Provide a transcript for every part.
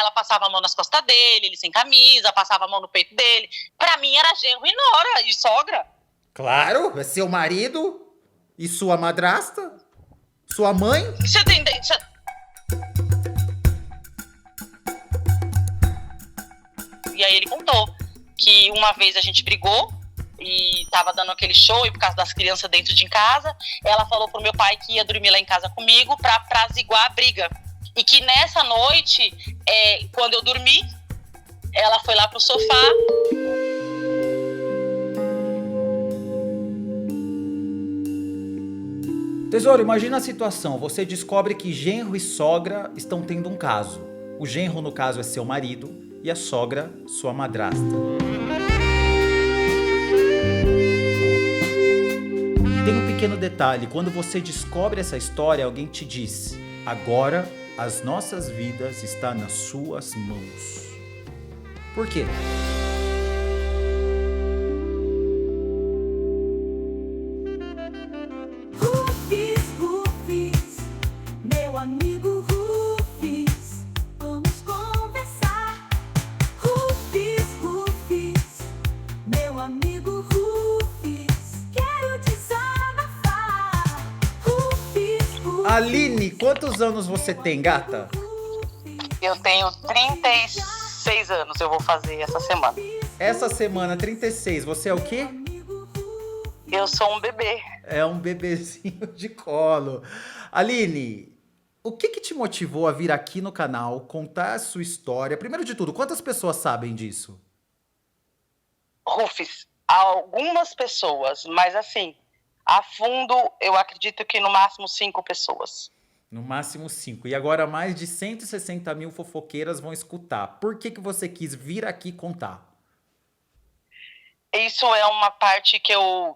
ela passava a mão nas costas dele, ele sem camisa, passava a mão no peito dele. Pra mim era genro e nora, e sogra. Claro, é seu marido e sua madrasta, sua mãe. Você tem... E aí ele contou que uma vez a gente brigou e tava dando aquele show e por causa das crianças dentro de casa, ela falou pro meu pai que ia dormir lá em casa comigo pra apaziguar a briga. E que nessa noite, quando eu dormi, ela foi lá pro sofá. Tesouro, imagina a situação. Você descobre que genro e sogra estão tendo um caso. O genro, no caso, é seu marido e a sogra, sua madrasta. Tem um pequeno detalhe. Quando você descobre essa história, alguém te diz: agora as nossas vidas estão nas suas mãos. Por quê? Rufus, meu amigo Rufus, vamos conversar. Rufus, meu amigo Rufus, quero desabafar. Rufus. Aline, quantos anos você tem, gata? Eu tenho 36 anos, eu vou fazer essa semana. Essa semana, 36, você é o quê? Eu sou um bebê. É um bebezinho de colo. Aline, o que te motivou a vir aqui no canal, contar a sua história? Primeiro de tudo, quantas pessoas sabem disso? Rufus, algumas pessoas, mas assim, a fundo, eu acredito que no máximo 5 pessoas. No máximo 5. E agora mais de 160 mil fofoqueiras vão escutar. Por que você quis vir aqui contar? Isso é uma parte que eu,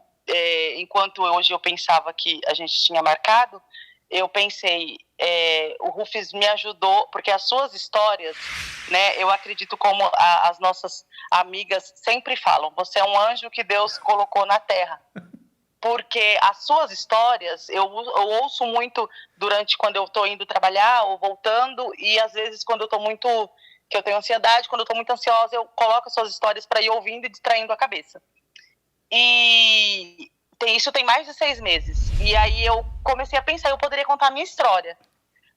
enquanto hoje eu pensava que a gente tinha marcado, eu pensei, o Rufus me ajudou, porque as suas histórias, né, eu acredito como as nossas amigas sempre falam, você é um anjo que Deus colocou na terra. Porque as suas histórias, eu ouço muito durante quando eu estou indo trabalhar ou voltando, e às vezes quando eu estou muito, que eu tenho ansiedade, quando eu estou muito ansiosa, eu coloco as suas histórias para ir ouvindo e distraindo a cabeça. E isso tem mais de 6 meses. E aí eu comecei a pensar, eu poderia contar a minha história.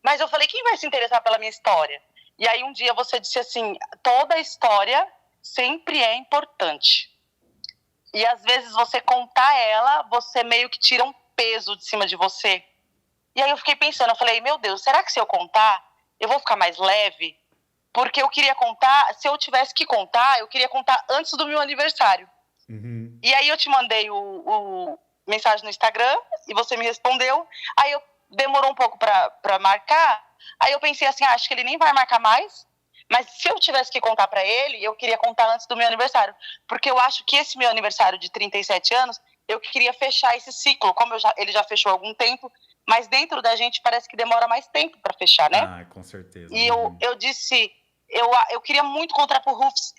Mas eu falei, quem vai se interessar pela minha história? E aí um dia você disse assim, toda história sempre é importante. E às vezes você contar ela, você meio que tira um peso de cima de você. E aí eu fiquei pensando, eu falei, meu Deus, será que se eu contar, eu vou ficar mais leve? Porque eu queria contar, se eu tivesse que contar, eu queria contar antes do meu aniversário. Uhum. E aí eu te mandei o mensagem no Instagram, e você me respondeu. Aí eu demorou um pouco pra marcar, aí eu pensei assim, acho que ele nem vai marcar mais. Mas se eu tivesse que contar para ele, eu queria contar antes do meu aniversário. Porque eu acho que esse meu aniversário de 37 anos, eu queria fechar esse ciclo. Como ele já fechou há algum tempo, mas dentro da gente parece que demora mais tempo para fechar, né? Ah, com certeza. E eu disse, eu queria muito contar pro Rufus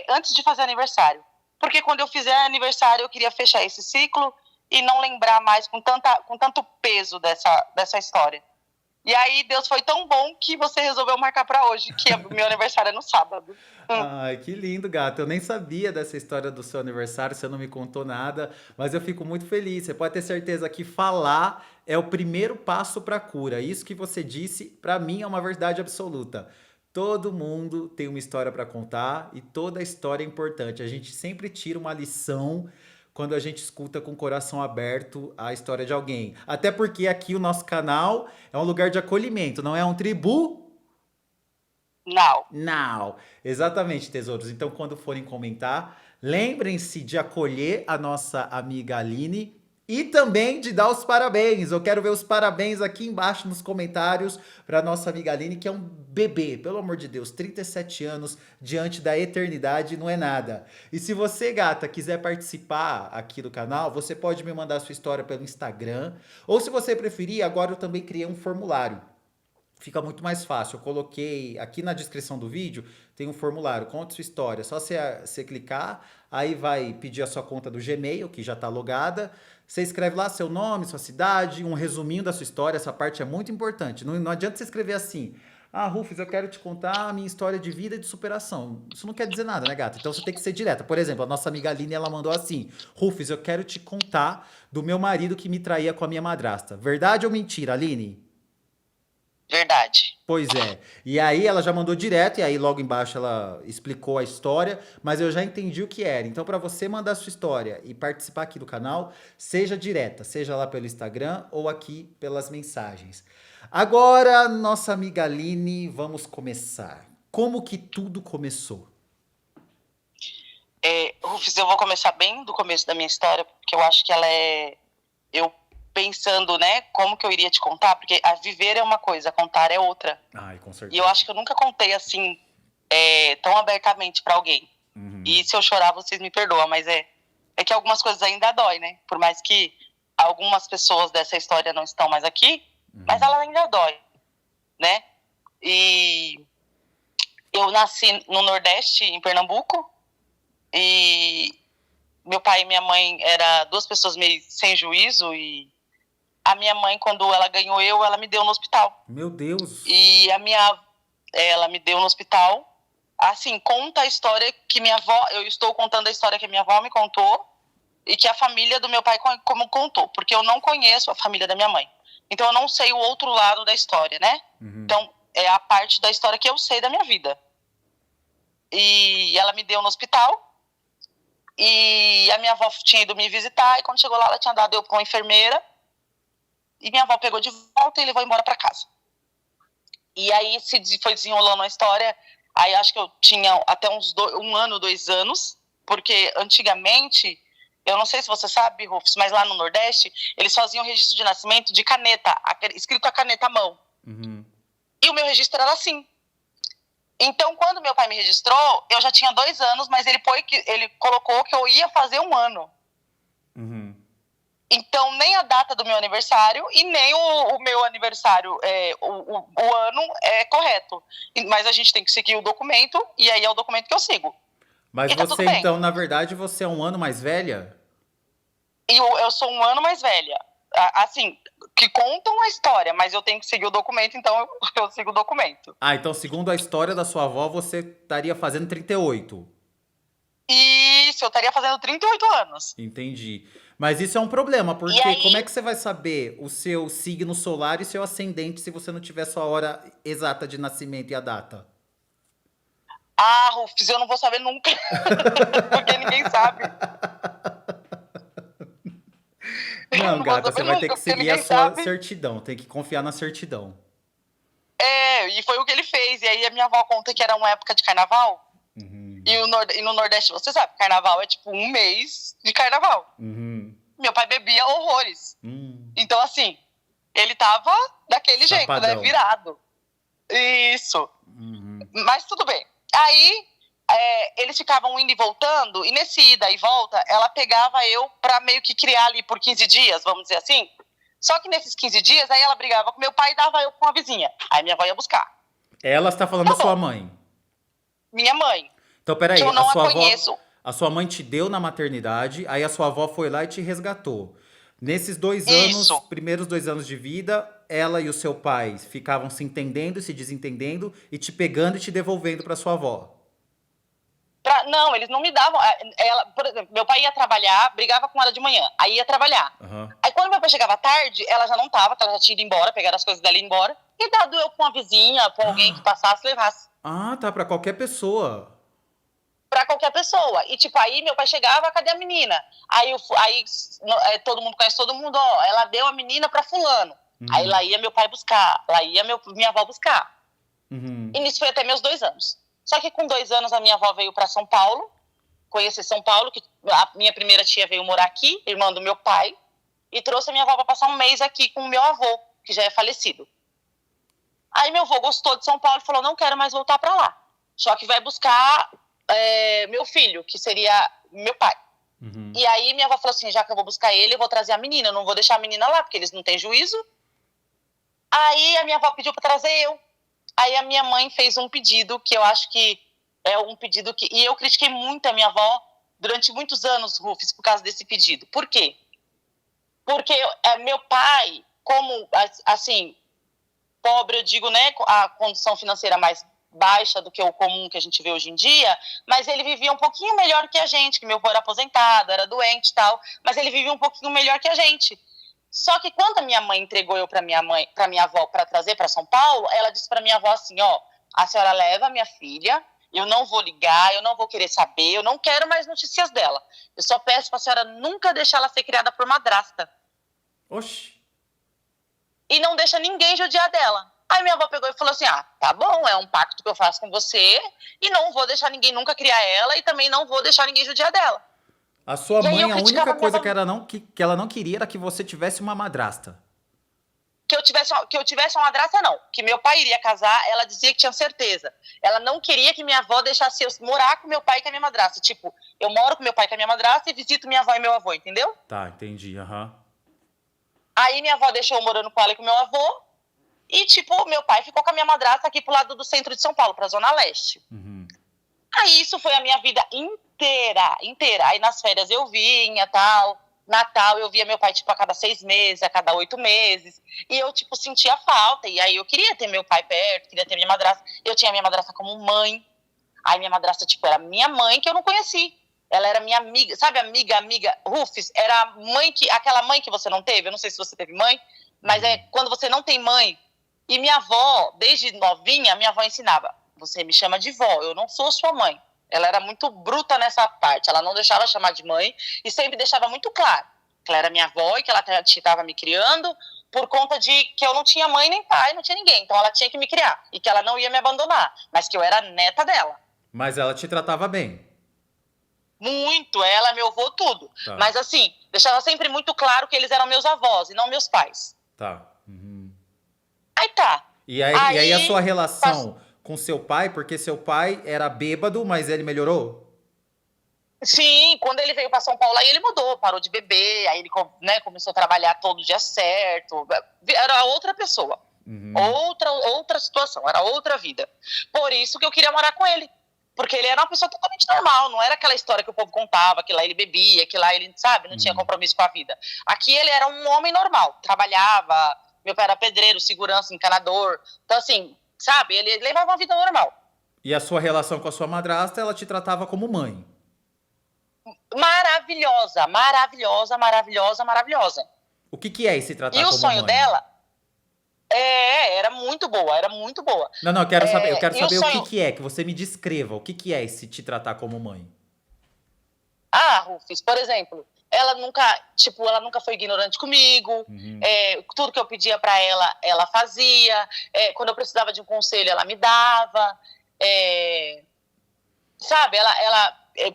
antes de fazer aniversário. Porque quando eu fizer aniversário, eu queria fechar esse ciclo e não lembrar mais com tanto peso dessa história. E aí Deus foi tão bom que você resolveu marcar para hoje, que meu aniversário é no sábado. Ai, que lindo, gata. Eu nem sabia dessa história do seu aniversário, você não me contou nada, mas eu fico muito feliz. Você pode ter certeza que falar é o primeiro passo para a cura. Isso que você disse, para mim, é uma verdade absoluta. Todo mundo tem uma história para contar e toda história é importante. A gente sempre tira uma lição quando a gente escuta com o coração aberto a história de alguém. Até porque aqui o nosso canal é um lugar de acolhimento, não é um tribu. Não. Não. Exatamente, tesouros. Então, quando forem comentar, lembrem-se de acolher a nossa amiga Aline e também de dar os parabéns. Eu quero ver os parabéns aqui embaixo nos comentários para nossa amiga Aline, que é um bebê, pelo amor de Deus, 37 anos diante da eternidade não é nada. E se você, gata, quiser participar aqui do canal, você pode me mandar sua história pelo Instagram, ou se você preferir, agora eu também criei um formulário. Fica muito mais fácil. Eu coloquei aqui na descrição do vídeo, tem um formulário, conta sua história. Só você clicar, aí vai pedir a sua conta do Gmail, que já está logada. Você escreve lá seu nome, sua cidade, um resuminho da sua história. Essa parte é muito importante. Não adianta você escrever assim, Ah, Rufus, eu quero te contar a minha história de vida e de superação. Isso não quer dizer nada, né, gata? Então você tem que ser direta. Por exemplo, a nossa amiga Aline, ela mandou assim: Rufus, eu quero te contar do meu marido que me traía com a minha madrasta. Verdade ou mentira, Aline? Verdade. Pois é. E aí ela já mandou direto, e aí logo embaixo ela explicou a história, mas eu já entendi o que era. Então, para você mandar a sua história e participar aqui do canal, seja direta, seja lá pelo Instagram ou aqui pelas mensagens. Agora, nossa amiga Aline, vamos começar. Como que tudo começou? Rufus, eu vou começar bem do começo da minha história, porque eu acho que ela é... Eu pensando, né, como que eu iria te contar, porque a viver é uma coisa, contar é outra. Ai, com E eu certeza. acho que eu nunca contei assim, tão abertamente pra alguém. Uhum. E se eu chorar, vocês me perdoam, mas é que algumas coisas ainda dói, né? Por mais que algumas pessoas dessa história não estão mais aqui, mas ela ainda dói, né? E eu nasci no Nordeste, em Pernambuco, e meu pai e minha mãe eram duas pessoas meio sem juízo, e a minha mãe, quando ela ganhou ela me deu no hospital. Meu Deus. E ela me deu no hospital. Assim, conta a história que minha avó, eu estou contando a história que a minha avó me contou e que a família do meu pai como contou, porque eu não conheço a família da minha mãe. Então eu não sei o outro lado da história, né? Uhum. Então é a parte da história que eu sei da minha vida. E ela me deu no hospital e a minha avó tinha ido me visitar e quando chegou lá ela tinha dado eu para uma enfermeira e minha avó pegou de volta e levou embora para casa. E aí foi desenrolando a história. Aí acho que eu tinha até um ano, 2 anos, porque antigamente, eu não sei se você sabe, Rufus, mas lá no Nordeste, eles faziam registro de nascimento de caneta, escrito a caneta à mão. Uhum. E o meu registro era assim. Então, quando meu pai me registrou, eu já tinha 2 anos, mas ele colocou que eu ia fazer 1 ano. Uhum. Então, nem a data do meu aniversário e nem o meu aniversário, o ano é correto. Mas a gente tem que seguir o documento e aí é o documento que eu sigo. Mas E tá tudo você, bem. então, na verdade, você é um ano mais velha? E eu sou 1 ano mais velha. Assim, que contam a história, mas eu tenho que seguir o documento, então eu sigo o documento. Ah, então, segundo a história da sua avó, você estaria fazendo 38. Isso, eu estaria fazendo 38 anos. Entendi. Mas isso é um problema, E porque aí, como é que você vai saber o seu signo solar e seu ascendente se você não tiver sua hora exata de nascimento e a data? Rufus, eu não vou saber nunca, porque ninguém sabe. Eu Não, não vou gata, você saber vai nunca, ter que porque seguir a ninguém sua sabe. certidão, tem que confiar na certidão. E foi o que ele fez. E aí a minha avó conta que era uma época de carnaval. Uhum. E no Nordeste, você sabe, carnaval é tipo 1 mês de carnaval. Uhum. Meu pai bebia horrores. Hum. Então, assim, ele tava daquele jeito, né? Chapadão. Virado. Isso. Uhum. Mas tudo bem. Aí, eles ficavam indo e voltando, e nesse ida e volta, ela pegava eu pra meio que criar ali por 15 dias, vamos dizer assim. Só que nesses 15 dias, aí ela brigava com meu pai e dava eu com a vizinha. Aí minha avó ia buscar. Ela está falando Tá da sua bom. mãe. Minha mãe, Então, que peraí, eu não a conheço. a sua mãe te deu na maternidade, aí a sua avó foi lá e te resgatou. Nesses 2 anos, Isso. primeiros 2 anos de vida, ela e o seu pai ficavam se entendendo e se desentendendo e te pegando e te devolvendo para sua avó. Não, eles não me davam. Por exemplo, meu pai ia trabalhar, brigava com ela de manhã, aí ia trabalhar. Aham. Aí quando meu pai chegava tarde, ela já não tava, que ela já tinha ido embora, pegar as coisas dela e ir embora, e dado eu com a vizinha, com alguém que passasse, levasse. Ah, tá, para qualquer pessoa. Pra qualquer pessoa. E tipo, aí meu pai chegava, cadê a menina? Aí todo mundo conhece todo mundo, ó, ela deu a menina pra fulano. Aí lá ia meu pai buscar, lá ia minha avó buscar. Uhum. E nisso foi até meus 2 anos. Só que com 2 anos a minha avó veio pra São Paulo, conheci São Paulo, que a minha primeira tia veio morar aqui, irmã do meu pai, e trouxe a minha avó pra passar 1 mês aqui com o meu avô, que já é falecido. Aí meu avô gostou de São Paulo e falou, não quero mais voltar pra lá. Só que vai buscar meu filho, que seria meu pai. Uhum. E aí minha avó falou assim, já que eu vou buscar ele, eu vou trazer a menina, eu não vou deixar a menina lá, porque eles não têm juízo. Aí a minha avó pediu pra trazer eu. Aí a minha mãe fez um pedido, que eu acho que é um pedido que... E eu critiquei muito a minha avó durante muitos anos, Rufus, por causa desse pedido. Por quê? Porque meu pai, como, assim, pobre, eu digo, né, a condição financeira mais baixa do que o comum que a gente vê hoje em dia, mas ele vivia um pouquinho melhor que a gente, que meu avô era aposentado, era doente e tal, mas ele vivia um pouquinho melhor que a gente. Só que quando a minha mãe entregou eu para minha avó, para trazer para São Paulo, ela disse para minha avó assim, ó, a senhora leva a minha filha, eu não vou ligar, eu não vou querer saber, eu não quero mais notícias dela. Eu só peço para a senhora nunca deixar ela ser criada por madrasta. Oxi. E não deixa ninguém judiar dela. Aí minha avó pegou e falou assim, tá bom, é um pacto que eu faço com você e não vou deixar ninguém nunca criar ela e também não vou deixar ninguém judiar dela. A sua E aí mãe, eu a criticava única minha coisa avó. que ela não queria era que você tivesse uma madrasta. Que eu tivesse uma madrasta, não. Que meu pai iria casar, ela dizia que tinha certeza. Ela não queria que minha avó deixasse eu morar com meu pai e com a minha madrasta. Tipo, eu moro com meu pai e com a minha madrasta e visito minha avó e meu avô, entendeu? Tá, entendi, aham. Aí minha avó deixou eu morando com ela e com meu avô. E, tipo, meu pai ficou com a minha madrasta aqui pro lado do centro de São Paulo, pra Zona Leste. Uhum. Aí isso foi a minha vida inteira. Aí nas férias eu vinha, tal. Natal eu via meu pai, tipo, a cada 6 meses, a cada 8 meses. E eu, tipo, sentia falta. E aí eu queria ter meu pai perto, queria ter minha madrasta. Eu tinha minha madrasta como mãe. Aí minha madrasta, tipo, era minha mãe que eu não conheci. Ela era minha amiga, sabe, amiga, Rufus? Era a mãe aquela mãe que você não teve. Eu não sei se você teve mãe, mas é quando você não tem mãe. E minha avó, desde novinha, minha avó ensinava, você me chama de vó, eu não sou sua mãe. Ela era muito bruta nessa parte, ela não deixava chamar de mãe e sempre deixava muito claro que ela era minha avó e que ela estava me criando por conta de que eu não tinha mãe nem pai, não tinha ninguém, então ela tinha que me criar e que ela não ia me abandonar, mas que eu era neta dela. Mas ela te tratava bem. Muito, ela, meu avô, tudo. Tá. Mas assim, deixava sempre muito claro que eles eram meus avós e não meus pais. Tá. Uhum. Aí tá. E aí a sua relação com seu pai, porque seu pai era bêbado, mas ele melhorou? Sim, quando ele veio para São Paulo, aí ele mudou, parou de beber, aí ele, né, começou a trabalhar todo dia certo. Era outra pessoa. Uhum. Outra situação, era outra vida. Por isso que eu queria morar com ele. Porque ele era uma pessoa totalmente normal, não era aquela história que o povo contava, que lá ele bebia, que lá ele, sabe, não tinha compromisso com a vida. Aqui ele era um homem normal, trabalhava, meu pai era pedreiro, segurança, encanador. Então, assim, sabe, ele levava uma vida normal. E a sua relação com a sua madrasta, ela te tratava como mãe. Maravilhosa, maravilhosa, maravilhosa, maravilhosa. O que é esse tratar E como o sonho mãe? dela, era muito boa, era muito boa. Não, eu quero saber, sonho... o que é, que você me descreva. O que é esse te tratar como mãe? Rufus, por exemplo, ela nunca foi ignorante comigo. Uhum. Tudo que eu pedia para ela, ela fazia. Quando eu precisava de um conselho, ela me dava. Sabe,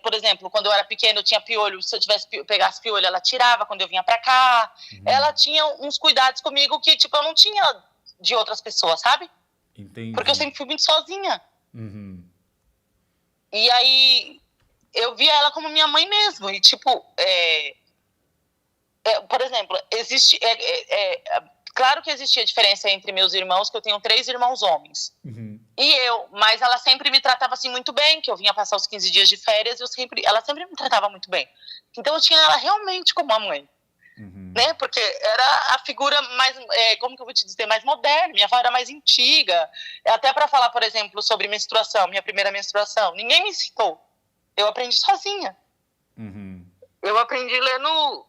por exemplo, quando eu era pequena, eu tinha piolho. Se eu pegasse piolho, ela tirava quando eu vinha pra cá. Uhum. Ela tinha uns cuidados comigo que, tipo, eu não tinha de outras pessoas, sabe? Entendi. Porque eu sempre fui muito sozinha. Uhum. E aí, eu via ela como minha mãe mesmo. E, tipo, por exemplo, claro que existia diferença entre meus irmãos, que eu tenho 3 irmãos homens. Uhum. Mas ela sempre me tratava assim muito bem, que eu vinha passar os 15 dias de férias, ela sempre me tratava muito bem. Então eu tinha ela realmente como uma mãe, Uhum. né? Porque era a figura mais, como que eu vou te dizer, mais moderna, minha avó era mais antiga. Até para falar, por exemplo, sobre menstruação, minha primeira menstruação, ninguém me ensinou. Eu aprendi sozinha. Uhum. Eu aprendi lendo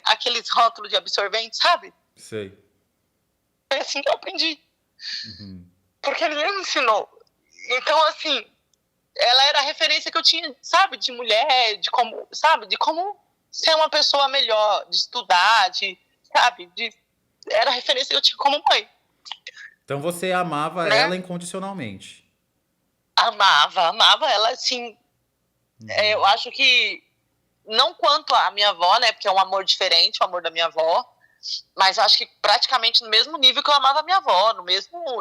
aqueles rótulos de absorvente, sabe? Sei. Foi assim que eu aprendi. Uhum. Porque ninguém me ensinou. Então, assim, ela era a referência que eu tinha, sabe, de mulher, de como ser uma pessoa melhor, de estudar, era a referência que eu tinha como mãe. Então você amava Né? ela incondicionalmente. Amava ela, assim. Uhum. Eu acho que, não quanto a minha avó, né, porque é um amor diferente, o amor da minha avó, mas eu acho que praticamente no mesmo nível que eu amava a minha avó,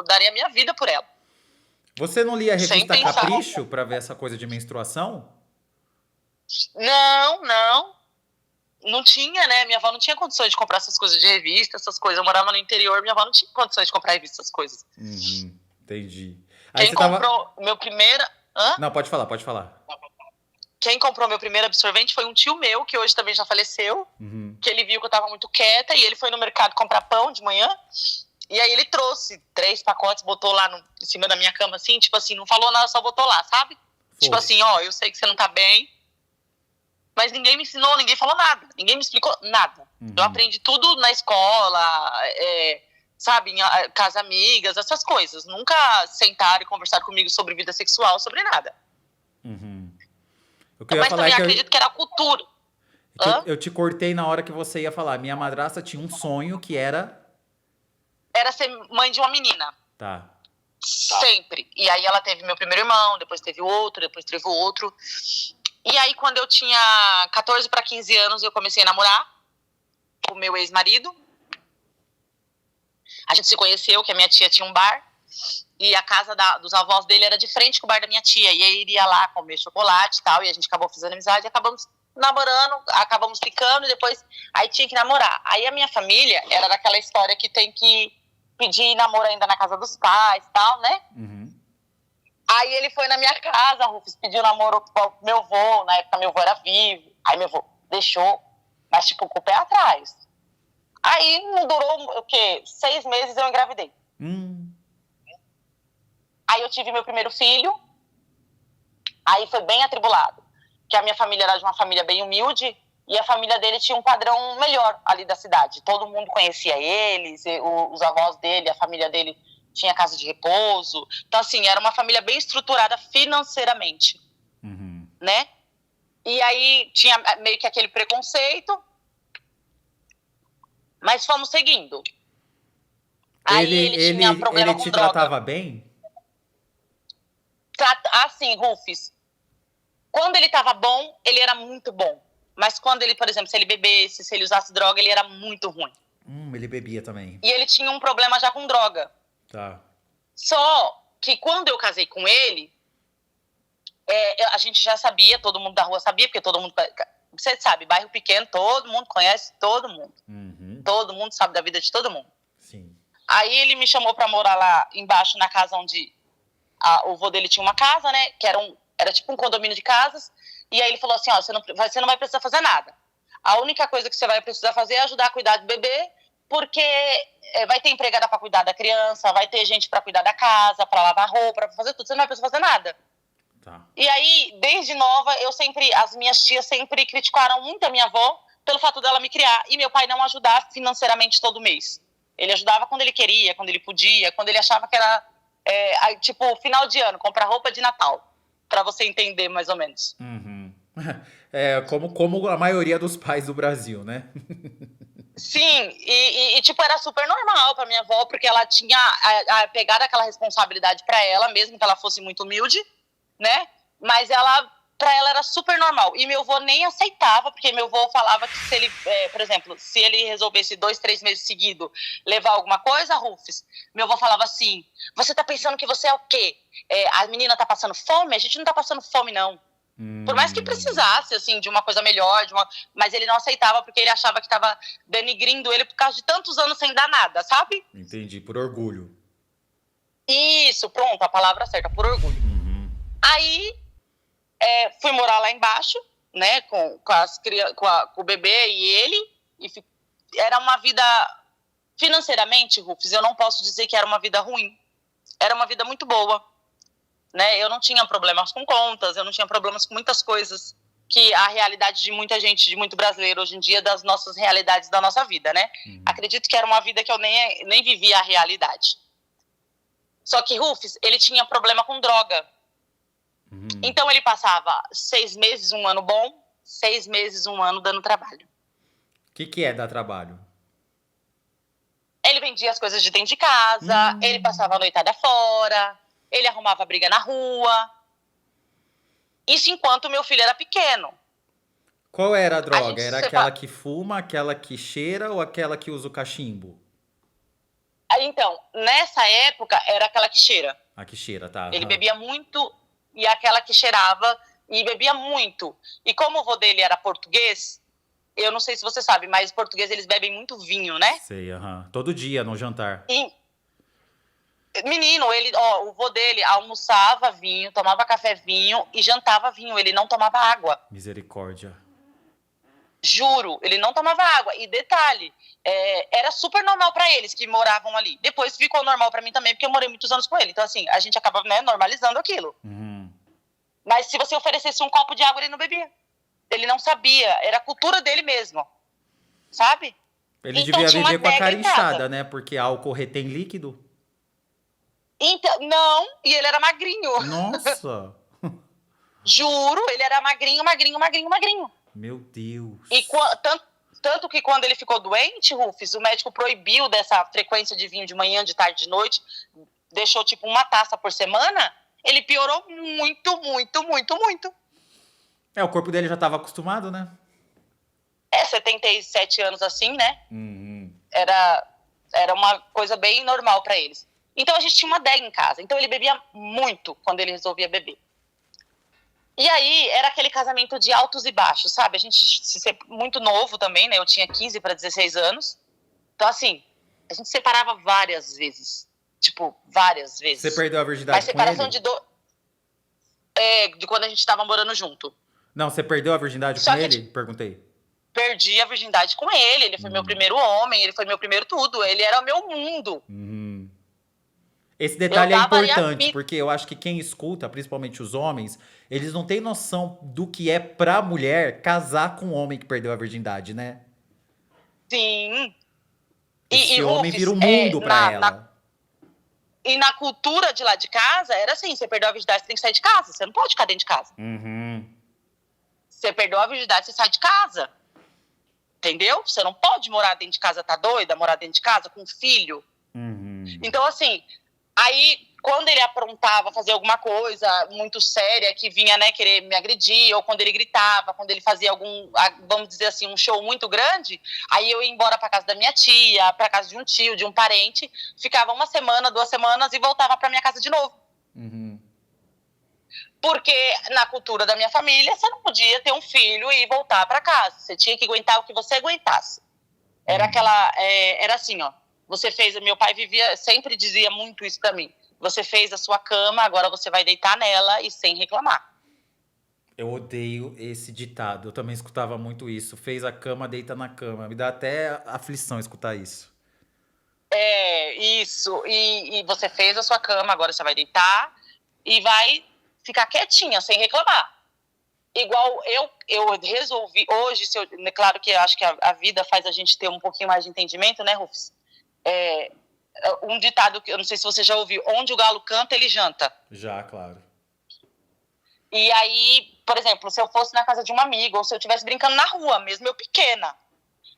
daria a minha vida por ela. Você não lia a Sem revista pensar. Capricho pra ver essa coisa de menstruação? Não tinha, né? Minha avó não tinha condições de comprar essas coisas de revista, essas coisas. Eu morava no interior, minha avó não tinha condições de comprar revista, essas coisas. Uhum. Entendi. Aí Quem você comprou meu primeiro... Hã? Não, pode falar. Quem comprou meu primeiro absorvente foi um tio meu, que hoje também já faleceu, Uhum. que ele viu que eu tava muito quieta, e ele foi no mercado comprar pão de manhã, E aí ele trouxe 3 pacotes, botou lá em cima da minha cama, assim, tipo assim, não falou nada, só botou lá, sabe? Tipo Fofo. assim, ó, eu sei que você não tá bem, mas ninguém me ensinou, ninguém falou nada, ninguém me explicou nada. Eu aprendi tudo na escola, sabe, em casa amigas, essas coisas. Nunca sentaram e conversaram comigo sobre vida sexual, sobre nada. Uhum. O que eu ia Mas falar é também que acredito que era a cultura. Hã? eu te cortei na hora que você ia falar. Minha madrasta tinha um sonho que era. Era ser mãe de uma menina. Tá. Sempre. E aí ela teve meu primeiro irmão, depois teve o outro, depois teve o outro. E aí quando eu tinha 14 para 15 anos, eu comecei a namorar com o meu ex-marido. A gente se conheceu, que a minha tia tinha um bar. E a casa dos avós dele era de frente com o bar da minha tia. E aí ele ia lá comer chocolate e tal. E a gente acabou fazendo amizade, acabamos namorando, acabamos ficando. E depois, aí tinha que namorar. Aí a minha família era daquela história que tem que pedir namoro ainda na casa dos pais e tal, né? Uhum. Aí ele foi na minha casa, Rufus, pediu namoro pro meu avô. Na época meu avô era vivo. Aí meu avô deixou, mas tipo, com o pé atrás. Aí não durou, o quê? 6 meses eu engravidei. Aí eu tive meu primeiro filho. Aí foi bem atribulado. Que a minha família era de uma família bem humilde. E a família dele tinha um padrão melhor ali da cidade. Todo mundo conhecia eles, os avós dele, a família dele tinha casa de repouso. Então, assim, era uma família bem estruturada financeiramente, né? E aí tinha meio que aquele preconceito, mas fomos seguindo. Aí ele tinha problema ele com te droga. tratava bem? Assim, Rufus, quando ele tava bom, ele era muito bom. Mas quando ele, por exemplo, se ele bebesse, se ele usasse droga, ele era muito ruim. Ele bebia também. E ele tinha um problema já com droga. Tá. Só que quando eu casei com ele, a gente já sabia, todo mundo da rua sabia, porque todo mundo... Você sabe, bairro pequeno, todo mundo conhece todo mundo. Todo mundo sabe da vida de todo mundo. Sim. Aí ele me chamou pra morar lá embaixo, na casa onde o vô dele tinha uma casa, né? Que era tipo um condomínio de casas. E aí ele falou assim, ó, você não vai precisar fazer nada. A única coisa que você vai precisar fazer é ajudar a cuidar do bebê, porque vai ter empregada para cuidar da criança, vai ter gente para cuidar da casa, para lavar roupa, para fazer tudo. Você não vai precisar fazer nada. Tá. E aí, desde nova, as minhas tias sempre criticaram muito a minha avó pelo fato dela me criar e meu pai não ajudar financeiramente todo mês. Ele ajudava quando ele queria, quando ele podia, quando ele achava que era, tipo, final de ano, comprar roupa de Natal, para você entender mais ou menos. Como a maioria dos pais do Brasil, né? Sim, e tipo, era super normal pra minha avó, porque ela tinha pegado aquela responsabilidade pra ela, mesmo que ela fosse muito humilde, né? Mas pra ela era super normal. E meu avô nem aceitava, porque meu avô falava que se ele, por exemplo, se ele resolvesse 2, 3 meses seguidos levar alguma coisa, Rufus, meu avô falava assim, você tá pensando que você é o quê? A menina tá passando fome? A gente não tá passando fome, não. Por mais que precisasse, assim, de uma coisa melhor, mas ele não aceitava porque ele achava que estava denigrindo ele por causa de tantos anos sem dar nada, sabe? Entendi, por orgulho. Isso, pronto, a palavra certa, por orgulho. Aí, fui morar lá embaixo, né, com o bebê e ele, era uma vida, financeiramente, Rufus, eu não posso dizer que era uma vida ruim, era uma vida muito boa. Né? Eu não tinha problemas com contas, eu não tinha problemas com muitas coisas que a realidade de muita gente, de muito brasileiro hoje em dia, das nossas realidades da nossa vida, né? Acredito que era uma vida que eu nem vivia a realidade. Só que Rufus, ele tinha problema com droga. Então ele passava 6 meses, 1 ano bom, 6 meses, 1 ano dando trabalho. O que é dar trabalho? Ele vendia as coisas de dentro de casa, ele passava a noitada fora, ele arrumava briga na rua. Isso enquanto meu filho era pequeno. Qual era a droga? Era aquela que fuma, aquela que cheira ou aquela que usa o cachimbo? Então, nessa época, era aquela que cheira. A que cheira, tá. Ele bebia muito e aquela que cheirava e bebia muito. E como o vô dele era português, eu não sei se você sabe, mas português eles bebem muito vinho, né? Sei, todo dia no jantar. Menino, o vô dele almoçava vinho, tomava café vinho e jantava vinho, ele não tomava água. Misericórdia. Juro, ele não tomava água. E detalhe, era super normal pra eles que moravam ali. Depois ficou normal pra mim também, porque eu morei muitos anos com ele. Então, assim, a gente acaba, né, normalizando aquilo. Mas se você oferecesse um copo de água, ele não bebia. Ele não sabia, era a cultura dele mesmo, sabe? Ele Então, devia tinha uma viver com a adega cara em casa. inchada, né? Porque álcool retém líquido. Então, não, e ele era magrinho. Nossa! Juro, ele era magrinho, magrinho, magrinho, magrinho. Meu Deus. E tanto que quando ele ficou doente, Rufus, o médico proibiu dessa frequência de vinho de manhã, de tarde, de noite, deixou tipo uma taça por semana, ele piorou muito, muito, muito, muito. O corpo dele já estava acostumado, né? 77 anos assim, né? Uhum. Era uma coisa bem normal pra eles. Então a gente tinha uma adega em casa. Então ele bebia muito quando ele resolvia beber. E aí era aquele casamento de altos e baixos, sabe? A gente se muito novo também, né? Eu tinha 15 para 16 anos. Então assim, a gente separava várias vezes. Tipo, várias vezes. Você perdeu a virgindade Mas com separação ele? de quando a gente tava morando junto. Não, você perdeu a virgindade Só com que ele? Perguntei. Perdi a virgindade com ele. Ele foi meu primeiro homem, ele foi meu primeiro tudo. Ele era o meu mundo. Esse detalhe é Eu dava ali a importante, vida. porque eu acho que quem escuta, principalmente os homens, eles não têm noção do que é pra mulher casar com um homem que perdeu a virgindade, né? Sim. Esse homem Rufus, vira o mundo pra ela. E na cultura de lá de casa, era assim, você perdeu a virgindade, você tem que sair de casa. Você não pode ficar dentro de casa. Você perdeu a virgindade, você sai de casa. Entendeu? Você não pode morar dentro de casa, tá doida? Morar dentro de casa com um filho. Então, assim, aí quando ele aprontava fazer alguma coisa muito séria, que vinha, né, querer me agredir, ou quando ele gritava, quando ele fazia algum, vamos dizer assim, um show muito grande, aí eu ia embora pra casa da minha tia, pra casa de um tio, de um parente, ficava 1 semana, 2 semanas e voltava pra minha casa de novo. Porque na cultura da minha família, você não podia ter um filho e voltar pra casa. Você tinha que aguentar o que você aguentasse. Era era assim, ó. Você fez, meu pai sempre dizia muito isso pra mim. Você fez a sua cama, agora você vai deitar nela e sem reclamar. Eu odeio esse ditado. Eu também escutava muito isso. Fez a cama, deita na cama. Me dá até aflição escutar isso. Isso. E você fez a sua cama, agora você vai deitar e vai ficar quietinha, sem reclamar. Igual eu resolvi hoje, claro que eu acho que a vida faz a gente ter um pouquinho mais de entendimento, né, Rufus? Um ditado que eu não sei se você já ouviu: onde o galo canta, ele janta. Já, claro. E aí, por exemplo, se eu fosse na casa de uma amiga, ou se eu estivesse brincando na rua, mesmo eu pequena,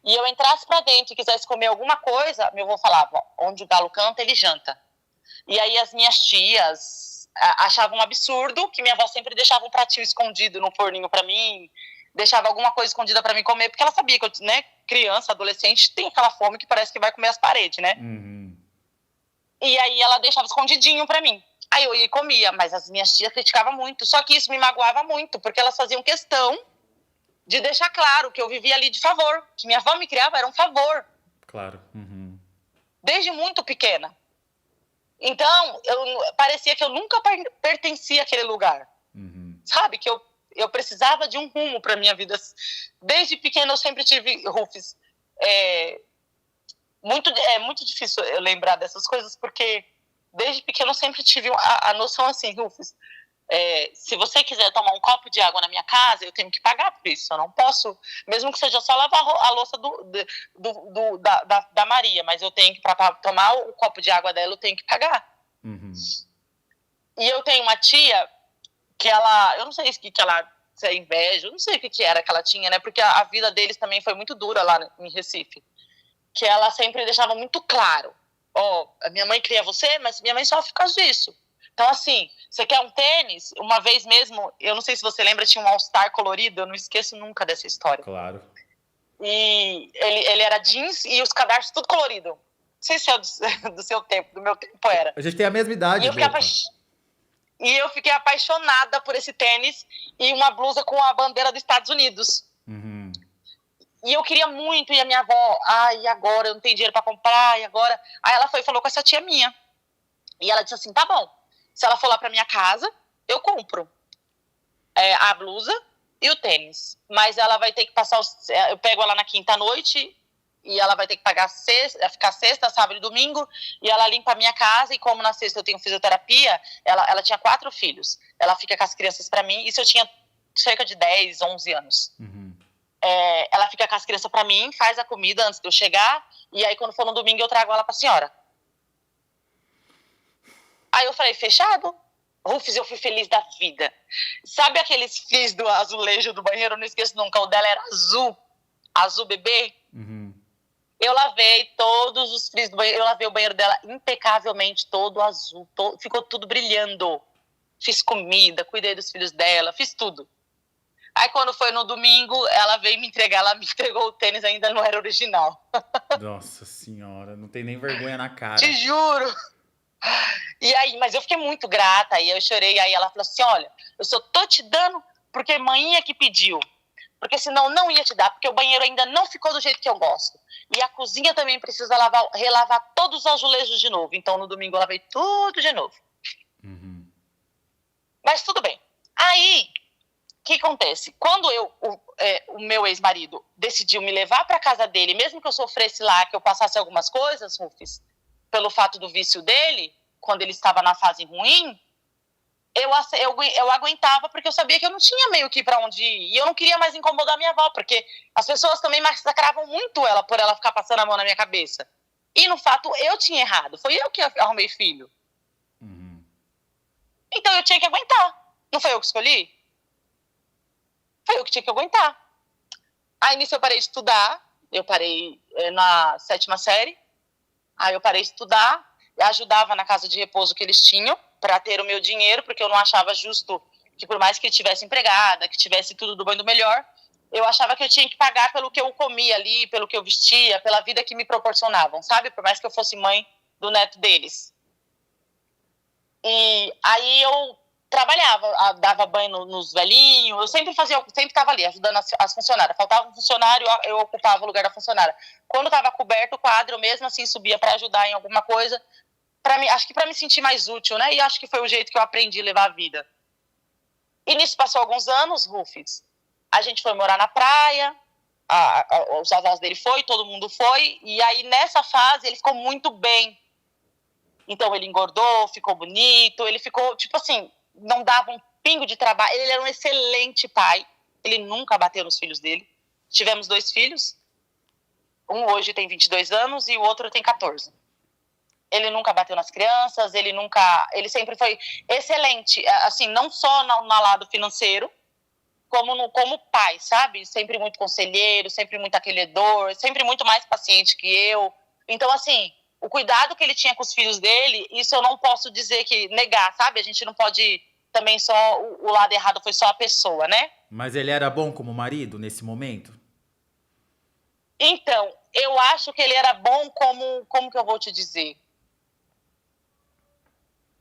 e eu entrasse pra dentro e quisesse comer alguma coisa, meu avô falava: onde o galo canta, ele janta. E aí as minhas tias achavam um absurdo que minha avó sempre deixava um pratinho escondido no forninho pra mim, deixava alguma coisa escondida pra mim comer, porque ela sabia que eu, né, criança, adolescente, tem aquela fome que parece que vai comer as paredes, né? E aí ela deixava escondidinho pra mim. Aí eu ia e comia, mas as minhas tias criticavam muito. Só que isso me magoava muito, porque elas faziam questão de deixar claro que eu vivia ali de favor, que minha avó me criava era um favor. Claro. Desde muito pequena. Então, parecia que eu nunca pertencia àquele lugar. Sabe? Que eu precisava de um rumo pra minha vida. Desde pequena eu sempre tive, Rufus, é muito difícil eu lembrar dessas coisas, porque desde pequeno eu sempre tive a noção assim, Rufus, se você quiser tomar um copo de água na minha casa, eu tenho que pagar por isso. Eu não posso, mesmo que seja só lavar a louça da Maria, mas eu tenho que, para tomar o copo de água dela, eu tenho que pagar. E eu tenho uma tia que eu não sei o que ela, se é inveja, eu não sei o que era que ela tinha, né? Porque a vida deles também foi muito dura lá em Recife. Que ela sempre deixava muito claro: a minha mãe cria você, mas minha mãe sofre por causa disso. Então, assim, você quer um tênis? Uma vez mesmo, eu não sei se você lembra, tinha um All-Star colorido, eu não esqueço nunca dessa história. Claro. E ele era jeans e os cadarços tudo colorido. Não sei se é do seu tempo, do meu tempo era. A gente tem a mesma idade, E eu fiquei apaixonada por esse tênis e uma blusa com a bandeira dos Estados Unidos. E eu queria muito, e a minha avó, e agora? Eu não tenho dinheiro pra comprar, e agora? Aí ela foi e falou com essa tia minha. E ela disse assim: tá bom, se ela for lá pra minha casa, eu compro a blusa e o tênis. Mas ela vai ter que passar eu pego ela na quinta-noite e ela vai ter que ficar sexta, sábado e domingo, e ela limpa a minha casa, e como na sexta eu tenho fisioterapia, ela tinha 4 filhos. Ela fica com as crianças pra mim, isso eu tinha cerca de 10, 11 anos. Ela fica com as crianças pra mim, faz a comida antes de eu chegar, e aí quando for no domingo eu trago ela pra senhora. Aí eu falei, fechado? Rufus, eu fui feliz da vida. Sabe aqueles fios do azulejo do banheiro? Eu não esqueço nunca, o dela era azul bebê. Eu lavei todos os frios do banheiro, eu lavei o banheiro dela impecavelmente, todo azul, ficou tudo brilhando. Fiz comida, cuidei dos filhos dela, fiz tudo. Aí quando foi no domingo, ela veio me entregar, ela me entregou o tênis, ainda não era original. Nossa senhora, não tem nem vergonha na cara. Te juro. E aí, mas eu fiquei muito grata, aí eu chorei, aí ela falou assim, olha, eu só tô te dando porque manhinha que pediu. Porque senão não ia te dar, porque o banheiro ainda não ficou do jeito que eu gosto. E a cozinha também precisa relavar todos os azulejos de novo. Então no domingo eu lavei tudo de novo. Mas tudo bem. Aí, o que acontece? Quando o meu ex-marido decidiu me levar para casa dele, mesmo que eu sofresse lá, que eu passasse algumas coisas, Rufus, pelo fato do vício dele, quando ele estava na fase ruim, eu aguentava porque eu sabia que eu não tinha meio que ir para onde ir. E eu não queria mais incomodar minha avó, porque as pessoas também massacravam muito ela por ela ficar passando a mão na minha cabeça. E, no fato, eu tinha errado. Foi eu que arrumei filho. Então eu tinha que aguentar. Não foi eu que escolhi? Foi eu que tinha que aguentar. Aí nisso eu parei de estudar. Eu parei na 7ª série. Aí eu parei de estudar. Eu ajudava na casa de repouso que eles tinham para ter o meu dinheiro, porque eu não achava justo que, por mais que ele tivesse empregada, que tivesse tudo do bom e do melhor, eu achava que eu tinha que pagar pelo que eu comia ali, pelo que eu vestia, pela vida que me proporcionavam, sabe? Por mais que eu fosse mãe do neto deles. E aí eu trabalhava, dava banho nos velhinhos, eu sempre estava ali ajudando as funcionárias. Faltava um funcionário, eu ocupava o lugar da funcionária. Quando estava coberto o quadro, eu mesmo assim subia para ajudar em alguma coisa, acho que para me sentir mais útil, né? E acho que foi o jeito que eu aprendi a levar a vida. E nisso passou alguns anos, Rufus. A gente foi morar na praia, os avós dele todo mundo foi, e aí nessa fase ele ficou muito bem. Então ele engordou, ficou bonito, ele ficou, tipo assim, não dava um pingo de trabalho. Ele era um excelente pai, ele nunca bateu nos filhos dele. Tivemos 2 filhos, um hoje tem 22 anos e o outro tem 14. Ele nunca bateu nas crianças, ele sempre foi excelente, assim, não só no lado financeiro, como pai, sabe? Sempre muito conselheiro, sempre muito acolhedor, sempre muito mais paciente que eu. Então, assim, o cuidado que ele tinha com os filhos dele, isso eu não posso dizer negar, sabe? A gente não pode também só, o lado errado foi só a pessoa, né? Mas ele era bom como marido nesse momento? Então, eu acho que ele era bom como que eu vou te dizer?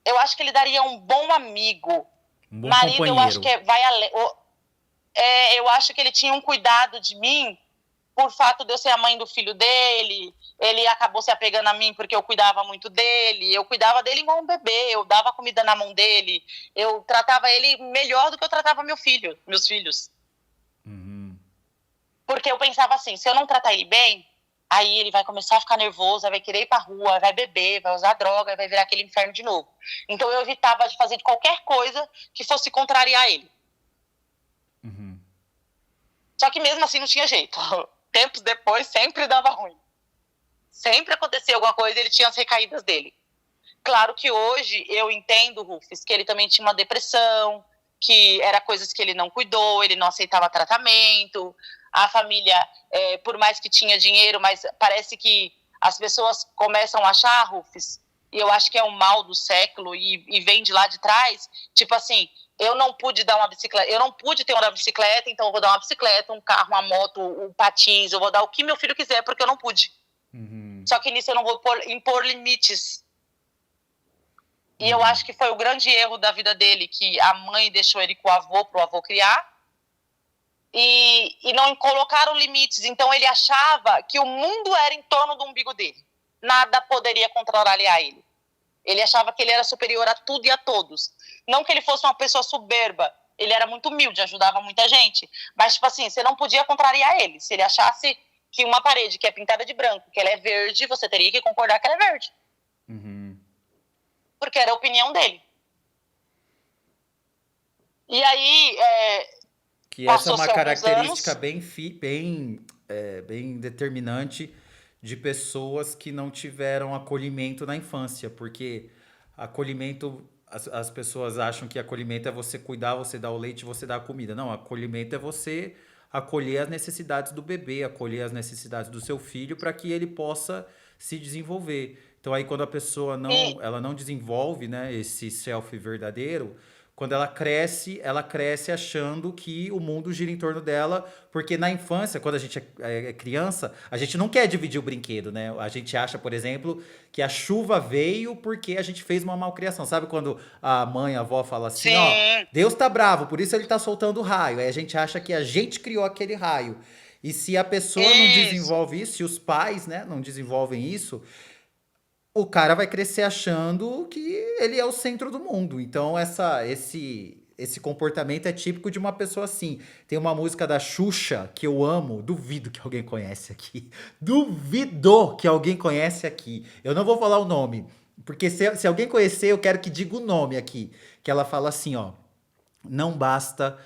Eu acho que ele daria um bom amigo. Um bom marido, companheiro. eu acho que vai além. Eu acho que ele tinha um cuidado de mim por fato de eu ser a mãe do filho dele. Ele acabou se apegando a mim porque eu cuidava muito dele. Eu cuidava dele igual um bebê. Eu dava comida na mão dele. Eu tratava ele melhor do que eu tratava meus filhos. Porque eu pensava assim, se eu não tratar ele bem, aí ele vai começar a ficar nervoso, vai querer ir pra rua, vai beber, vai usar droga, vai virar aquele inferno de novo. Então eu evitava de fazer qualquer coisa que fosse contrariar ele. Só que mesmo assim não tinha jeito. Tempos depois sempre dava ruim. Sempre acontecia alguma coisa e ele tinha as recaídas dele. Claro que hoje eu entendo, Rufus, que ele também tinha uma depressão, que era coisas que ele não cuidou, ele não aceitava tratamento. A família, por mais que tinha dinheiro, mas parece que as pessoas começam a achar, Rufus, e eu acho que é o mal do século e vem de lá de trás, tipo assim, eu não pude dar uma bicicleta, eu não pude ter uma bicicleta, então eu vou dar uma bicicleta, um carro, uma moto, um patins, eu vou dar o que meu filho quiser, porque eu não pude. Só que nisso eu não vou impor limites. E eu acho que foi o grande erro da vida dele, que a mãe deixou ele com o avô, pro avô criar, e não colocaram limites. Então ele achava que o mundo era em torno do umbigo dele. Nada poderia contrariar ele. Ele achava que ele era superior a tudo e a todos. Não que ele fosse uma pessoa soberba, Ele era muito humilde, ajudava muita gente. Mas, tipo assim, você não podia contrariar ele. Se ele achasse que uma parede que é pintada de branco, que ela é verde, você teria que concordar que ela é verde. Uhum. Porque era a opinião dele. E aí, Que essa é uma passou-se alguns característica anos. bem determinante de pessoas que não tiveram acolhimento na infância, porque acolhimento, as pessoas acham que acolhimento é você cuidar, você dar o leite, você dar a comida. Não, acolhimento é você acolher as necessidades do bebê, acolher as necessidades do seu filho para que ele possa se desenvolver. Então aí quando a pessoa E, ela não desenvolve, né, esse self verdadeiro, quando ela cresce achando que o mundo gira em torno dela, porque na infância, quando a gente é criança, a gente não quer dividir o brinquedo, né? A gente acha, por exemplo, que a chuva veio porque a gente fez uma malcriação. Sabe quando a mãe, a avó fala assim, ó, sim, Deus tá bravo, por isso ele tá soltando raio. Aí a gente acha que a gente criou aquele raio. E se a pessoa não isso. desenvolve isso, se os pais, né, não desenvolvem isso, o cara vai crescer achando que ele é o centro do mundo. Então, esse comportamento é típico de uma pessoa assim. Tem uma música da Xuxa que eu amo, duvido que alguém conhece aqui. Duvido que alguém conhece aqui. Eu não vou falar o nome, porque se alguém conhecer, eu quero que diga o nome aqui. Que ela fala assim, ó. Não basta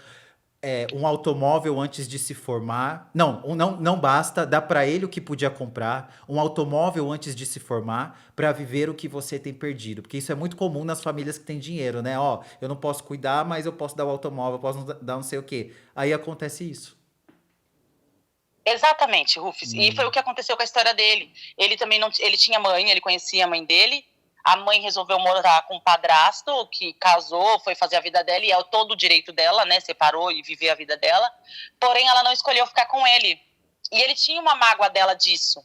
um automóvel antes de se formar. Não, não basta dar para ele o que podia comprar, um automóvel antes de se formar, para viver o que você tem perdido. Porque isso é muito comum nas famílias que têm dinheiro, né? Ó, eu não posso cuidar, mas eu posso dar o automóvel, eu posso dar não sei o quê. Aí acontece isso. Exatamente, Rufus. E foi o Hum. que aconteceu com a história dele. Ele também não, ele tinha mãe, ele conhecia a mãe dele. A mãe resolveu morar com um padrasto que casou, foi fazer a vida dela e é todo o direito dela, né? Separou e viver a vida dela. Porém, ela não escolheu ficar com ele. E ele tinha uma mágoa dela disso.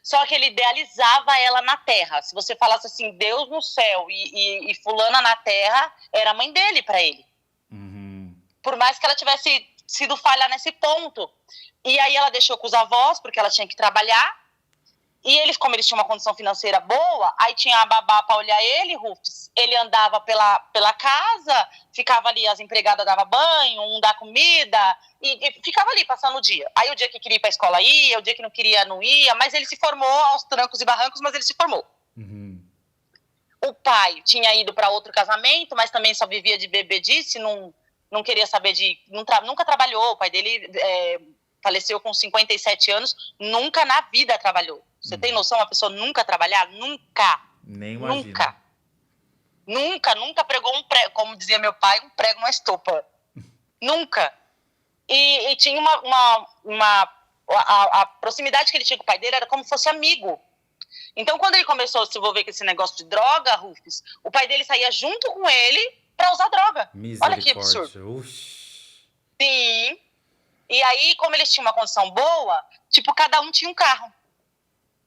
Só que ele idealizava ela na terra. Se você falasse assim, Deus no céu e fulana na terra, era a mãe dele para ele. Uhum. Por mais que ela tivesse sido falha nesse ponto. E aí ela deixou com os avós, porque ela tinha que trabalhar. E eles, como eles tinham uma condição financeira boa, aí tinha a babá para olhar ele, Rufus. Ele andava pela casa, ficava ali, as empregadas davam banho, um dá comida, e ficava ali passando o dia. Aí o dia que queria ir para a escola ia, o dia que não queria não ia, mas ele se formou aos trancos e barrancos, mas ele se formou. Uhum. O pai tinha ido para outro casamento, mas também só vivia de bebedice, não queria saber de... nunca trabalhou, o pai dele faleceu com 57 anos, nunca na vida trabalhou. Você tem noção, uma pessoa nunca trabalhar? Nunca. Nem imagino. Nunca pregou um prego, como dizia meu pai, um prego numa estopa. Nunca. E tinha a proximidade que ele tinha com o pai dele era como se fosse amigo. Então, quando ele começou a se envolver com esse negócio de droga, Rufus, o pai dele saía junto com ele para usar droga. Olha que absurdo. Misericórdia. Uxi. Sim. E aí, como eles tinham uma condição boa, tipo, cada um tinha um carro.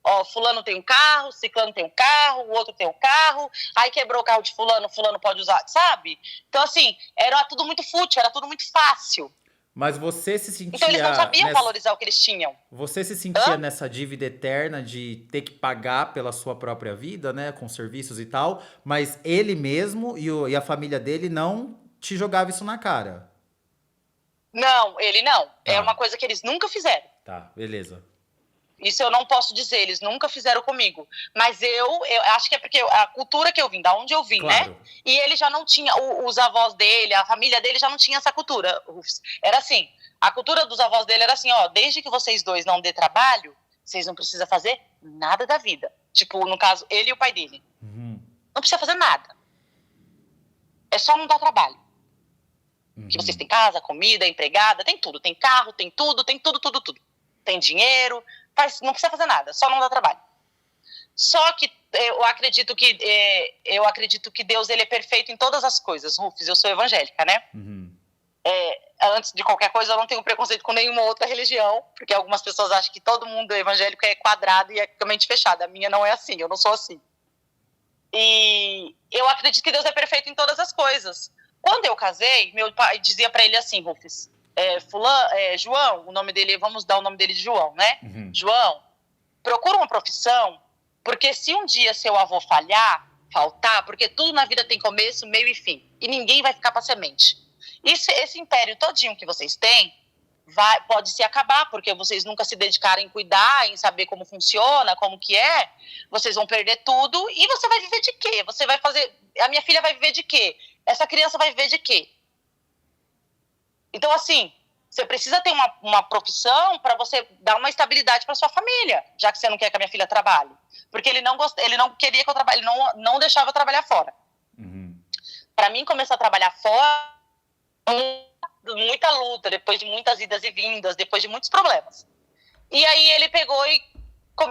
Ó, fulano tem um carro, ciclano tem um carro, o outro tem um carro, aí quebrou o carro de fulano, fulano pode usar, sabe? Então, assim, era tudo muito fútil, era tudo muito fácil. Mas você se Então, eles não sentia sabiam valorizar o que eles tinham. Você se sentia Hã? nessa dívida eterna de ter que pagar pela sua própria vida, né, com serviços e tal, mas ele mesmo e a família dele não te jogava isso na cara. Não, ele não. É Tá, uma coisa que eles nunca fizeram. tá, beleza. Isso eu não posso dizer, eles nunca fizeram comigo. Mas eu acho que é porque a cultura que eu vim, da onde eu vim, né? Claro. E ele já não tinha, os avós dele, a família dele já não tinha essa cultura. Rufus. Era assim, a cultura dos avós dele era assim, ó, desde que vocês dois não dê trabalho, vocês não precisam fazer nada da vida. Tipo, no caso, ele e o pai dele. Uhum, Não precisa fazer nada. É só não dar trabalho. Que vocês uhum. têm casa, comida, empregada, tem tudo. Tem carro, tem tudo, tudo. Tem dinheiro, não precisa fazer nada, só não dá trabalho. Só que eu acredito que Deus ele é perfeito em todas as coisas. Rufus, eu sou evangélica, né? Uhum. Antes de qualquer coisa, eu não tenho preconceito com nenhuma outra religião, porque algumas pessoas acham que todo mundo evangélico é quadrado e é mente fechada. A minha não é assim, eu não sou assim. E eu acredito que Deus é perfeito em todas as coisas. Quando eu casei, meu pai dizia para ele assim, Rufus, João, o nome dele, vamos dar o nome dele de João, né? Uhum. João, procura uma profissão, porque se um dia seu avô faltar, porque tudo na vida tem começo, meio e fim, e ninguém vai ficar para semente. Esse império todinho que vocês têm pode se acabar, porque vocês nunca se dedicaram em cuidar, em saber como funciona, como que é, vocês vão perder tudo, e você vai viver de quê? Você vai fazer... A minha filha vai viver de quê? Essa criança vai viver de quê? Então, assim, você precisa ter uma profissão para você dar uma estabilidade para sua família, já que você não quer que a minha filha trabalhe. Porque ele não queria que eu trabalhe, ele não deixava eu trabalhar fora. Para mim, começar a trabalhar fora, muita luta, depois de muitas idas e vindas, depois de muitos problemas. E aí ele pegou e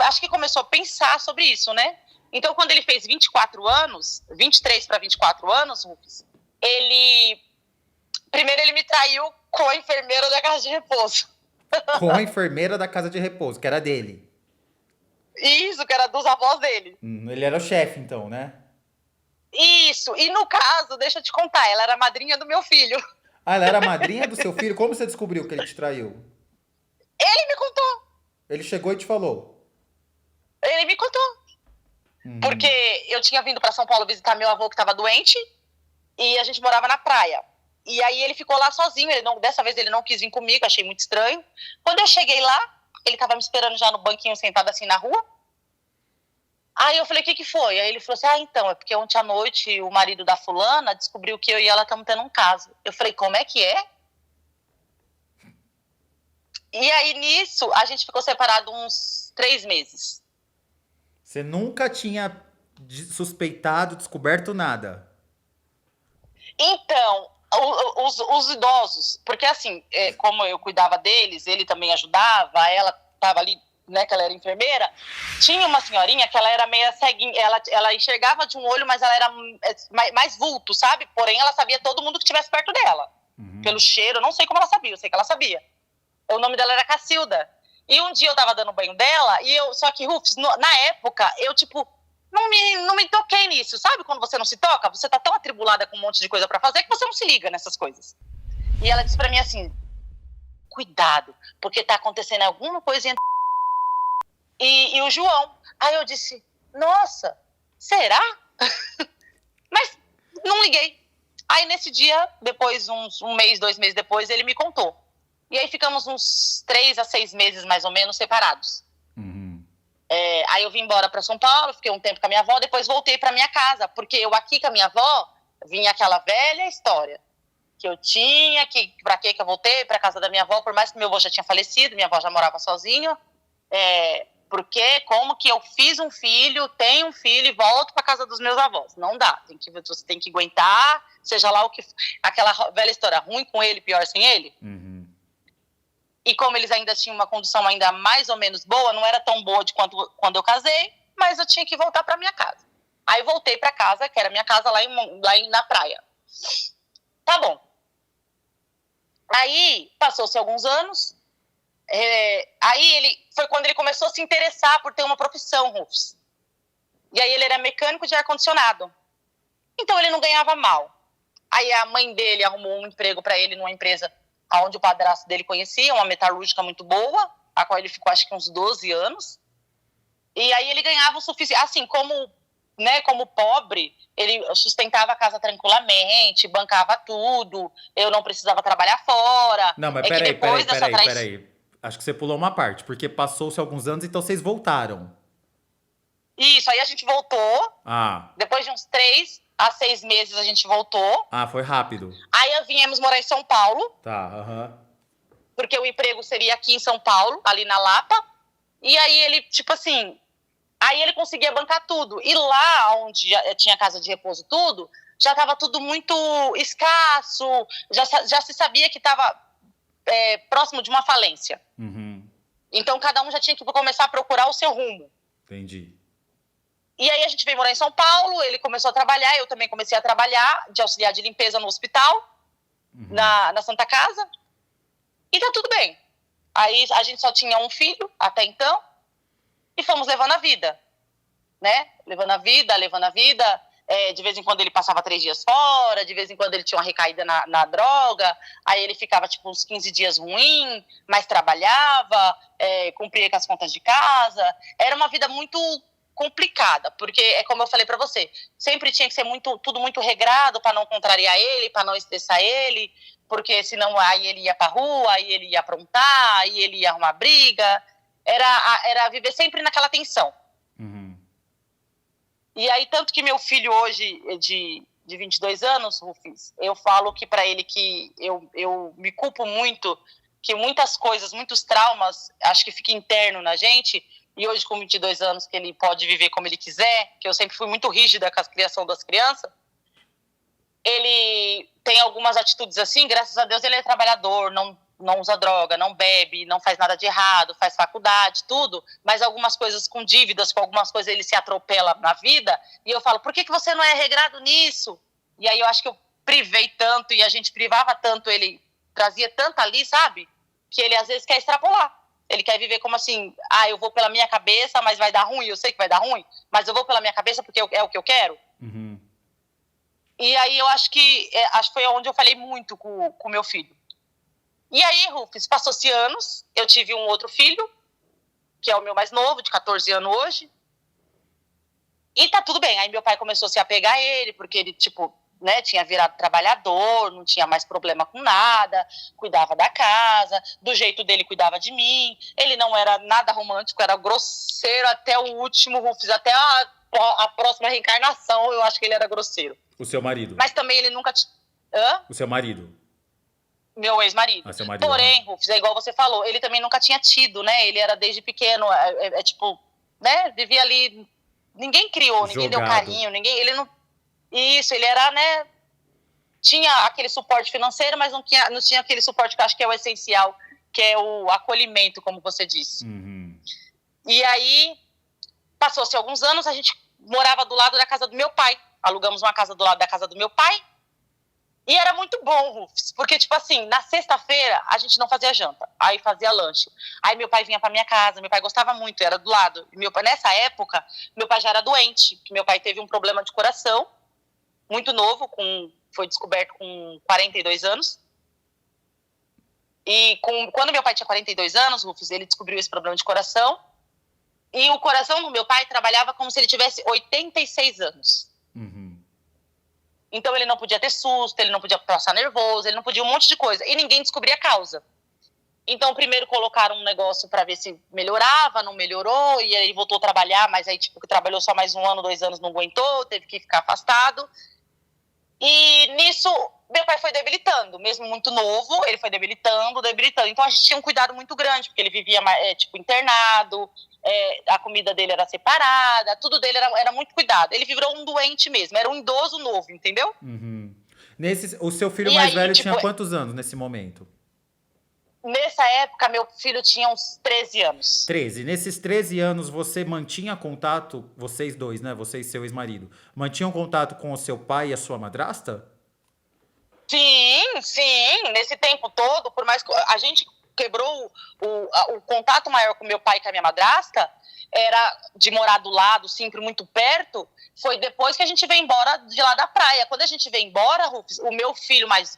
acho que começou a pensar sobre isso, né? Então, quando ele fez 24 anos, 23 para 24 anos, primeiro ele me traiu com a enfermeira da casa de repouso. Com a enfermeira da casa de repouso, que era dele. Isso, que era dos avós dele. Ele era o chefe, então, né? Isso, e no caso, deixa eu te contar, ela era a madrinha do meu filho. Ah, ela era a madrinha do seu filho? Como você descobriu que ele te traiu? Ele me contou. Ele chegou e te falou? Ele me contou. Porque eu tinha vindo para São Paulo visitar meu avô que estava doente e a gente morava na praia. E aí ele ficou lá sozinho, dessa vez ele não quis vir comigo, achei muito estranho. Quando eu cheguei lá, ele estava me esperando já no banquinho, sentado assim na rua. Aí eu falei, o que foi? Aí ele falou assim, então, é porque ontem à noite o marido da fulana descobriu que eu e ela estamos tendo um caso. Eu falei, como é que é? E aí nisso, a gente ficou separado uns 3 meses. Você nunca tinha suspeitado, descoberto nada? Então, os idosos, porque assim, como eu cuidava deles, ele também ajudava, ela estava ali, né, que ela era enfermeira, tinha uma senhorinha que ela era meio ceguinha, ela enxergava de um olho, mas ela era mais vulto, sabe? Porém, ela sabia todo mundo que estivesse perto dela. Pelo cheiro, eu não sei como ela sabia, eu sei que ela sabia. O nome dela era Cacilda. E um dia eu tava dando banho dela, só que, Rufus, na época, eu, tipo, não me toquei nisso. Sabe quando você não se toca? Você tá tão atribulada com um monte de coisa pra fazer que você não se liga nessas coisas. E ela disse pra mim assim, cuidado, porque tá acontecendo alguma coisa entre e o João. Aí eu disse, nossa, será? Mas não liguei. Aí nesse dia, depois, um mês, 2 meses depois, ele me contou. E aí ficamos uns 3 a 6 meses, mais ou menos, separados. Aí eu vim embora para São Paulo, fiquei um tempo com a minha avó, depois voltei para minha casa, porque eu aqui com a minha avó, vinha aquela velha história, que eu tinha, para que eu voltei para casa da minha avó, por mais que meu avô já tinha falecido, minha avó já morava sozinha, porque como que eu fiz um filho, tenho um filho e volto para casa dos meus avós? Não dá, você tem que aguentar, seja lá o que... Aquela velha história, ruim com ele, pior sem ele. E como eles ainda tinham uma condição ainda mais ou menos boa, não era tão boa de quanto quando eu casei, mas eu tinha que voltar para minha casa. Aí voltei para casa, que era minha casa lá na praia. Tá bom. Aí passou-se alguns anos, aí foi quando ele começou a se interessar por ter uma profissão, Rufus. E aí ele era mecânico de ar-condicionado. Então ele não ganhava mal. Aí a mãe dele arrumou um emprego para ele numa empresa onde o padrasto dele conhecia, uma metalúrgica muito boa, a qual ele ficou acho que uns 12 anos. E aí ele ganhava o suficiente, assim, como pobre, ele sustentava a casa tranquilamente, bancava tudo, eu não precisava trabalhar fora. Não, mas peraí. Acho que você pulou uma parte, porque passou-se alguns anos, então vocês voltaram. Isso, aí a gente voltou, depois de uns 3 a 6 meses a gente voltou. Foi rápido. Aí viemos morar em São Paulo. Tá, Porque o emprego seria aqui em São Paulo, ali na Lapa. E aí ele, tipo assim, aí ele conseguia bancar tudo. E lá onde tinha casa de repouso tudo, já estava tudo muito escasso, já se sabia que estava próximo de uma falência. Então cada um já tinha que começar a procurar o seu rumo. Entendi. E aí a gente veio morar em São Paulo, ele começou a trabalhar, eu também comecei a trabalhar de auxiliar de limpeza no hospital, na Santa Casa, e tá tudo bem. Aí a gente só tinha um filho até então, e fomos levando a vida, né? Levando a vida, de vez em quando ele passava 3 dias fora, de vez em quando ele tinha uma recaída na droga, aí ele ficava tipo uns 15 dias ruim, mas trabalhava, cumpria com as contas de casa, era uma vida muito complicada, porque é como eu falei pra você, sempre tinha que ser tudo muito regrado pra não contrariar ele, pra não estressar ele, porque senão aí ele ia pra rua, aí ele ia aprontar, aí ele ia arrumar briga, era viver sempre naquela tensão. Uhum. E aí, tanto que meu filho hoje, de 22 anos, Rufus, eu falo que pra ele que eu me culpo muito, que muitas coisas, muitos traumas, acho que fica interno na gente, e hoje com 22 anos que ele pode viver como ele quiser, que eu sempre fui muito rígida com a criação das crianças, ele tem algumas atitudes assim, graças a Deus ele é trabalhador, não usa droga, não bebe, não faz nada de errado, faz faculdade, tudo, mas algumas coisas com dívidas, com algumas coisas ele se atropela na vida, e eu falo, por que você não é regrado nisso? E aí eu acho que eu privei tanto, e a gente privava tanto, ele trazia tanto ali, sabe? Que ele às vezes quer extrapolar. Ele quer viver como assim, eu vou pela minha cabeça, mas vai dar ruim, eu sei que vai dar ruim, mas eu vou pela minha cabeça porque é o que eu quero. Uhum. E aí eu acho que foi onde eu falei muito com meu filho. E aí, Rufus, passou-se anos, eu tive um outro filho, que é o meu mais novo, de 14 anos hoje. E tá tudo bem. Aí meu pai começou a se apegar a ele, porque ele, tipo, né, tinha virado trabalhador, não tinha mais problema com nada, cuidava da casa, do jeito dele cuidava de mim. Ele não era nada romântico, era grosseiro até o último, Rufus, até a próxima reencarnação, eu acho que ele era grosseiro. O seu marido? Mas também ele nunca... Hã? O seu marido? Meu ex-marido. Seu marido. Porém, Rufus, é igual você falou, ele também nunca tinha tido, né? Ele era desde pequeno, tipo, né? Vivia ali, ninguém criou, ninguém deu carinho, ele não... Isso, ele era, né? Tinha aquele suporte financeiro, mas não tinha aquele suporte que eu acho que é o essencial, que é o acolhimento, como você disse. Uhum. E aí, passou-se alguns anos, a gente morava do lado da casa do meu pai. Alugamos uma casa do lado da casa do meu pai. E era muito bom, Rufus, porque, tipo assim, na sexta-feira a gente não fazia janta, aí fazia lanche. Aí meu pai vinha pra minha casa, meu pai gostava muito, era do lado. Nessa época, meu pai já era doente, porque meu pai teve um problema de coração, muito novo, foi descoberto com 42 anos. E quando meu pai tinha 42 anos, Rufus, ele descobriu esse problema de coração. E o coração do meu pai trabalhava como se ele tivesse 86 anos. Uhum. Então ele não podia ter susto, ele não podia passar nervoso, ele não podia um monte de coisa. E ninguém descobria a causa. Então primeiro colocaram um negócio para ver se melhorava, não melhorou, e aí voltou a trabalhar, mas aí tipo, trabalhou só mais 1 ano, 2 anos, não aguentou, teve que ficar afastado. E nisso, meu pai foi debilitando, mesmo muito novo, ele foi debilitando. Então a gente tinha um cuidado muito grande, porque ele vivia tipo internado, a comida dele era separada, tudo dele era muito cuidado. Ele virou um doente mesmo, era um idoso novo, entendeu? Uhum. O seu filho mais velho tinha quantos anos nesse momento? Nessa época, meu filho tinha uns 13 anos. 13. Nesses 13 anos, você mantinha contato, vocês dois, né? Você e seu ex-marido, mantinham contato com o seu pai e a sua madrasta? Sim. Nesse tempo todo, por mais que a gente quebrou o contato maior com meu pai e com a minha madrasta, era de morar do lado, sempre muito perto, foi depois que a gente veio embora de lá da praia. Quando a gente veio embora, Rufus, o meu filho mais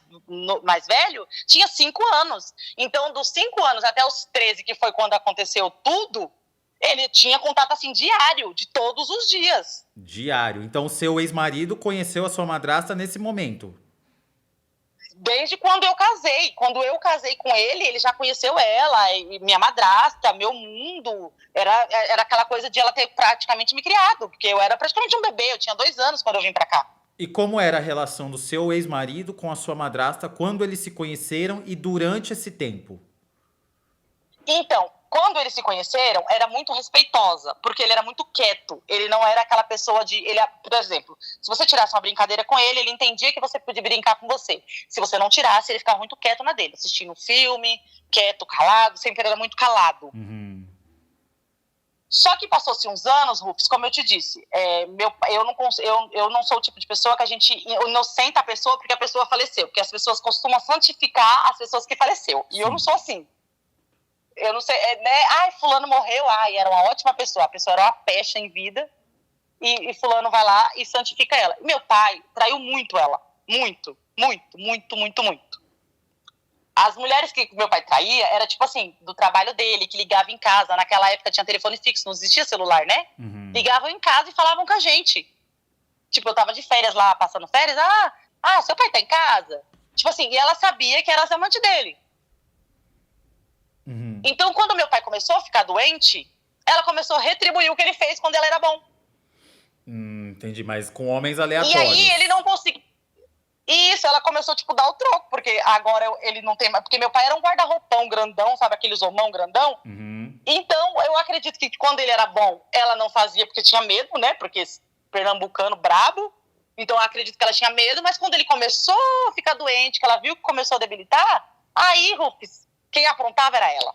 velho tinha 5 anos. Então, dos 5 anos até os 13, que foi quando aconteceu tudo, ele tinha contato assim diário, de todos os dias. Diário. Então, o seu ex-marido conheceu a sua madrasta nesse momento? Desde quando eu casei. Quando eu casei com ele já conheceu ela, e minha madrasta, meu mundo. Era aquela coisa de ela ter praticamente me criado, porque eu era praticamente um bebê, eu tinha 2 anos quando eu vim pra cá. E como era a relação do seu ex-marido com a sua madrasta quando eles se conheceram e durante esse tempo? Então, quando eles se conheceram, era muito respeitosa, porque ele era muito quieto. Ele não era aquela pessoa de... por exemplo, se você tirasse uma brincadeira com ele entendia que você podia brincar com você. Se você não tirasse, ele ficava muito quieto na dele, assistindo filme, quieto, calado, sempre era muito calado. Uhum. Só que passou-se uns anos, Rufus, como eu te disse, eu não sou o tipo de pessoa que a gente inocenta a pessoa porque a pessoa faleceu, porque as pessoas costumam santificar as pessoas que faleceu. E eu não sou assim. Eu não sei, né? Fulano morreu, era uma ótima pessoa. A pessoa era uma pecha em vida. E fulano vai lá e santifica ela. Meu pai traiu muito ela. Muito. As mulheres que meu pai traía era tipo assim, do trabalho dele, que ligava em casa. Naquela época tinha telefone fixo, não existia celular, né? Ligavam em casa e falavam com a gente. Tipo, eu tava de férias lá, passando férias. Seu pai tá em casa? Tipo assim, e ela sabia que era a amante dele. Então, quando meu pai começou a ficar doente, ela começou a retribuir o que ele fez quando ele era bom. Entendi, mas com homens E aleatórios. aí ele não conseguiu. Isso, ela começou, tipo, dar o troco, porque agora ele não tem mais. Porque meu pai era um guarda-roupão grandão, sabe aqueles homão grandão? Então, eu acredito que quando ele era bom, ela não fazia porque tinha medo, né? Porque pernambucano brabo. Então, eu acredito que ela tinha medo, mas quando ele começou a ficar doente, que ela viu que começou a debilitar, aí, Rufus, quem aprontava era ela.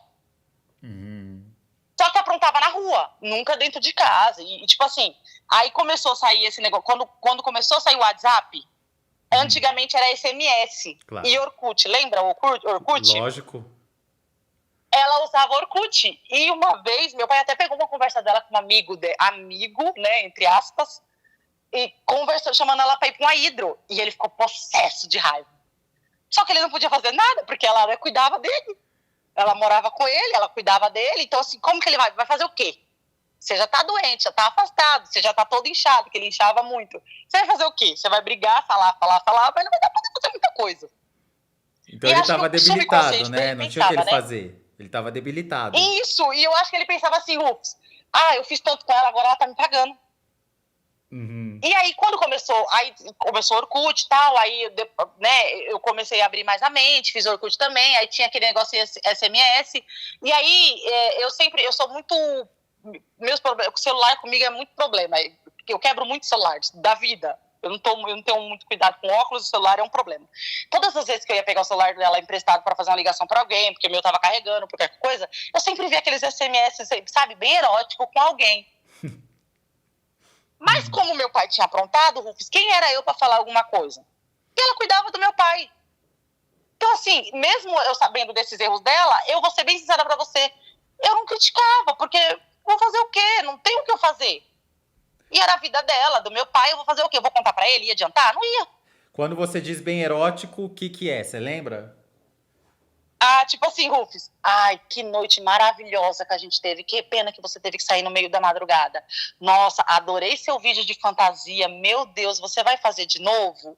Só que aprontava na rua, nunca dentro de casa. E tipo assim, aí começou a sair esse negócio. Quando começou a sair o WhatsApp, antigamente era SMS e Orkut. Lembra o Orkut? Lógico. Ela usava Orkut. E uma vez, meu pai até pegou uma conversa dela com um amigo, né, entre aspas, e conversou, chamando ela pra ir pra uma hidro. E ele ficou possesso de raiva. Só que ele não podia fazer nada, porque ela, né, cuidava dele. Ela morava com ele, ela cuidava dele. Então, assim, como que ele vai fazer o quê? Você já tá doente, já tá afastado, você já tá todo inchado, porque ele inchava muito. Você vai fazer o quê? Você vai brigar, falar, mas não vai dar pra fazer muita coisa. Então ele tava debilitado, né? Não tinha o que ele fazer. Ele tava debilitado. Isso, e eu acho que ele pensava assim, Rufus, eu fiz tanto com ela, agora ela tá me pagando. E aí, quando começou o Orkut e tal, aí, né, eu comecei a abrir mais a mente, fiz Orkut também, aí tinha aquele negócio SMS, e aí, eu sou muito, meus problemas, o celular comigo é muito problema, eu quebro muito celular da vida, eu não tenho muito cuidado com óculos, o celular é um problema. Todas as vezes que eu ia pegar o celular dela emprestado para fazer uma ligação para alguém, porque o meu tava carregando, qualquer coisa, eu sempre via aqueles SMS, sabe, bem erótico com alguém. Mas como meu pai tinha aprontado, Rufus, quem era eu para falar alguma coisa? E ela cuidava do meu pai. Então, assim, mesmo eu sabendo desses erros dela, eu vou ser bem sincera para você, eu não criticava, porque vou fazer o quê? Não tem o que eu fazer. E era a vida dela, do meu pai, eu vou fazer o quê? Eu vou contar para ele? Ia adiantar? Não ia. Quando você diz bem erótico, o que é? Você lembra? Tipo assim, Rufus, ai, que noite maravilhosa que a gente teve, que pena que você teve que sair no meio da madrugada. Nossa, adorei seu vídeo de fantasia, meu Deus, você vai fazer de novo?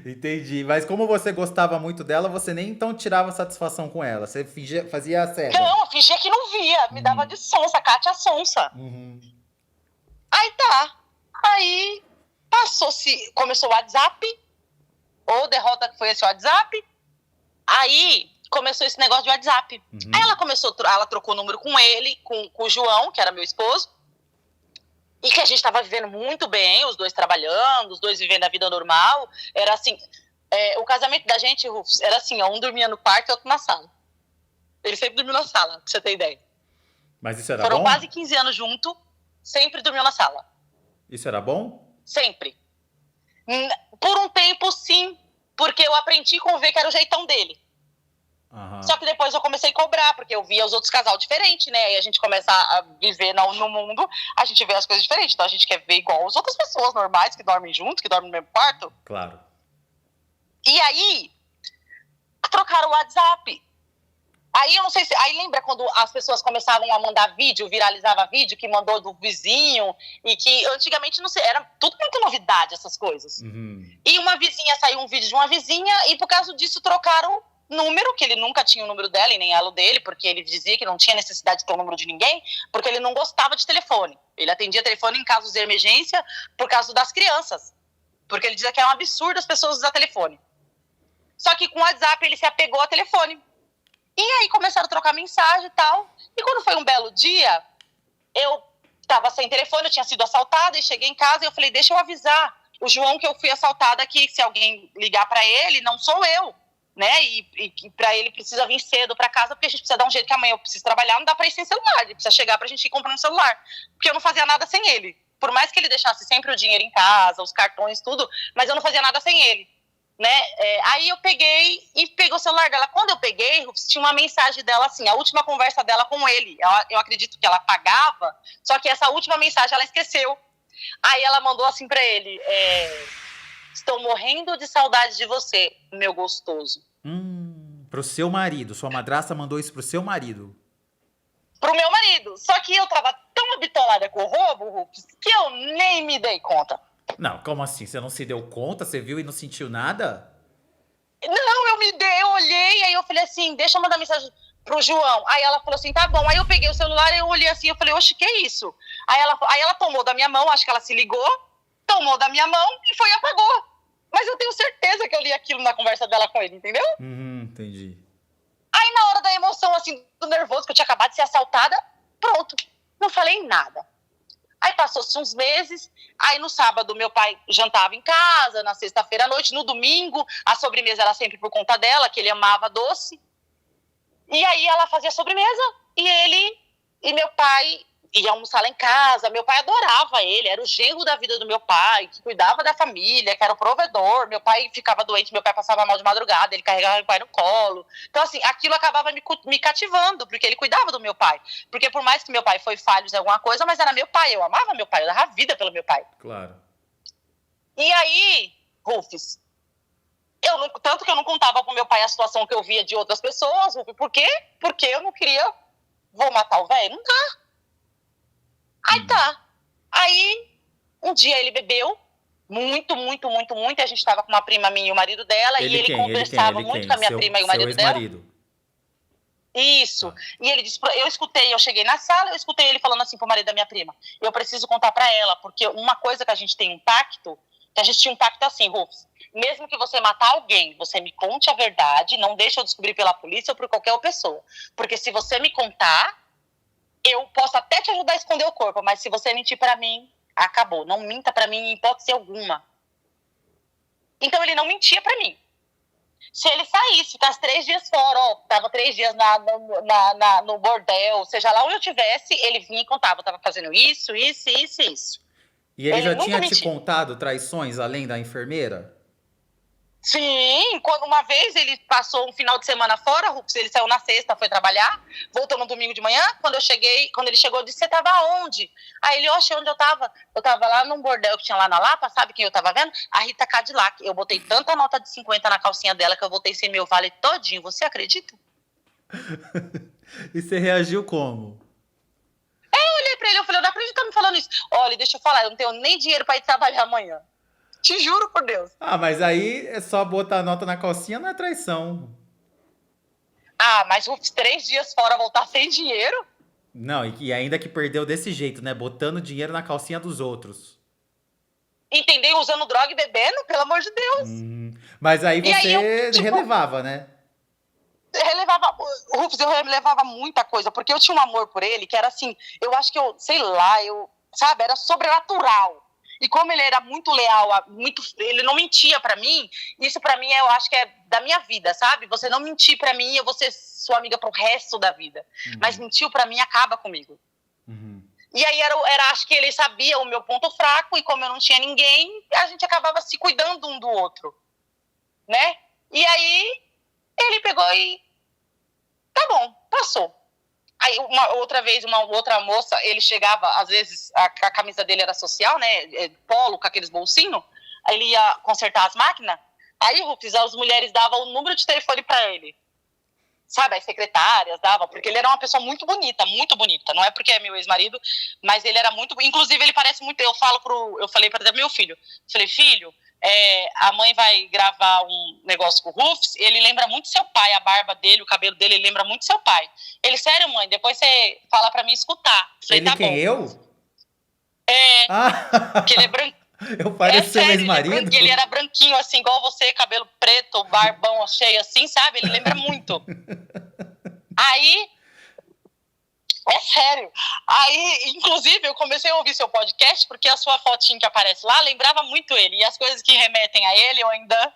Entendi, mas como você gostava muito dela, você nem então tirava satisfação com ela, você fazia a cega. Não, eu fingia que não via, me dava de sonsa, Kátia sonsa. Aí tá, aí começou o WhatsApp, ou derrota que foi esse WhatsApp. Aí começou esse negócio de WhatsApp. Aí ela trocou o número com ele, com o João, que era meu esposo, e que a gente tava vivendo muito bem, os dois trabalhando, os dois vivendo a vida normal. Era assim, o casamento da gente, Rufus, era assim, um dormia no quarto e outro na sala. Ele sempre dormiu na sala, pra você ter ideia. Mas isso era Foram bom? quase 15 anos junto, sempre dormiu na sala. Isso era bom? Sempre. Por um tempo, sim, porque eu aprendi a conviver que era o jeitão dele. Só que depois eu comecei a cobrar, porque eu via os outros casal diferente, né? E a gente começa a viver no mundo, a gente vê as coisas diferentes. Então a gente quer ver igual as outras pessoas normais que dormem junto, que dormem no mesmo quarto. Claro. E aí, trocaram o WhatsApp. Aí eu não sei se... Aí lembra quando as pessoas começavam a mandar vídeo, viralizava vídeo, que mandou do vizinho, e que antigamente, não sei, era tudo muito novidade, essas coisas. E uma vizinha, saiu um vídeo de uma vizinha, e por causa disso trocaram número, que ele nunca tinha o número dela e nem ela o dele, porque ele dizia que não tinha necessidade de ter o número de ninguém, porque ele não gostava de telefone. Ele atendia telefone em casos de emergência por causa das crianças, porque ele dizia que é um absurdo as pessoas usar telefone. Só que com o WhatsApp ele se apegou ao telefone. E aí começaram a trocar mensagem e tal. E quando foi um belo dia, eu estava sem telefone, eu tinha sido assaltada e cheguei em casa e eu falei, deixa eu avisar o João que eu fui assaltada aqui, se alguém ligar para ele, não sou eu, né? E para ele precisa vir cedo para casa, porque a gente precisa dar um jeito que amanhã eu preciso trabalhar, não dá para ir sem celular, ele precisa chegar pra gente ir comprando um celular, porque eu não fazia nada sem ele. Por mais que ele deixasse sempre o dinheiro em casa, os cartões, tudo, mas eu não fazia nada sem ele. Né? Aí eu peguei o celular dela. Quando eu peguei, tinha uma mensagem dela assim, a última conversa dela com ele. Eu acredito que ela pagava, só que essa última mensagem ela esqueceu. Aí ela mandou assim pra ele, estou morrendo de saudade de você, meu gostoso. Pro seu marido. Sua madrasta mandou isso pro seu marido. Pro meu marido. Só que eu tava tão bitolada com o roubo, Rufus, que eu nem me dei conta. Não, como assim? Você não se deu conta? Você viu e não sentiu nada? Não, eu olhei, aí eu falei assim, deixa eu mandar mensagem pro João. Aí ela falou assim, tá bom. Aí eu peguei o celular, eu olhei assim, eu falei, oxe, que isso? Aí ela tomou da minha mão, acho que ela se ligou, tomou da minha mão e foi e apagou. Mas eu tenho certeza que eu li aquilo na conversa dela com ele, entendeu? Entendi. Aí na hora da emoção, assim, do nervoso, que eu tinha acabado de ser assaltada, pronto, não falei nada. Aí passou-se uns meses, aí no sábado meu pai jantava em casa, na sexta-feira à noite, no domingo, a sobremesa era sempre por conta dela, que ele amava doce. E aí ela fazia sobremesa e meu pai ia almoçar lá em casa. Meu pai adorava ele, era o genro da vida do meu pai, que cuidava da família, que era o provedor. Meu pai ficava doente, meu pai passava mal de madrugada, ele carregava meu pai no colo. Então, assim, aquilo acabava me cativando, porque ele cuidava do meu pai. Porque por mais que meu pai foi falho em alguma coisa, mas era meu pai, eu amava meu pai, eu dava vida pelo meu pai. Claro. E aí, Rufus, tanto que eu não contava pro meu pai a situação que eu via de outras pessoas, Rufus, por quê? Porque eu não queria, vou matar o velho? Não dá. Aí tá. Aí, um dia ele bebeu, muito, muito, muito, muito, e a gente tava com uma prima minha e o marido dela, e ele conversava muito com a minha prima e o marido dela. Seu ex-marido. Isso. E ele disse, eu cheguei na sala, eu escutei ele falando assim pro marido da minha prima, eu preciso contar pra ela, porque uma coisa que a gente tem um pacto, que a gente tinha um pacto assim, Rufus, mesmo que você matar alguém, você me conte a verdade, não deixe eu descobrir pela polícia ou por qualquer pessoa, porque se você me contar, eu posso até te ajudar a esconder o corpo, mas se você mentir pra mim, acabou. Não minta pra mim em hipótese alguma. Então ele não mentia pra mim. Se ele saísse, ficasse 3 dias fora, tava 3 dias no bordel, seja lá onde eu tivesse, ele vinha e contava, eu tava fazendo isso. E ele já nunca tinha te mentiu. contado traições além da enfermeira? Sim, quando uma vez ele passou um final de semana fora, Rufus, ele saiu na sexta, foi trabalhar, voltou no domingo de manhã, quando ele chegou, eu disse, você tava onde? Aí ele, oxe, onde eu tava? Eu tava lá num bordel que tinha lá na Lapa, sabe quem eu tava vendo? A Rita Cadillac. Eu botei tanta nota de 50 na calcinha dela que eu voltei sem meu vale todinho, você acredita? E você reagiu como? Eu olhei pra ele, eu falei, eu não acredito que tá me falando isso. Olha, deixa eu falar, eu não tenho nem dinheiro pra ir trabalhar amanhã. Te juro por Deus. Ah, mas aí é só botar a nota na calcinha, não é traição. Ah, mas Rufus, 3 dias fora, voltar sem dinheiro? Não, e ainda que perdeu desse jeito, né? Botando dinheiro na calcinha dos outros. Entendeu? Usando droga e bebendo, pelo amor de Deus. Mas aí E aí você eu, tipo, relevava, né? Rufus, eu relevava muita coisa, porque eu tinha um amor por ele que era assim, eu acho que sei lá, sabe, era sobrenatural. E como ele era muito leal, ele não mentia pra mim, isso pra mim eu acho que é da minha vida, sabe? Você não mentir pra mim, eu vou ser sua amiga pro resto da vida. Mas mentiu pra mim, acaba comigo. E aí acho que ele sabia o meu ponto fraco, e como eu não tinha ninguém, a gente acabava se cuidando um do outro, né? E aí ele pegou e tá bom, passou. Aí uma outra moça, ele chegava, às vezes a camisa dele era social, né, polo com aqueles bolsinhos, aí ele ia consertar as máquinas, aí Rufus, as mulheres davam o número de telefone pra ele, sabe, as secretárias davam, porque ele era uma pessoa muito bonita, não é porque é meu ex-marido, mas ele era muito, inclusive ele parece muito, eu falei para meu filho, falei, filho, a mãe vai gravar um negócio com o Rufus, ele lembra muito seu pai, a barba dele, o cabelo dele, ele lembra muito seu pai. Ele, sério, mãe, depois você fala pra mim escutar. Falei, Ele tá quem, bom. eu? É, Ah, que ele é branco. eu pareço seu Sério, ex-marido? ele era branquinho, assim, igual você, cabelo preto, barbão cheio, assim, sabe? Ele lembra muito. Aí, é sério. Aí, inclusive, eu comecei a ouvir seu podcast porque a sua fotinha que aparece lá lembrava muito ele. E as coisas que remetem a ele eu ainda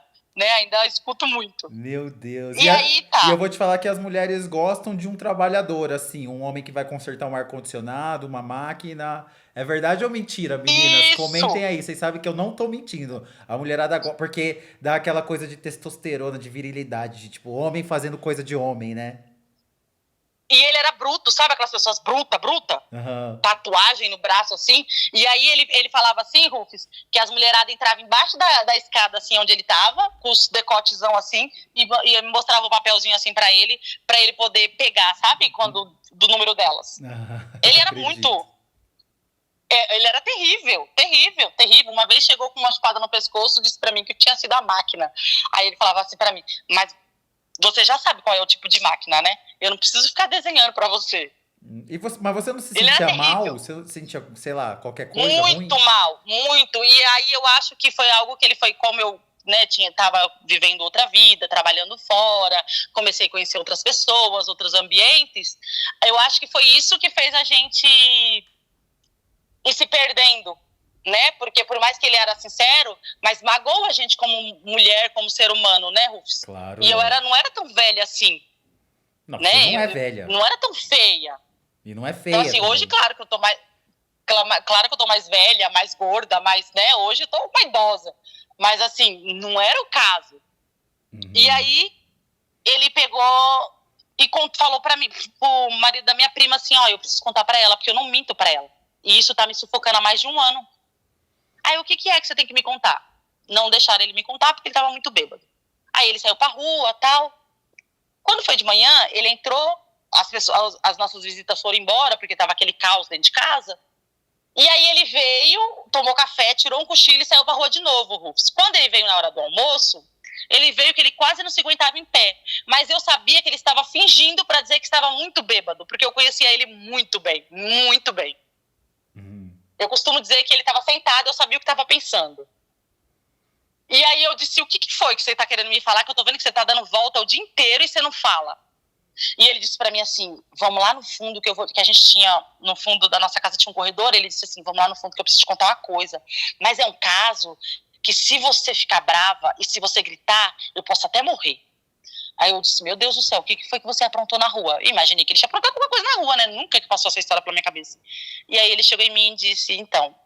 escuto muito. Meu Deus. E aí, tá. E eu vou te falar que as mulheres gostam de um trabalhador, assim, um homem que vai consertar um ar-condicionado, uma máquina. É verdade ou mentira, meninas? Isso. Comentem aí, vocês sabem que eu não tô mentindo. A mulherada gosta, porque dá aquela coisa de testosterona, de virilidade, de tipo, homem fazendo coisa de homem, né? E ele era bruto, sabe aquelas pessoas bruta? Aham. Tatuagem no braço, assim. E aí ele falava assim, Rufus, que as mulheradas entravam embaixo da escada, assim, onde ele tava, com os decotezão, assim, e mostrava o papelzinho, assim, pra ele poder pegar, sabe? Do número delas. Ele era muito... ele era terrível. Uma vez chegou com uma espada no pescoço, disse pra mim que tinha sido a máquina. Aí ele falava assim pra mim, mas você já sabe qual é o tipo de máquina, né? Eu não preciso ficar desenhando pra você. Mas você não se Ele era sentia mal? terrível. Você não sentia, sei lá, qualquer coisa ruim? Muito mal, muito. E aí eu acho que foi algo que ele foi, como eu, né, tava vivendo outra vida, trabalhando fora, comecei a conhecer outras pessoas, outros ambientes. Eu acho que foi isso que fez a gente ir se perdendo, né? Porque por mais que ele era sincero, mas magoou a gente como mulher, como ser humano, né, Rufus? Claro. E eu não era tão velha assim. Não, né? você não é velha. Não era tão feia. E não é feia. Então, assim, hoje, claro que eu tô mais... Claro que eu tô mais velha, mais gorda, mais, né? Hoje eu tô uma idosa. Mas, assim, não era o caso. E aí, ele pegou e falou pra mim, pro marido da minha prima, assim, ó, eu preciso contar pra ela, porque eu não minto pra ela. E isso tá me sufocando há mais de 1 ano. Aí, o que é que você tem que me contar? Não deixaram ele me contar, porque ele tava muito bêbado. Aí, ele saiu pra rua, tal. Quando foi de manhã, ele entrou, as nossas visitas foram embora, porque tava aquele caos dentro de casa. E aí ele veio, tomou café, tirou um cochilo e saiu pra rua de novo, Rufus. Quando ele veio na hora do almoço, ele veio que ele quase não se aguentava em pé. Mas eu sabia que ele estava fingindo pra dizer que estava muito bêbado, porque eu conhecia ele muito bem, muito bem. Eu costumo dizer que ele estava sentado, eu sabia o que estava pensando. E aí eu disse, o que foi que você tá querendo me falar? Que eu tô vendo que você tá dando volta o dia inteiro e você não fala. E ele disse pra mim assim, vamos lá no fundo, que a gente tinha, no fundo da nossa casa tinha um corredor, ele disse assim, vamos lá no fundo que eu preciso te contar uma coisa. Mas é um caso que se você ficar brava e se você gritar, eu posso até morrer. Aí eu disse, meu Deus do céu, o que foi que você aprontou na rua? Eu imaginei que ele tinha aprontado alguma coisa na rua, né? Nunca que passou essa história pela minha cabeça. E aí ele chegou em mim e disse, então,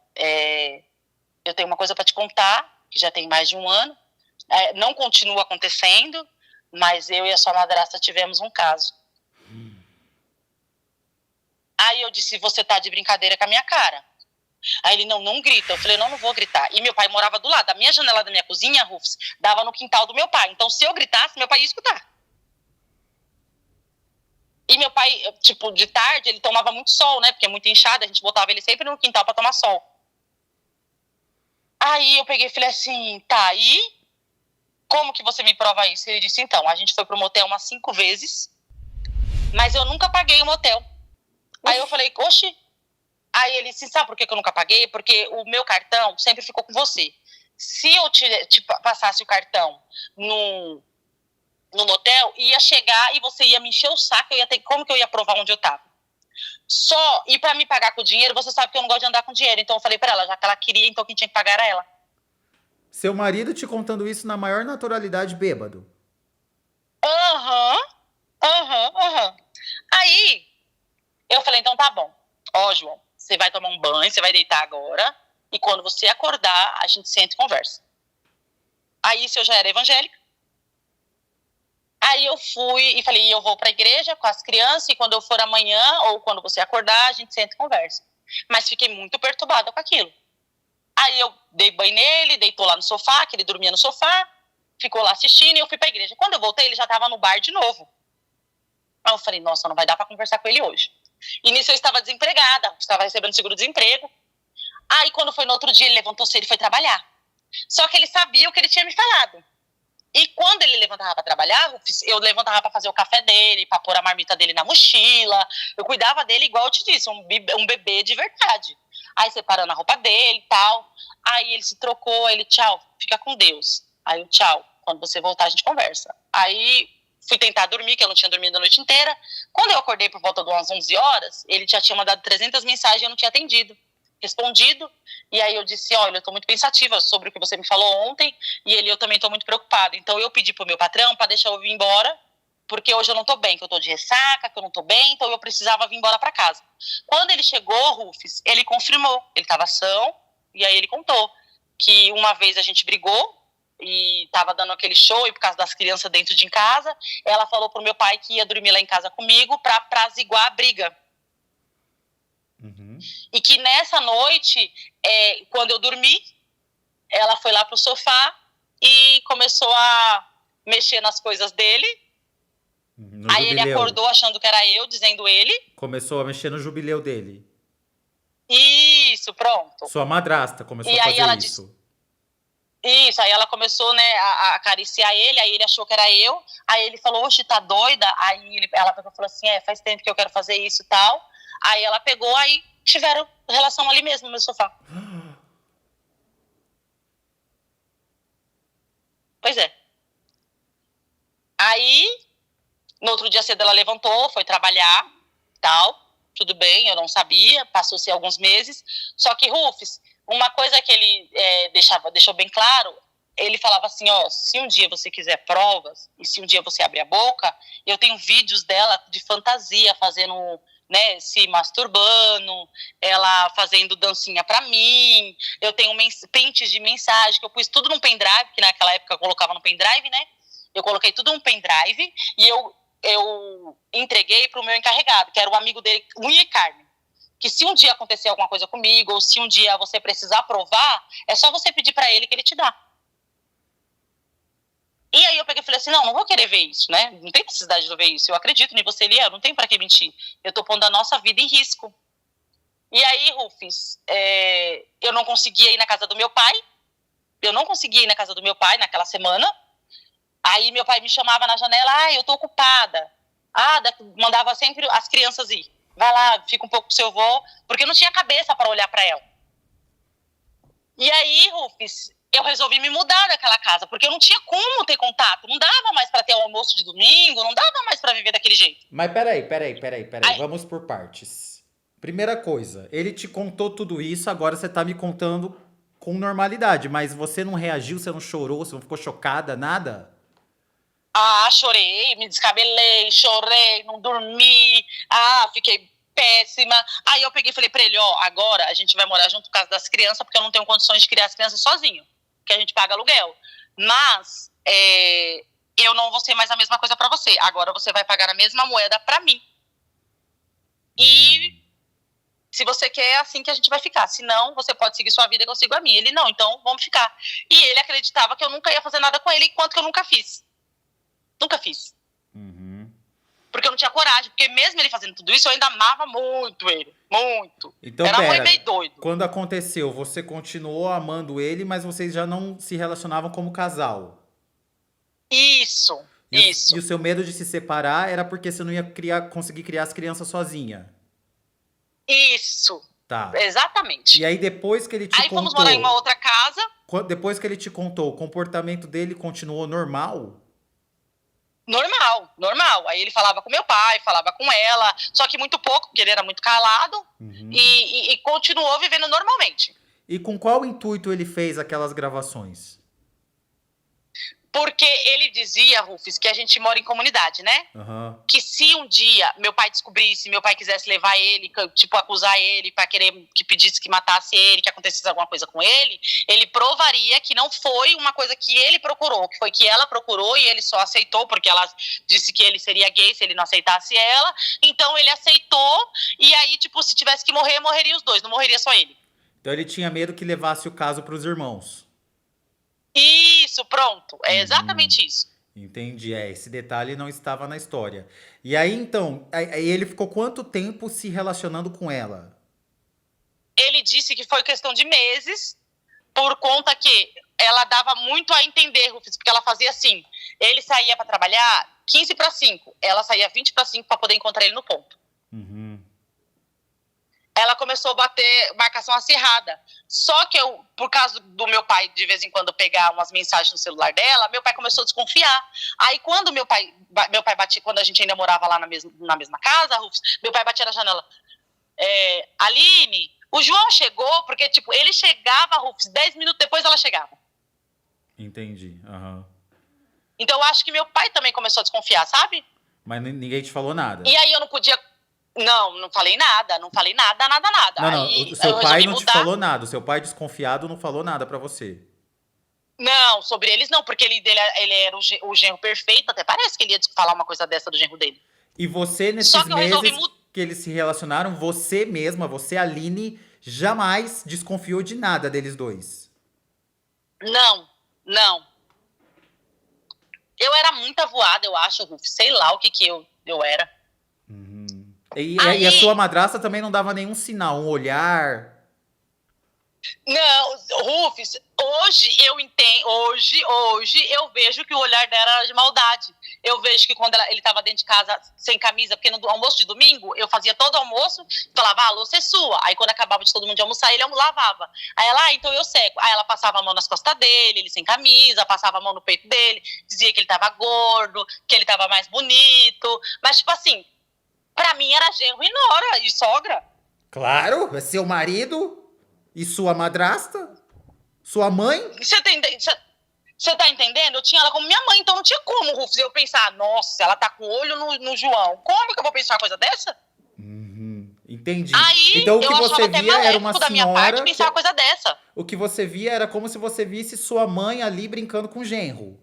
eu tenho uma coisa pra te contar, que já tem mais de 1 ano, não continua acontecendo, mas eu e a sua madrasta tivemos um caso. Aí eu disse, você tá de brincadeira com a minha cara. Aí ele, não grita. Eu falei, não vou gritar. E meu pai morava do lado. A minha janela da minha cozinha, Rufus, dava no quintal do meu pai. Então se eu gritasse, meu pai ia escutar. E meu pai, tipo, de tarde, ele tomava muito sol, né? Porque é muito inchado, a gente botava ele sempre no quintal pra tomar sol. Aí eu peguei e falei assim, tá, e como que você me prova isso? Ele disse, então, a gente foi pro motel umas 5 vezes, mas eu nunca paguei o motel. Aí eu falei, oxi. Aí ele disse, sabe por que eu nunca paguei? Porque o meu cartão sempre ficou com você. Se eu te passasse o cartão no motel, ia chegar e você ia me encher o saco, como que eu ia provar onde eu tava? E pra me pagar com o dinheiro, você sabe que eu não gosto de andar com dinheiro. Então eu falei pra ela, já que ela queria, então quem tinha que pagar era ela. Seu marido te contando isso na maior naturalidade, bêbado. Aham. Aí, eu falei, então tá bom. Ó, João, você vai tomar um banho, você vai deitar agora, e quando você acordar, a gente senta e conversa. Aí, se eu já era evangélica, aí eu fui e falei, eu vou pra igreja com as crianças, e quando eu for amanhã, ou quando você acordar, a gente senta e conversa. Mas fiquei muito perturbada com aquilo. Aí eu dei banho nele, deitou lá no sofá, que ele dormia no sofá, ficou lá assistindo, e eu fui pra igreja. Quando eu voltei, ele já tava no bar de novo. Aí eu falei, nossa, não vai dar pra conversar com ele hoje. E nisso eu estava desempregada, estava recebendo seguro-desemprego. Aí quando foi no outro dia, ele levantou cedo e foi trabalhar. Só que ele sabia o que ele tinha me falado. E quando ele levantava para trabalhar, eu levantava para fazer o café dele, para pôr a marmita dele na mochila. Eu cuidava dele igual eu te disse, um bebê de verdade. Aí separando a roupa dele e tal. Aí ele se trocou, ele, tchau, fica com Deus. Aí eu, tchau, quando você voltar a gente conversa. Aí fui tentar dormir, que eu não tinha dormido a noite inteira. Quando eu acordei por volta de umas 11 horas, ele já tinha mandado 300 mensagens e eu não tinha respondido. E aí eu disse, olha, eu tô muito pensativa sobre o que você me falou ontem, e eu também tô muito preocupada. Então eu pedi pro meu patrão para deixar eu vir embora, porque hoje eu não tô bem, que eu tô de ressaca, que eu não tô bem, então eu precisava vir embora para casa. Quando ele chegou, Rufus, ele confirmou, ele tava são, e aí ele contou que uma vez a gente brigou, e tava dando aquele show, e por causa das crianças dentro de casa, ela falou pro meu pai que ia dormir lá em casa comigo pra apaziguar a briga. Uhum. E que nessa noite, quando eu dormi, ela foi lá pro sofá e começou a mexer nas coisas dele. No Aí ele jubileu. acordou achando que era eu, dizendo ele. Começou a mexer no jubileu dele. Isso, pronto. Sua madrasta começou E a aí fazer ela isso. Isso, aí ela começou, né, a acariciar ele, aí ele achou que era eu, aí ele falou, oxe, tá doida? Aí ela pegou e falou assim, faz tempo que eu quero fazer isso e tal. Aí ela pegou, aí tiveram relação ali mesmo, no meu sofá. Pois é. Aí, no outro dia cedo ela levantou, foi trabalhar, tal, tudo bem, eu não sabia, passou-se alguns meses, só que, Rufus, uma coisa que ele deixou bem claro, ele falava assim, ó, se um dia você quiser provas, e se um dia você abrir a boca, eu tenho vídeos dela de fantasia, fazendo, né, se masturbando, ela fazendo dancinha pra mim, eu tenho prints de mensagem, que eu pus tudo num pendrive, que naquela época eu colocava no pendrive, né, eu coloquei tudo num pendrive, e eu entreguei pro meu encarregado, que era o amigo dele, Unha e Carne. Que se um dia acontecer alguma coisa comigo, ou se um dia você precisar provar, é só você pedir pra ele que ele te dá. E aí eu peguei e falei assim, não vou querer ver isso, né? Não tem necessidade de eu ver isso. Eu acredito em você, Eliel, não tem pra que mentir. Eu tô pondo a nossa vida em risco. E aí, Rufus, eu não conseguia ir na casa do meu pai. Eu não conseguia ir na casa do meu pai naquela semana. Aí meu pai me chamava na janela, eu tô ocupada. Mandava sempre as crianças ir. Vai lá, fica um pouco com seu avô, porque eu não tinha cabeça para olhar para ela. E aí, Rufus, eu resolvi me mudar daquela casa, porque eu não tinha como ter contato, não dava mais para ter o almoço de domingo, não dava mais para viver daquele jeito. Mas peraí, vamos por partes. Primeira coisa, ele te contou tudo isso, agora você tá me contando com normalidade, mas você não reagiu, você não chorou, você não ficou chocada, nada? Chorei, me descabelei, chorei, não dormi, fiquei péssima. Aí eu peguei e falei pra ele, agora a gente vai morar junto por causa das crianças, porque eu não tenho condições de criar as crianças sozinho, porque a gente paga aluguel. Mas eu não vou ser mais a mesma coisa pra você. Agora você vai pagar a mesma moeda pra mim. E se você quer, é assim que a gente vai ficar. Se não, você pode seguir sua vida e eu sigo a minha. Ele, não, então vamos ficar. E ele acreditava que eu nunca ia fazer nada com ele, enquanto que eu nunca fiz. Nunca fiz. Uhum. Porque eu não tinha coragem. Porque mesmo ele fazendo tudo isso, eu ainda amava muito ele. Muito. Então, Era mãe meio doido. Quando aconteceu, você continuou amando ele, mas vocês já não se relacionavam como casal. Isso. E o seu medo de se separar era porque você não ia conseguir criar as crianças sozinha. Isso. Tá. Exatamente. E aí depois que ele te contou... Aí fomos morar em uma outra casa. Depois que ele te contou, o comportamento dele continuou normal? Normal. Aí ele falava com meu pai, falava com ela, só que muito pouco, porque ele era muito calado, e continuou vivendo normalmente. E com qual intuito ele fez aquelas gravações? Porque ele dizia, Rufus, que a gente mora em comunidade, né? Uhum. Que se um dia meu pai descobrisse, meu pai quisesse levar ele, tipo, acusar ele pra querer que pedisse que matasse ele, que acontecesse alguma coisa com ele, ele provaria que não foi uma coisa que ele procurou, que foi que ela procurou e ele só aceitou, porque ela disse que ele seria gay se ele não aceitasse ela. Então ele aceitou, e aí, tipo, se tivesse que morrer, morreria os dois, não morreria só ele. Então ele tinha medo que levasse o caso pros irmãos. Isso, pronto. É exatamente isso. Entendi. Esse detalhe não estava na história. E aí, então, aí ele ficou quanto tempo se relacionando com ela? Ele disse que foi questão de meses, por conta que ela dava muito a entender, Rufus, porque ela fazia assim, ele saía para trabalhar 15 para 5, ela saía 20 para 5 para poder encontrar ele no ponto. Uhum. Ela começou a bater marcação acirrada. Só que eu, por causa do meu pai, de vez em quando, pegar umas mensagens no celular dela, meu pai começou a desconfiar. Aí, quando meu pai batia, quando a gente ainda morava lá na mesma casa, Rufus, meu pai batia na janela. Aline, o João chegou, porque, tipo, ele chegava, Rufus, 10 minutos depois ela chegava. Entendi. Uhum. Então, eu acho que meu pai também começou a desconfiar, sabe? Mas ninguém te falou nada. E aí, eu não podia... Não falei nada, nada. Não, aí, o seu pai não te falou nada, o seu pai desconfiado não falou nada pra você. Não, sobre eles não, porque ele era o genro perfeito, até parece que ele ia falar uma coisa dessa do genro dele. E você, Só nesses que eu resolvi meses que eles se relacionaram, você mesma, você, Aline, jamais desconfiou de nada deles dois. Não, não. Eu era muito avoada, eu acho, Ruf. Sei lá o que eu era. E a sua Aí, madrasta também não dava nenhum sinal, um olhar. não, Rufus, hoje eu entendo, hoje eu vejo que o olhar dela era de maldade. Eu vejo que quando ele estava dentro de casa sem camisa, porque no almoço de domingo, eu fazia todo o almoço, falava, a louça é sua. Aí quando acabava de todo mundo de almoçar, ele lavava. Aí ela, então eu seco. Aí ela passava a mão nas costas dele, ele sem camisa, passava a mão no peito dele, dizia que ele estava gordo, que ele estava mais bonito. Mas, tipo assim, pra mim era genro e nora, e sogra. Claro, é seu marido e sua madrasta, sua mãe. Você tá entendendo? Eu tinha ela como minha mãe, então não tinha como, Rufus, eu pensar, nossa, ela tá com o olho no João. Como que eu vou pensar uma coisa dessa? Entendi. Aí Então o que eu achava você até via era uma maléfico da minha parte senhora. pensar uma coisa dessa. O que você via era como se você visse sua mãe ali brincando com o genro.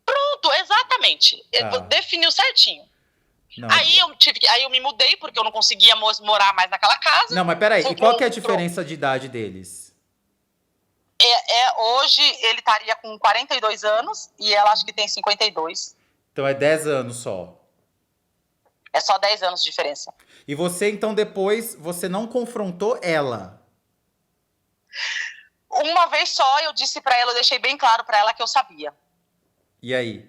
Pronto, exatamente. Tá. Definiu certinho. Não, Aí eu me mudei, porque eu não conseguia morar mais naquela casa. não, mas peraí, Fui e qual pro- que é a pro- diferença de idade deles? Hoje ele estaria com 42 anos e ela acho que tem 52. Então é 10 anos só. É só 10 anos de diferença. E você, então, depois, você não confrontou ela? Uma vez só eu disse pra ela, eu deixei bem claro pra ela que eu sabia. E aí?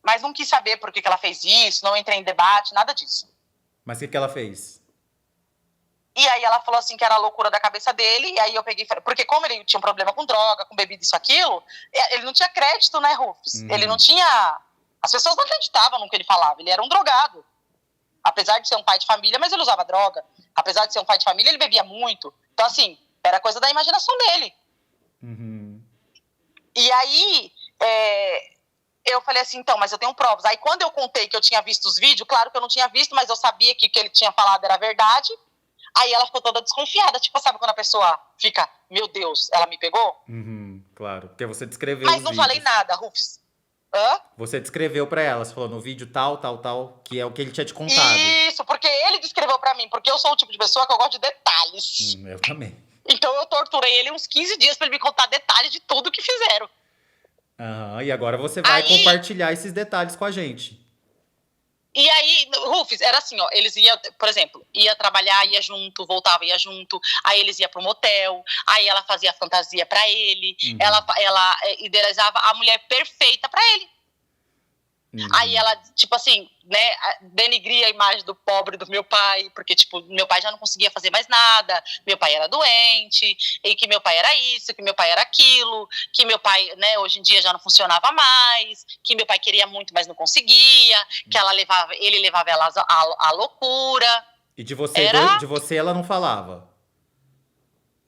Mas não quis saber por que ela fez isso, não entrei em debate, nada disso. Mas o que que ela fez? E aí ela falou assim que era a loucura da cabeça dele, e aí eu peguei, porque como ele tinha um problema com droga, com bebida, isso, aquilo, ele não tinha crédito, né, Rufus? Ele não tinha... As pessoas não acreditavam no que ele falava, ele era um drogado. Apesar de ser um pai de família, mas ele usava droga. Apesar de ser um pai de família, ele bebia muito. Então, assim, era coisa da imaginação dele. E aí, eu falei assim, então, mas eu tenho provas. Aí, quando eu contei que eu tinha visto os vídeos, claro que eu não tinha visto, mas eu sabia que o que ele tinha falado era verdade. Aí ela ficou toda desconfiada. Tipo, sabe quando a pessoa fica, meu Deus, ela me pegou? Claro, porque você descreveu Mas os não vídeos. falei nada, Rufus. Hã? Você descreveu pra ela, você falou no vídeo tal, tal, tal, que é o que ele tinha te contado. Isso, porque ele descreveu pra mim, porque eu sou o tipo de pessoa que eu gosto de detalhes. Eu também. Então eu torturei ele uns 15 dias pra ele me contar detalhes de tudo que fizeram. E agora você vai Aí- compartilhar esses detalhes com a gente. E aí, Rufus, era assim, ó, eles iam, por exemplo, ia trabalhar, ia junto, voltava, ia junto, aí eles iam pro motel, aí ela fazia fantasia pra ele, ela idealizava a mulher perfeita pra ele. Aí ela, tipo assim, né, denigria a imagem do pobre do meu pai, porque, tipo, meu pai já não conseguia fazer mais nada, meu pai era doente, e que meu pai era isso, que meu pai era aquilo, que meu pai, né, hoje em dia já não funcionava mais, que meu pai queria muito, mas não conseguia, que ele levava ela à loucura, E de você, Era- de você ela não falava.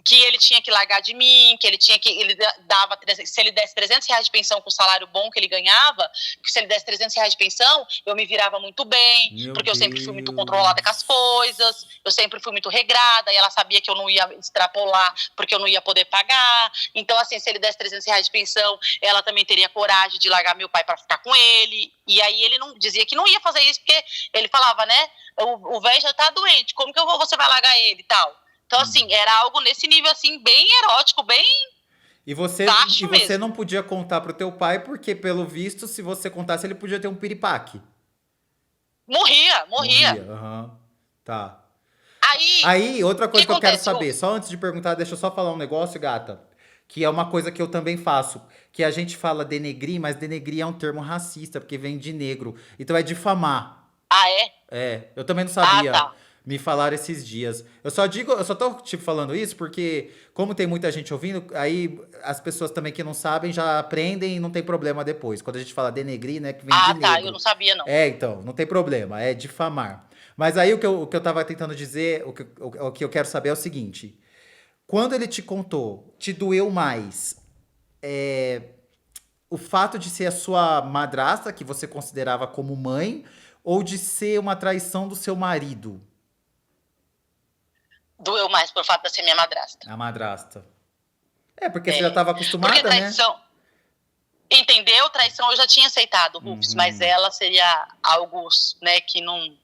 que ele tinha que largar de mim, que ele tinha que, ele dava, se ele desse R$300 de pensão com o salário bom que ele ganhava, que se ele desse R$300 de pensão, eu me virava muito bem, Meu porque eu sempre fui muito Deus. controlada com as coisas, eu sempre fui muito regrada, e ela sabia que eu não ia extrapolar, porque eu não ia poder pagar, então assim, se ele desse R$300 de pensão, ela também teria coragem de largar meu pai para ficar com ele, e aí ele não dizia que não ia fazer isso, porque ele falava, né, o velho já tá doente, como que você vai largar ele e tal? Então, assim, era algo nesse nível, assim, bem erótico, bem... E você, Baixo você mesmo. não podia contar pro teu pai, porque, pelo visto, se você contasse, ele podia ter um piripaque. Morria. Aham. Tá. Aí, Aí, outra coisa que eu quero acontece, saber, só antes de perguntar, deixa eu só falar um negócio, gata, que é uma coisa que eu também faço, que a gente fala denegrir, mas denegrir é um termo racista, porque vem de negro. Então é difamar. Ah, é? Eu também não sabia. tá. Me falaram esses dias. Eu só tô te falando isso porque, como tem muita gente ouvindo, aí as pessoas também que não sabem já aprendem e não tem problema depois. Quando a gente fala denegrir, né, que vem de negro. Tá, eu não sabia, não. Então, não tem problema, é difamar. Mas aí o que eu tava tentando dizer, o que eu quero saber é o seguinte. Quando ele te contou, te doeu mais o fato de ser a sua madrasta, que você considerava como mãe, ou de ser uma traição do seu marido? Doeu mais por fato de ser minha madrasta. A madrasta. É, porque você já estava Porque acostumada, né? traição, entendeu? Traição eu já tinha aceitado, Rufus, mas Uhum. ela seria algo, né, que não.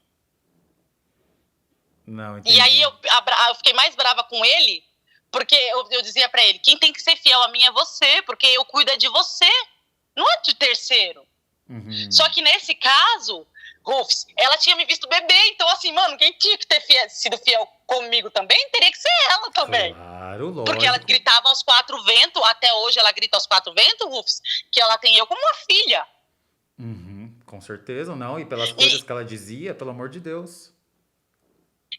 Não, E aí entendi. eu fiquei mais brava com ele, porque eu dizia pra ele: quem tem que ser fiel a mim é você, porque eu cuido é de você, não é de terceiro. Uhum. Só que nesse caso, Rufus, ela tinha me visto beber, então assim, mano, quem tinha que ter sido fiel comigo também teria que ser ela também. Claro, Porque ela lógico. gritava aos quatro ventos, até hoje ela grita aos quatro ventos, Rufus, que ela tem eu como uma filha. Uhum, com certeza, não. E pelas coisas E, que ela dizia, pelo amor de Deus.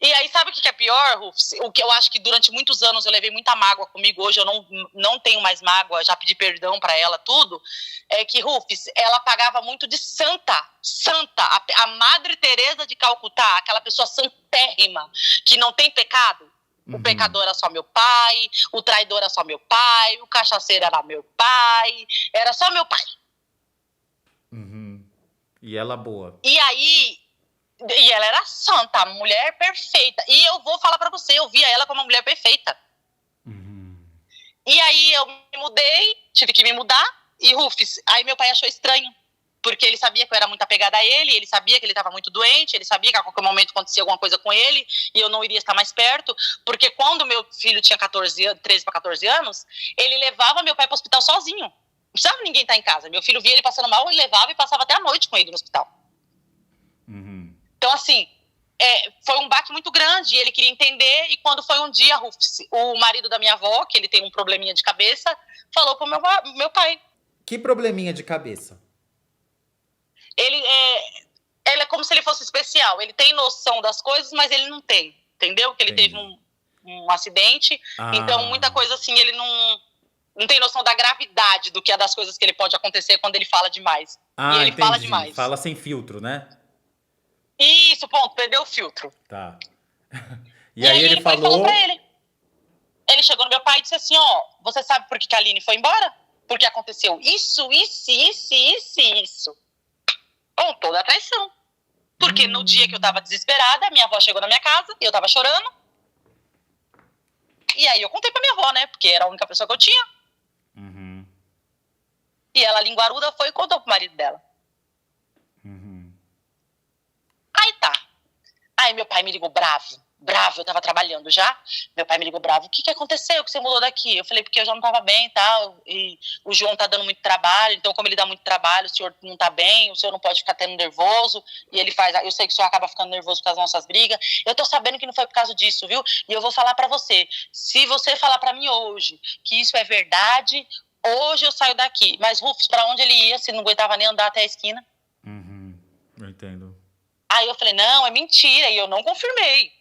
e aí, sabe o que é pior, Rufus? O que eu acho que durante muitos anos eu levei muita mágoa comigo, hoje eu não tenho mais mágoa, já pedi perdão pra ela, tudo, é que, Rufus, ela pagava muito de santa, a Madre Teresa de Calcutá, aquela pessoa santérrima, que não tem pecado. O Uhum. pecador era só meu pai, o traidor era só meu pai, o cachaceiro era meu pai, era só meu pai. Uhum. E ela boa. E aí, e ela era santa, mulher perfeita. E eu vou falar pra você, eu via ela como uma mulher perfeita. Uhum. E aí eu me mudei, tive que me mudar, e Rufus, aí meu pai achou estranho. Porque ele sabia que eu era muito apegada a ele sabia que ele estava muito doente, ele sabia que a qualquer momento acontecia alguma coisa com ele, e eu não iria estar mais perto, porque quando meu filho tinha 13 para 14 anos, ele levava meu pai para o hospital sozinho. Não precisava ninguém estar em casa. Meu filho via ele passando mal, ele levava e passava até a noite com ele no hospital. Uhum. Então, assim, foi um baque muito grande, e ele queria entender, e quando foi um dia, Rufus, o marido da minha avó, que ele tem um probleminha de cabeça, falou pro meu pai. Que probleminha de cabeça. Ele é como se ele fosse especial. Ele tem noção das coisas, mas ele não tem. Entendeu? Que ele Entendi. teve um acidente. Ah. Então, muita coisa assim, ele não tem noção da gravidade do que é das coisas que ele pode acontecer quando ele fala demais. Ah, E ele entendi. fala demais. Fala sem filtro, né? Isso, ponto. Perdeu o filtro. Tá. E aí ele falou... falou pra ele. Ele chegou no meu pai e disse assim, ó, você sabe por que a Aline foi embora? Porque aconteceu isso. Contou da traição. Porque no dia que eu tava desesperada, minha avó chegou na minha casa e eu tava chorando. E aí eu contei pra minha avó, né? Porque era a única pessoa que eu tinha. Uhum. E ela, linguaruda, foi e contou pro marido dela. Uhum. Aí tá. Aí meu pai me ligou bravo, eu tava trabalhando já. Meu pai me ligou bravo, o que aconteceu que você mudou daqui? Eu falei, porque eu já não tava bem e tal, e o João tá dando muito trabalho, então como ele dá muito trabalho, o senhor não tá bem, o senhor não pode ficar tendo nervoso, e ele faz, eu sei que o senhor acaba ficando nervoso por causa das nossas brigas, eu tô sabendo que não foi por causa disso, viu? E eu vou falar pra você, se você falar pra mim hoje que isso é verdade, hoje eu saio daqui. Mas Rufus, pra onde ele ia, se não aguentava nem andar até a esquina? Uhum. Eu entendo. Aí eu falei, não, é mentira, e eu não confirmei.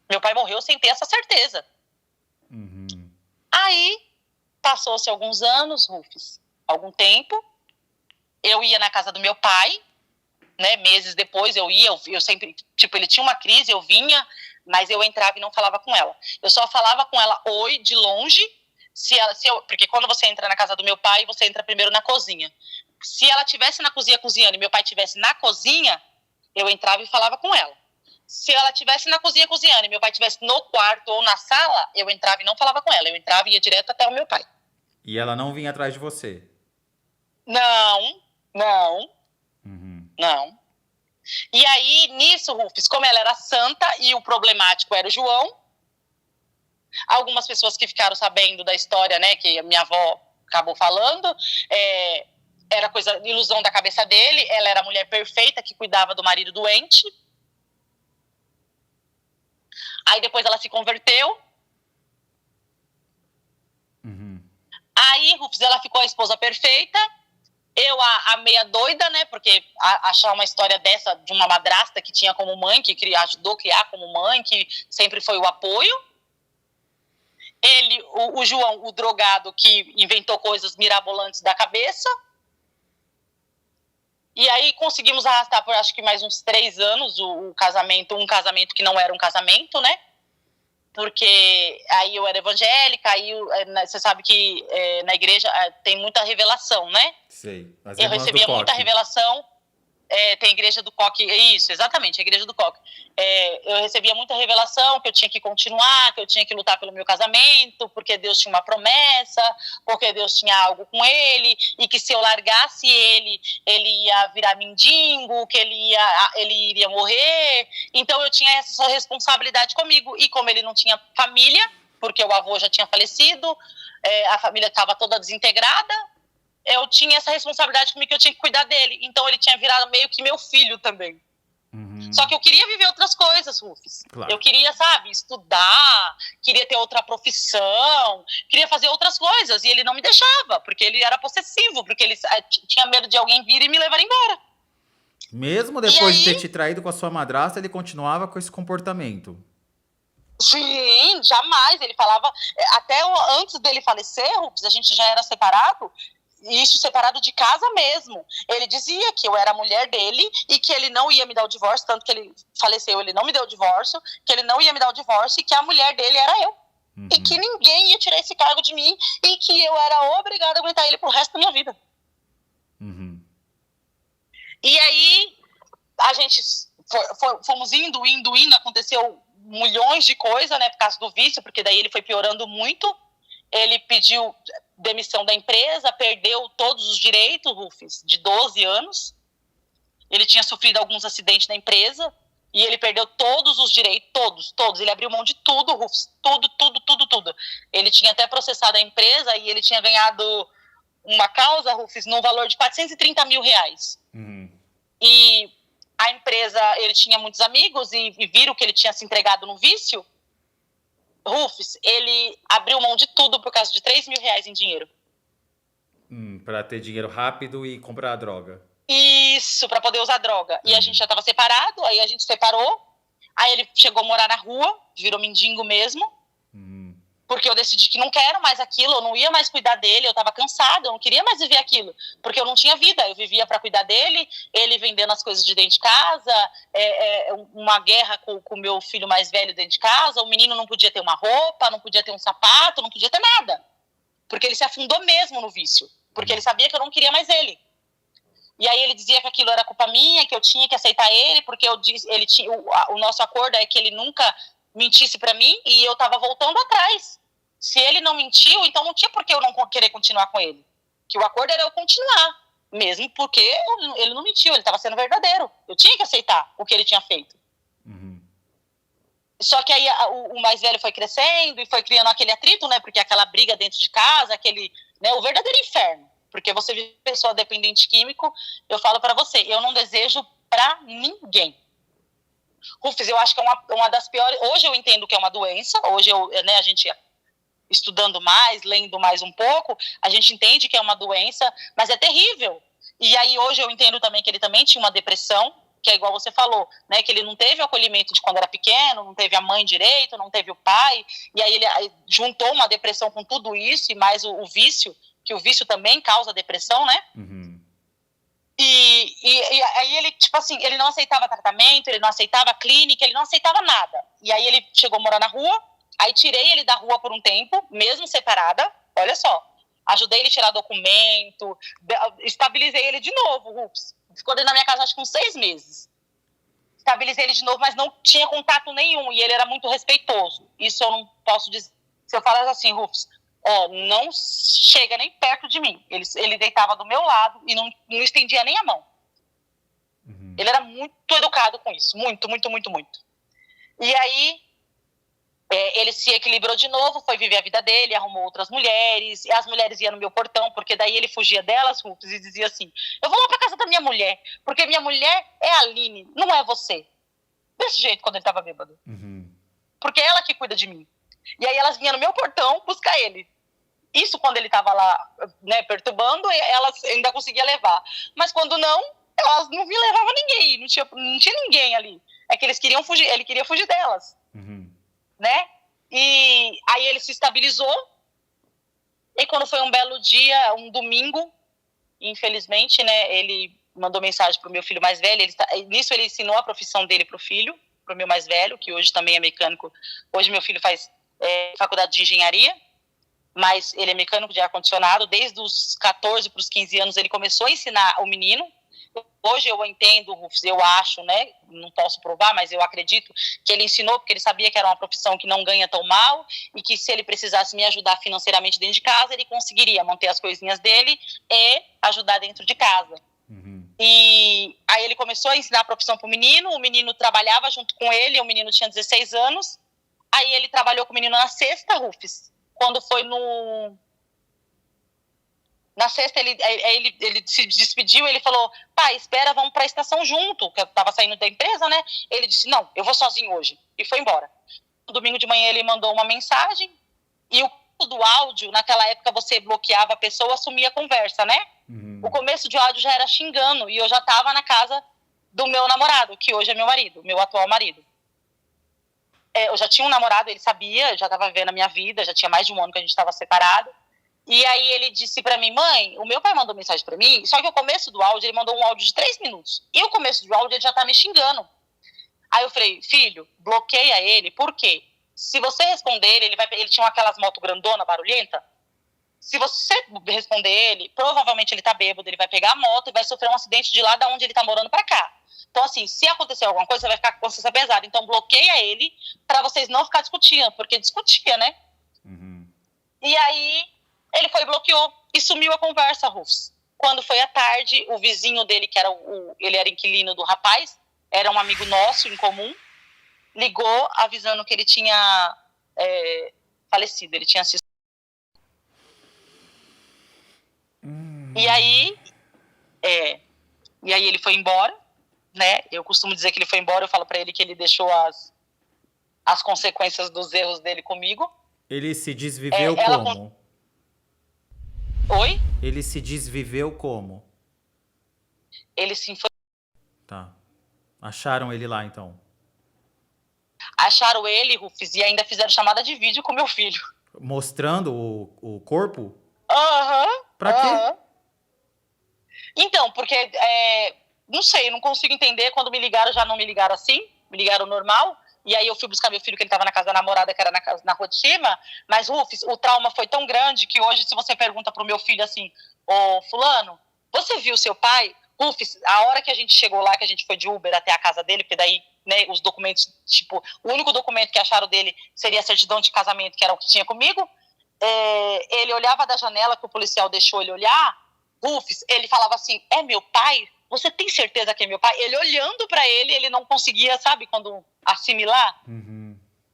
Meu pai morreu sem ter essa certeza. Uhum. Aí, passou-se alguns anos, Rufus, algum tempo, eu ia na casa do meu pai, né, meses depois eu ia, eu sempre, tipo, ele tinha uma crise, eu vinha, mas eu entrava e não falava com ela. Eu só falava com ela, oi, de longe, porque quando você entra na casa do meu pai, você entra primeiro na cozinha. Se ela estivesse na cozinha cozinhando e meu pai estivesse na cozinha, eu entrava e falava com ela. Se ela estivesse na cozinha cozinhando e meu pai estivesse no quarto ou na sala, eu entrava e não falava com ela. Eu entrava e ia direto até o meu pai. E ela não vinha atrás de você? Não. Uhum. Não. E aí, nisso, Rufus, como ela era santa e o problemático era o João, algumas pessoas que ficaram sabendo da história, né, que a minha avó acabou falando, era coisa, ilusão da cabeça dele, ela era a mulher perfeita que cuidava do marido doente. Aí depois ela se converteu. Uhum. Aí, Rufus, ela ficou a esposa perfeita. Eu, a meia doida, né? Porque achar uma história dessa de uma madrasta que tinha como mãe, que ajudou a criar como mãe, que sempre foi o apoio. Ele, o João, o drogado, que inventou coisas mirabolantes da cabeça. E aí conseguimos arrastar por acho que mais uns 3 anos o casamento, um casamento que não era um casamento, né? Porque aí eu era evangélica, aí você sabe que na igreja tem muita revelação, né? Sei. As Eu irmãs do recebia muita coque. revelação. tem a igreja do Coque, isso, exatamente, a igreja do Coque. Eu recebia muita revelação que eu tinha que continuar, que eu tinha que lutar pelo meu casamento, porque Deus tinha uma promessa, porque Deus tinha algo com ele, e que se eu largasse ele ia virar mendigo, que ele iria morrer. Então eu tinha essa responsabilidade comigo, e como ele não tinha família, porque o avô já tinha falecido, a família estava toda desintegrada, eu tinha essa responsabilidade comigo, que eu tinha que cuidar dele. Então ele tinha virado meio que meu filho também. Só que eu queria viver outras coisas, Rufus. Claro. Eu queria, sabe, estudar, queria ter outra profissão, queria fazer outras coisas. E ele não me deixava, porque ele era possessivo, porque ele tinha medo de alguém vir e me levar embora. Mesmo depois de ter te traído com a sua madrasta, ele continuava com esse comportamento. Sim, jamais. Ele falava, até antes dele falecer, Rufus, a gente já era separado, isso separado de casa mesmo. Ele dizia que eu era a mulher dele e que ele não ia me dar o divórcio, tanto que ele faleceu, ele não me deu o divórcio, que ele não ia me dar o divórcio e que a mulher dele era eu. E que ninguém ia tirar esse cargo de mim e que eu era obrigada a aguentar ele pro resto da minha vida. E aí, a gente fomos indo, aconteceu milhões de coisas, né, por causa do vício, porque daí ele foi piorando muito. Ele pediu demissão da empresa, perdeu todos os direitos, Rufus, de 12 anos. Ele tinha sofrido alguns acidentes na empresa e ele perdeu todos os direitos, todos. Ele abriu mão de tudo, Rufus, tudo. Ele tinha até processado a empresa e ele tinha ganhado uma causa, Rufus, no valor de R$430 mil. E a empresa, ele tinha muitos amigos e viram que ele tinha se entregado no vício. Rufus, ele abriu mão de tudo por causa de R$3 mil em dinheiro. Pra ter dinheiro rápido e comprar a droga. Isso, pra poder usar droga. E a gente já tava separado, aí a gente separou. Aí ele chegou a morar na rua, virou mendigo mesmo. Porque eu decidi que não quero mais aquilo, eu não ia mais cuidar dele, eu tava cansada, eu não queria mais viver aquilo. Porque eu não tinha vida, eu vivia pra cuidar dele, ele vendendo as coisas de dentro de casa, uma guerra com o meu filho mais velho dentro de casa, o menino não podia ter uma roupa, não podia ter um sapato, não podia ter nada. Porque ele se afundou mesmo no vício, porque ele sabia que eu não queria mais ele. E aí ele dizia que aquilo era culpa minha, que eu tinha que aceitar ele, porque o nosso acordo é que ele nunca mentisse pra mim, e eu tava voltando atrás. Se ele não mentiu, então não tinha por que eu não querer continuar com ele. Que o acordo era eu continuar, mesmo porque ele não mentiu, ele estava sendo verdadeiro. Eu tinha que aceitar o que ele tinha feito. Só que aí o mais velho foi crescendo e foi criando aquele atrito, né? Porque aquela briga dentro de casa, o verdadeiro inferno. Porque você vive pessoa dependente químico, eu falo pra você, eu não desejo pra ninguém. Rufus, eu acho que é uma das piores. Hoje eu entendo que é uma doença, hoje a gente estudando mais, lendo mais um pouco, a gente entende que é uma doença, mas é terrível. E aí hoje eu entendo também que ele também tinha uma depressão, que é igual você falou, né, que ele não teve o acolhimento de quando era pequeno, não teve a mãe direito, não teve o pai, e aí ele juntou uma depressão com tudo isso, e mais o vício, que o vício também causa depressão, né? E aí ele, tipo assim, ele não aceitava tratamento, ele não aceitava clínica, ele não aceitava nada. E aí ele chegou a morar na rua. Aí tirei ele da rua por um tempo, mesmo separada, olha só. Ajudei ele a tirar documento, estabilizei ele de novo, Rufus. Ficou dentro da minha casa acho que uns 6 meses. Estabilizei ele de novo, mas não tinha contato nenhum, e ele era muito respeitoso. Isso eu não posso dizer. Se eu falasse assim, Rufus, não chega nem perto de mim. Ele deitava do meu lado e não estendia nem a mão. Ele era muito educado com isso, muito. E aí ele se equilibrou de novo, foi viver a vida dele, arrumou outras mulheres, e as mulheres iam no meu portão, porque daí ele fugia delas, Rufus, e dizia assim, eu vou lá pra casa da minha mulher, porque minha mulher é a Aline, não é você. Desse jeito, quando ele tava bêbado. Porque é ela que cuida de mim. E aí elas vinham no meu portão buscar ele. Isso quando ele tava lá, né, perturbando, elas ainda conseguiam levar. Mas quando não, elas não levavam ninguém, não tinha ninguém ali. É que eles queriam fugir, ele queria fugir delas. Né? E aí ele se estabilizou. E quando foi um belo dia, um domingo, infelizmente, né, ele mandou mensagem pro meu filho mais velho. Nisso ele ensinou a profissão dele pro filho, pro meu mais velho, que hoje também é mecânico. Hoje meu filho faz faculdade de engenharia, mas ele é mecânico de ar-condicionado. Desde os 14 para os 15 anos ele começou a ensinar o menino. Hoje eu entendo, Rufus, eu acho, né? Não posso provar, mas eu acredito que ele ensinou porque ele sabia que era uma profissão que não ganha tão mal e que se ele precisasse me ajudar financeiramente dentro de casa, ele conseguiria manter as coisinhas dele e ajudar dentro de casa. E aí ele começou a ensinar a profissão pro menino, o menino trabalhava junto com ele, o menino tinha 16 anos, aí ele trabalhou com o menino na sexta, Rufus. Quando foi na sexta, ele se despediu, ele falou, pai, espera, vamos pra estação junto, que eu tava saindo da empresa, né? Ele disse, não, eu vou sozinho hoje, e foi embora. No domingo de manhã ele mandou uma mensagem, e o do áudio, naquela época você bloqueava a pessoa, assumia a conversa, né? O começo de áudio já era xingando, e eu já tava na casa do meu namorado, que hoje é meu marido, meu atual marido. Eu já tinha um namorado, ele sabia, já tava vivendo a minha vida, já tinha mais de um ano que a gente tava separado. E aí ele disse pra mim, mãe, o meu pai mandou mensagem pra mim, só que o começo do áudio, ele mandou um áudio de 3 minutos. E o começo do áudio, ele já tá me xingando. Aí eu falei, filho, bloqueia ele, por quê? Se você responder ele tinha aquelas motos grandona, barulhenta. Se você responder ele, provavelmente ele tá bêbado, ele vai pegar a moto e vai sofrer um acidente de lá da onde ele tá morando pra cá. Então, assim, se acontecer alguma coisa, você vai ficar com consciência pesada. Então, bloqueia ele pra vocês não ficar discutindo, porque discutia, né? E aí, ele foi e bloqueou e sumiu a conversa, Rufus. Quando foi à tarde, o vizinho dele, que era ele era inquilino do rapaz, era um amigo nosso em comum, ligou avisando que ele tinha falecido, ele tinha sido. E aí ele foi embora, né? Eu costumo dizer que ele foi embora, eu falo pra ele que ele deixou as consequências dos erros dele comigo. Ele se desviveu como? Oi? Ele se desviveu como? Ele se foi. Tá. Acharam ele lá, então? Acharam ele, Rufus, e ainda fizeram chamada de vídeo com meu filho. Mostrando o corpo? Pra quê? Então, porque, não sei, não consigo entender. Quando me ligaram, já não me ligaram assim, me ligaram normal. E aí eu fui buscar meu filho, que ele estava na casa da namorada, que era na rua de cima. Mas, Rufus, o trauma foi tão grande que hoje, se você pergunta pro meu filho assim, ô fulano, você viu seu pai? Rufus, a hora que a gente chegou lá, que a gente foi de Uber até a casa dele, porque daí, né, os documentos, tipo, o único documento que acharam dele seria a certidão de casamento, que era o que tinha comigo. Ele olhava da janela que o policial deixou ele olhar, Rufus, ele falava assim, é meu pai? Você tem certeza que é meu pai? Ele olhando pra ele não conseguia, sabe, quando assimilar.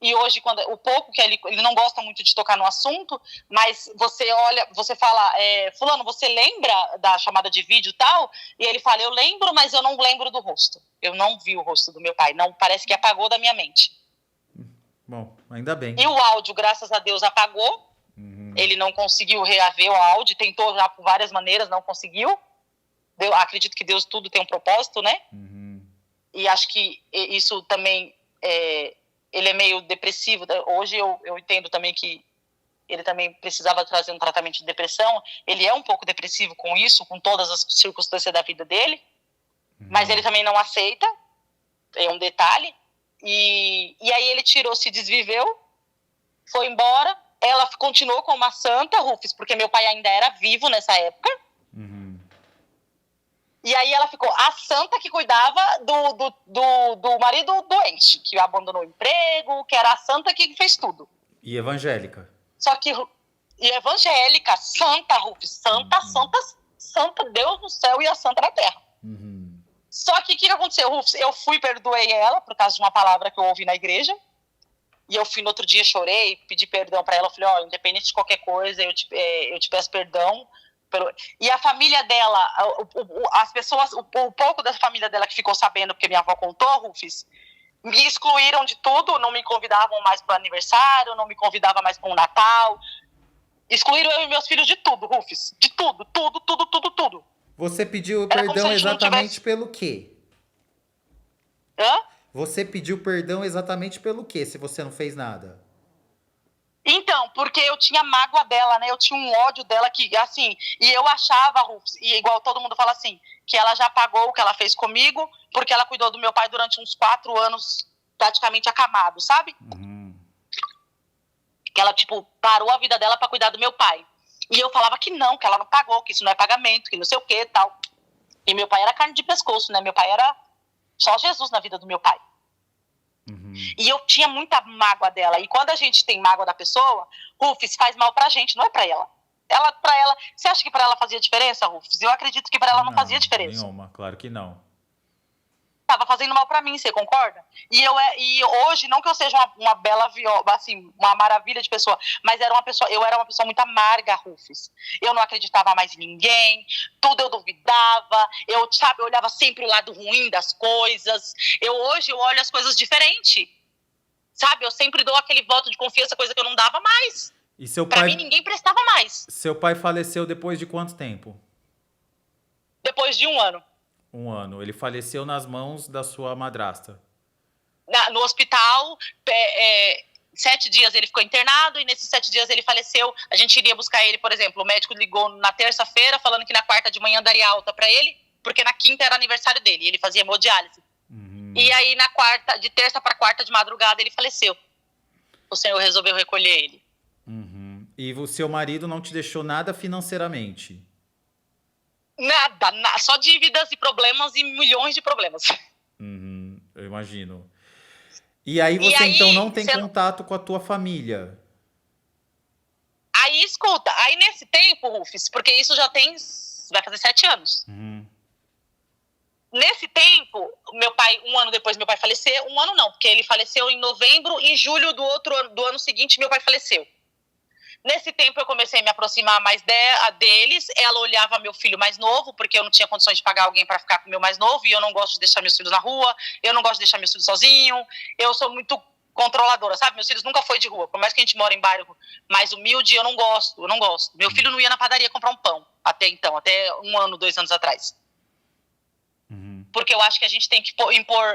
E hoje, o pouco que ele não gosta muito de tocar no assunto, mas você olha, você fala, fulano, você lembra da chamada de vídeo e tal? E ele fala, eu lembro, mas eu não lembro do rosto. Eu não vi o rosto do meu pai, não, parece que apagou da minha mente. Bom, ainda bem. E o áudio, graças a Deus, apagou. Ele não conseguiu reaver o áudio, tentou já por várias maneiras, não conseguiu. Acredito que Deus tudo tem um propósito, né? E acho que isso também, ele é meio depressivo. Hoje eu entendo também que ele também precisava trazer um tratamento de depressão. Ele é um pouco depressivo com isso, com todas as circunstâncias da vida dele. Mas ele também não aceita, é um detalhe. E aí ele se desviveu, foi embora. Ela continuou com uma santa, Rufus, porque meu pai ainda era vivo nessa época. E aí ela ficou a santa que cuidava do marido doente, que abandonou o emprego, que era a santa que fez tudo. E evangélica. Só que, e evangélica, santa, Rufus, santa, santa, Deus no céu e a santa na terra. Só que o que aconteceu, Rufus? Eu perdoei ela por causa de uma palavra que eu ouvi na igreja. E eu fui no outro dia, chorei, pedi perdão pra ela. Eu falei, independente de qualquer coisa, eu te peço perdão. E a família dela, as pessoas, o pouco da família dela que ficou sabendo, porque minha avó contou, Rufus, me excluíram de tudo, não me convidavam mais para o aniversário, não me convidavam mais para o Natal. Excluíram eu e meus filhos de tudo, Rufus. De tudo, tudo. Você pediu perdão exatamente pelo quê? Você pediu perdão exatamente pelo quê, se você não fez nada? Então, porque eu tinha mágoa dela, né? Eu tinha um ódio dela que, assim... E eu achava, Rufus, e igual todo mundo fala assim, que ela já pagou o que ela fez comigo, porque ela cuidou do meu pai durante uns 4 anos, praticamente acamado, sabe? Que ela, parou a vida dela pra cuidar do meu pai. E eu falava que ela não pagou, que isso não é pagamento, que não sei o que e tal. E meu pai era carne de pescoço, né? Meu pai era só Jesus na vida do meu pai. E eu tinha muita mágoa dela. E quando a gente tem mágoa da pessoa, Rufus, faz mal pra gente, não é pra ela. Você acha que pra ela fazia diferença, Rufus? Eu acredito que pra ela não fazia diferença. Nenhuma, claro que não. Tava fazendo mal pra mim, você concorda? E hoje, não que eu seja uma bela assim, uma maravilha de pessoa, mas eu era uma pessoa muito amarga, Rufus. Eu não acreditava mais em ninguém, tudo eu duvidava, eu olhava sempre o lado ruim das coisas. Hoje eu olho as coisas diferente, sabe? Eu sempre dou aquele voto de confiança, coisa que eu não dava mais. E seu Pra pai, mim, ninguém prestava mais. seu pai faleceu depois de quanto tempo? Depois de 1 ano. 1 ano. Ele faleceu nas mãos da sua madrasta. No hospital, 7 dias ele ficou internado, e nesses 7 dias ele faleceu. A gente iria buscar ele, por exemplo, o médico ligou na terça-feira falando que na quarta de manhã daria alta pra ele, porque na quinta era aniversário dele, e ele fazia hemodiálise. E aí na quarta, de terça pra quarta de madrugada, ele faleceu. O Senhor resolveu recolher ele. E o seu marido não te deixou nada financeiramente? Nada, só dívidas e problemas e milhões de problemas. Eu imagino. E aí você então não tem contato com a tua família? Aí, escuta, aí nesse tempo, Rufus, porque isso vai fazer 7 anos. Nesse tempo, meu pai, 1 ano depois meu pai faleceu. 1 ano não, porque ele faleceu em novembro, em julho do ano seguinte meu pai faleceu. Nesse tempo eu comecei a me aproximar mais deles. Ela olhava meu filho mais novo, porque eu não tinha condições de pagar alguém para ficar com o meu mais novo, e eu não gosto de deixar meus filhos na rua, eu não gosto de deixar meus filhos sozinhos, eu sou muito controladora, sabe? Meus filhos nunca foi de rua, por mais que a gente mora em bairro mais humilde, eu não gosto. Meu filho não ia na padaria comprar um pão, até 1 ano, 2 anos atrás. Porque eu acho que a gente tem que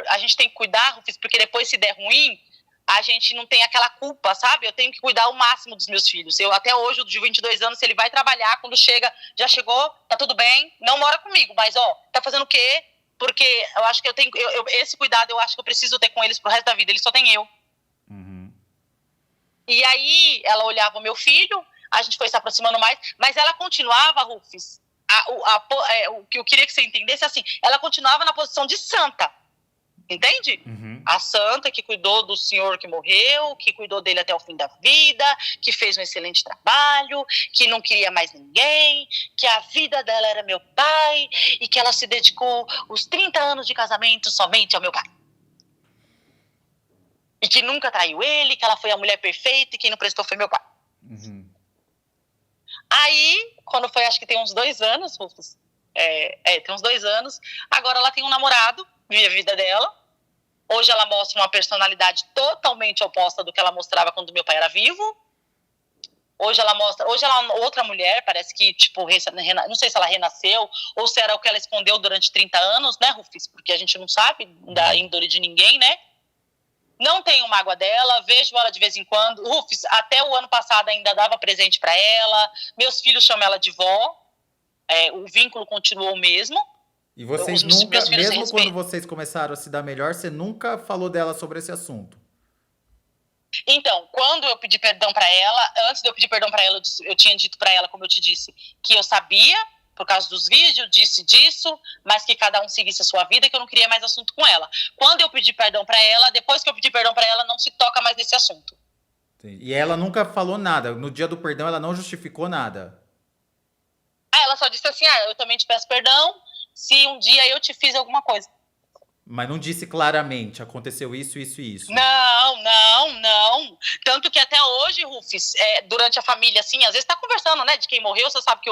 a gente tem que cuidar, Rufus, porque depois se der ruim, a gente não tem aquela culpa, sabe? Eu tenho que cuidar ao máximo dos meus filhos. Até hoje, o de 22 anos, se ele vai trabalhar, quando chega, já chegou, tá tudo bem, não mora comigo, mas, tá fazendo o quê? Porque eu acho que eu tenho, esse cuidado eu acho que eu preciso ter com eles pro resto da vida, eles só têm eu. E aí, ela olhava o meu filho, a gente foi se aproximando mais, mas ela continuava, Rufus, o que eu queria que você entendesse, assim, ela continuava na posição de santa, entende? A santa que cuidou do senhor que morreu, que cuidou dele até o fim da vida, que fez um excelente trabalho, que não queria mais ninguém, que a vida dela era meu pai e que ela se dedicou os 30 anos de casamento somente ao meu pai. E que nunca traiu ele, que ela foi a mulher perfeita e quem não prestou foi meu pai. Aí, quando foi, acho que tem uns 2 anos, Rufus, tem uns 2 anos, agora ela tem um namorado, vive a vida dela. Hoje ela mostra uma personalidade totalmente oposta do que ela mostrava quando meu pai era vivo. Hoje ela é outra mulher, parece que, tipo, não sei se ela renasceu, ou se era o que ela escondeu durante 30 anos, né, Rufus? Porque a gente não sabe da índole de ninguém, né? Não tenho mágoa dela, vejo ela de vez em quando. Rufus, até o ano passado ainda dava presente para ela. Meus filhos chamam ela de vó. O vínculo continuou o mesmo. E vocês nunca, mesmo quando vocês começaram a se dar melhor, você nunca falou dela sobre esse assunto? Então, quando eu pedi perdão para ela, antes de eu pedir perdão para ela, eu tinha dito para ela, como eu te disse, que eu sabia, por causa dos vídeos, disse disso, mas que cada um seguisse a sua vida, que eu não queria mais assunto com ela. Quando eu pedi perdão para ela, depois que eu pedi perdão para ela, não se toca mais nesse assunto. E ela nunca falou nada, no dia do perdão ela não justificou nada? Ela só disse assim, eu também te peço perdão, se um dia eu te fiz alguma coisa. Mas não disse claramente, aconteceu isso, isso e isso. Não. Tanto que até hoje, Rufus, durante a família, assim, às vezes tá conversando, né, de quem morreu, você sabe que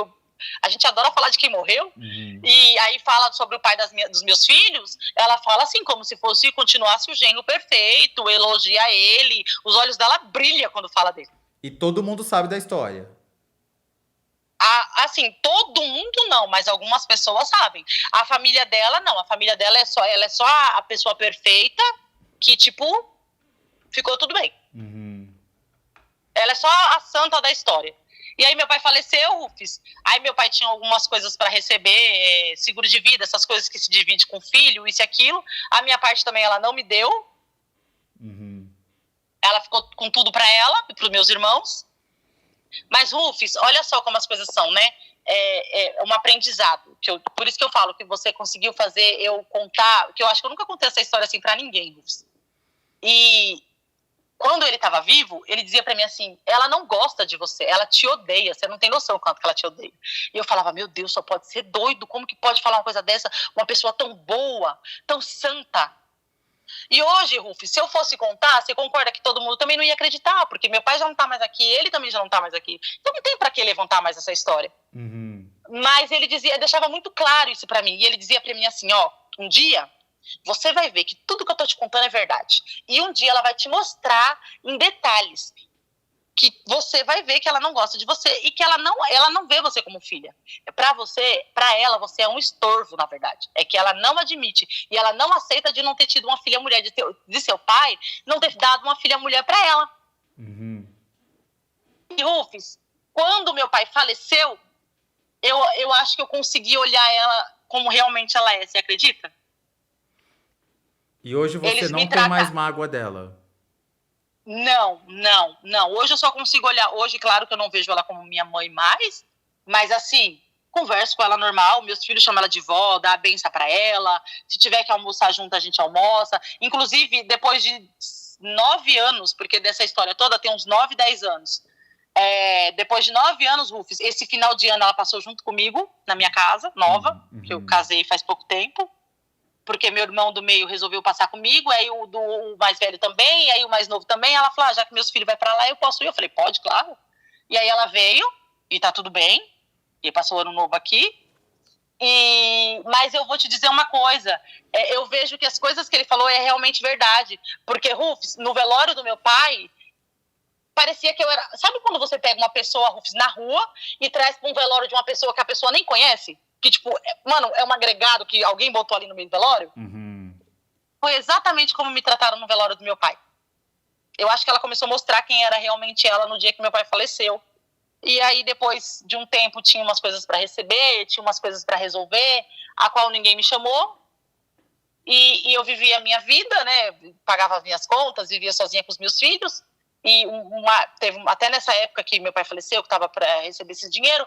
a gente adora falar de quem morreu, e aí fala sobre o pai dos meus filhos, ela fala assim, como se continuasse o genro perfeito, elogia ele, os olhos dela brilham quando fala dele. E todo mundo sabe da história? Assim, todo mundo não, mas algumas pessoas sabem. A família dela não, a família dela ela é só a pessoa perfeita que, tipo, ficou tudo bem. Ela é só a santa da história. E aí meu pai faleceu, Rufus. Aí meu pai tinha algumas coisas para receber, seguro de vida, essas coisas que se divide com o filho, isso e aquilo. A minha parte também ela não me deu. Ela ficou com tudo para ela e para os meus irmãos. Mas, Rufus, olha só como as coisas são, né? é um aprendizado. Por isso que eu falo que você conseguiu fazer eu contar, que eu acho que eu nunca contei essa história assim pra ninguém, Rufus. E quando ele estava vivo, ele dizia pra mim assim, ela não gosta de você, ela te odeia, você não tem noção do quanto que ela te odeia. E eu falava, meu Deus, só pode ser doido, como que pode falar uma coisa dessa? Uma pessoa tão boa, tão santa. E hoje, Rufus, se eu fosse contar, você concorda que todo mundo também não ia acreditar, porque meu pai já não tá mais aqui, ele também já não tá mais aqui. Então não tem pra que levantar mais essa história. Uhum. Mas ele deixava muito claro isso pra mim, e ele dizia pra mim assim, ó, um dia você vai ver que tudo que eu tô te contando é verdade. E um dia ela vai te mostrar em detalhes que você vai ver que ela não gosta de você e que ela não vê você como filha. Pra ela, você é um estorvo, na verdade. É que ela não admite e ela não aceita de não ter tido uma filha mulher, de seu pai não ter dado uma filha mulher pra ela. Uhum. E, Rufus, quando meu pai faleceu, eu acho que eu consegui olhar ela como realmente ela é, você acredita? E hoje você Eles não me tem mais tratam. mágoa dela. Não. Hoje eu só consigo olhar. Hoje, claro que eu não vejo ela como minha mãe mais, mas assim, converso com ela normal. Meus filhos chamam ela de vó, dá a benção pra ela. Se tiver que almoçar junto, a gente almoça. Inclusive, depois de 9 anos, porque dessa história toda tem uns 9, 10 anos. Depois de 9 anos, Rufus, esse final de ano ela passou junto comigo, na minha casa, nova, que eu casei faz pouco tempo. Porque meu irmão do meio resolveu passar comigo, aí o mais velho também, aí o mais novo também. Ela falou, já que meus filhos vão pra lá, eu posso ir? Eu falei, pode, claro. E aí ela veio, e tá tudo bem, e passou o ano novo aqui. Mas eu vou te dizer uma coisa, eu vejo que as coisas que ele falou é realmente verdade. Porque, Rufus, no velório do meu pai, parecia que eu era... Sabe quando você pega uma pessoa, Rufus, na rua, e traz pra um velório de uma pessoa que a pessoa nem conhece? Que, tipo, mano, é um agregado que alguém botou ali no meio do velório. Uhum. Foi exatamente como me trataram no velório do meu pai. Eu acho que ela começou a mostrar quem era realmente ela no dia que meu pai faleceu. E aí, depois de um tempo, tinha umas coisas para receber, tinha umas coisas para resolver, a qual ninguém me chamou. E eu vivia a minha vida, né? Pagava as minhas contas, vivia sozinha com os meus filhos. E até nessa época que meu pai faleceu, que estava para receber esse dinheiro,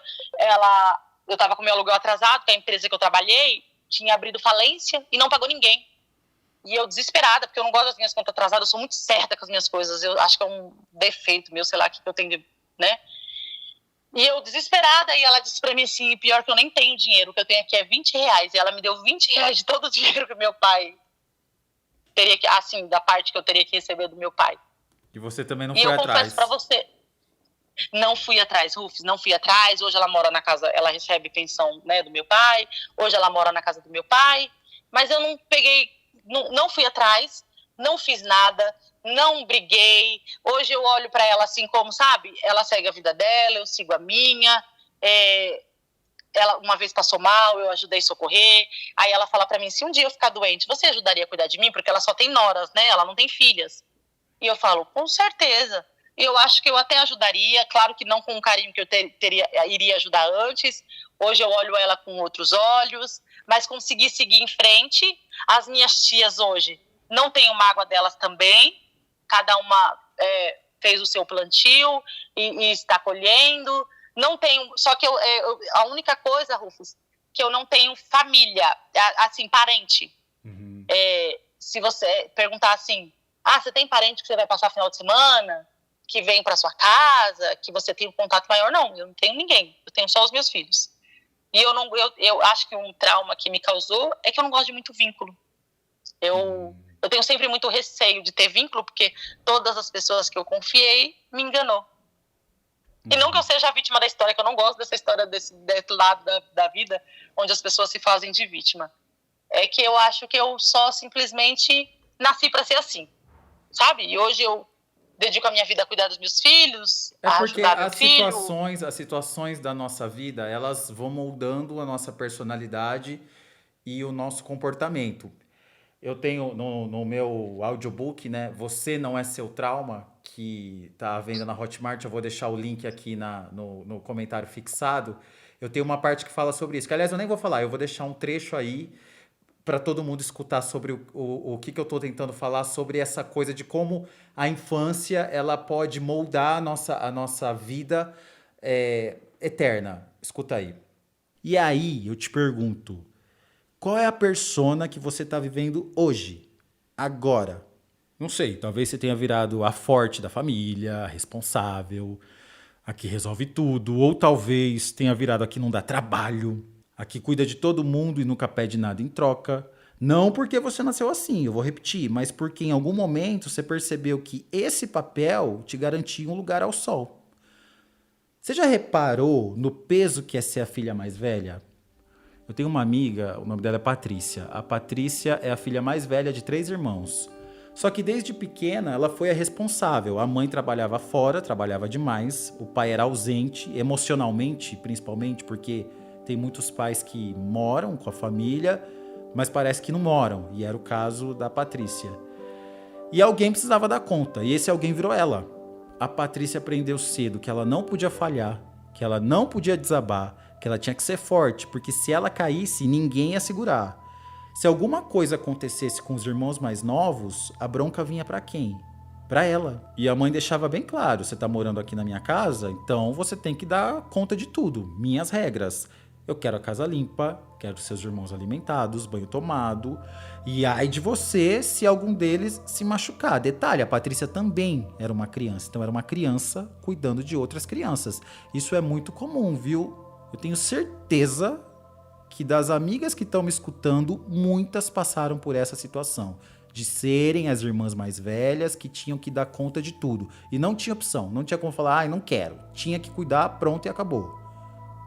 eu estava com meu aluguel atrasado, que a empresa que eu trabalhei tinha abrido falência e não pagou ninguém. E eu desesperada, porque eu não gosto das minhas contas atrasadas, eu sou muito certa com as minhas coisas, eu acho que é um defeito meu, sei lá, que eu tenho, né? E eu desesperada, e ela disse pra mim assim, pior que eu nem tenho dinheiro, o que eu tenho aqui é R$20, e ela me deu R$20 de todo o dinheiro que meu pai teria que, assim, da parte que eu teria que receber do meu pai. E você também não E foi eu atrás. confesso pra você, não fui atrás, Rufus, não fui atrás. Hoje ela mora na casa, ela recebe pensão, né, do meu pai. Hoje ela mora na casa do meu pai. Mas eu não peguei, não fui atrás, não fiz nada, não briguei. Hoje eu olho pra ela assim como, sabe, ela segue a vida dela, eu sigo a minha. Ela uma vez passou mal, eu ajudei a socorrer. Aí ela fala pra mim, se um dia eu ficar doente, você ajudaria a cuidar de mim? Porque ela só tem noras, né, ela não tem filhas. E eu falo, com certeza. Eu acho que eu até ajudaria, claro que não com o carinho que eu iria ajudar antes. Hoje eu olho ela com outros olhos, mas consegui seguir em frente. As minhas tias hoje, não tenho mágoa delas também. Cada uma fez o seu plantio e está colhendo. Não tenho, só que a única coisa, Rufus, que eu não tenho família, assim, parente. Uhum. Se você perguntar assim, você tem parente que você vai passar final de semana, que vem para sua casa, que você tem um contato maior? Não, eu não tenho ninguém, eu tenho só os meus filhos. E eu acho que um trauma que me causou é que eu não gosto de muito vínculo. Eu tenho sempre muito receio de ter vínculo, porque todas as pessoas que eu confiei me enganou. E não que eu seja a vítima da história, que eu não gosto dessa história desse lado da vida, onde as pessoas se fazem de vítima. É que eu acho que eu só simplesmente nasci para ser assim, sabe? E hoje eu dedico a minha vida a cuidar dos meus filhos, a Porque ajudar meu filho. as situações da nossa vida, elas vão moldando a nossa personalidade e o nosso comportamento. Eu tenho no meu audiobook, né? Você Não É Seu Trauma, que tá à venda na Hotmart. Eu vou deixar o link aqui no comentário fixado. Eu tenho uma parte que fala sobre isso. Que, aliás, eu nem vou falar, eu vou deixar um trecho aí para todo mundo escutar sobre o que eu tô tentando falar sobre essa coisa de como a infância ela pode moldar a nossa vida eterna. Escuta aí. E aí eu te pergunto, qual é a persona que você está vivendo hoje, agora? Não sei, talvez você tenha virado a forte da família, a responsável, a que resolve tudo, ou talvez tenha virado a que não dá trabalho, a que cuida de todo mundo e nunca pede nada em troca. Não porque você nasceu assim, eu vou repetir, mas porque em algum momento você percebeu que esse papel te garantia um lugar ao sol. Você já reparou no peso que é ser a filha mais velha? Eu tenho uma amiga, o nome dela é Patrícia. A Patrícia é a filha mais velha de 3 irmãos. Só que desde pequena ela foi a responsável. A mãe trabalhava fora, trabalhava demais. O pai era ausente, emocionalmente, principalmente, porque tem muitos pais que moram com a família, mas parece que não moram. E era o caso da Patrícia. E alguém precisava dar conta, e esse alguém virou ela. A Patrícia aprendeu cedo que ela não podia falhar, que ela não podia desabar, que ela tinha que ser forte, porque se ela caísse, ninguém ia segurar. Se alguma coisa acontecesse com os irmãos mais novos, a bronca vinha pra quem? Pra ela. E a mãe deixava bem claro, você tá morando aqui na minha casa, então você tem que dar conta de tudo, minhas regras. Eu quero a casa limpa, quero seus irmãos alimentados, banho tomado. E ai de você se algum deles se machucar. Detalhe, a Patrícia também era uma criança. Então era uma criança cuidando de outras crianças. Isso é muito comum, viu? Eu tenho certeza que das amigas que estão me escutando, muitas passaram por essa situação. De serem as irmãs mais velhas que tinham que dar conta de tudo. E não tinha opção, não tinha como falar, não quero. Tinha que cuidar, pronto e acabou.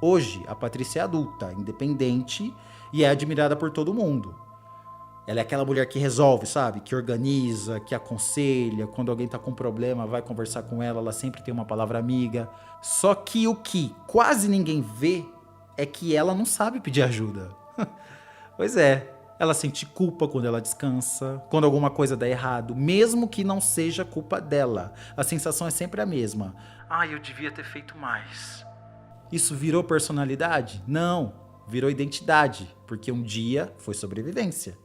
Hoje, a Patrícia é adulta, independente e é admirada por todo mundo. Ela é aquela mulher que resolve, sabe? Que organiza, que aconselha. Quando alguém tá com problema, vai conversar com ela, ela sempre tem uma palavra amiga. Só que o que quase ninguém vê é que ela não sabe pedir ajuda. Pois é, ela sente culpa quando ela descansa, quando alguma coisa dá errado, mesmo que não seja culpa dela. A sensação é sempre a mesma. Eu devia ter feito mais. Isso virou personalidade? Não, virou identidade, porque um dia foi sobrevivência.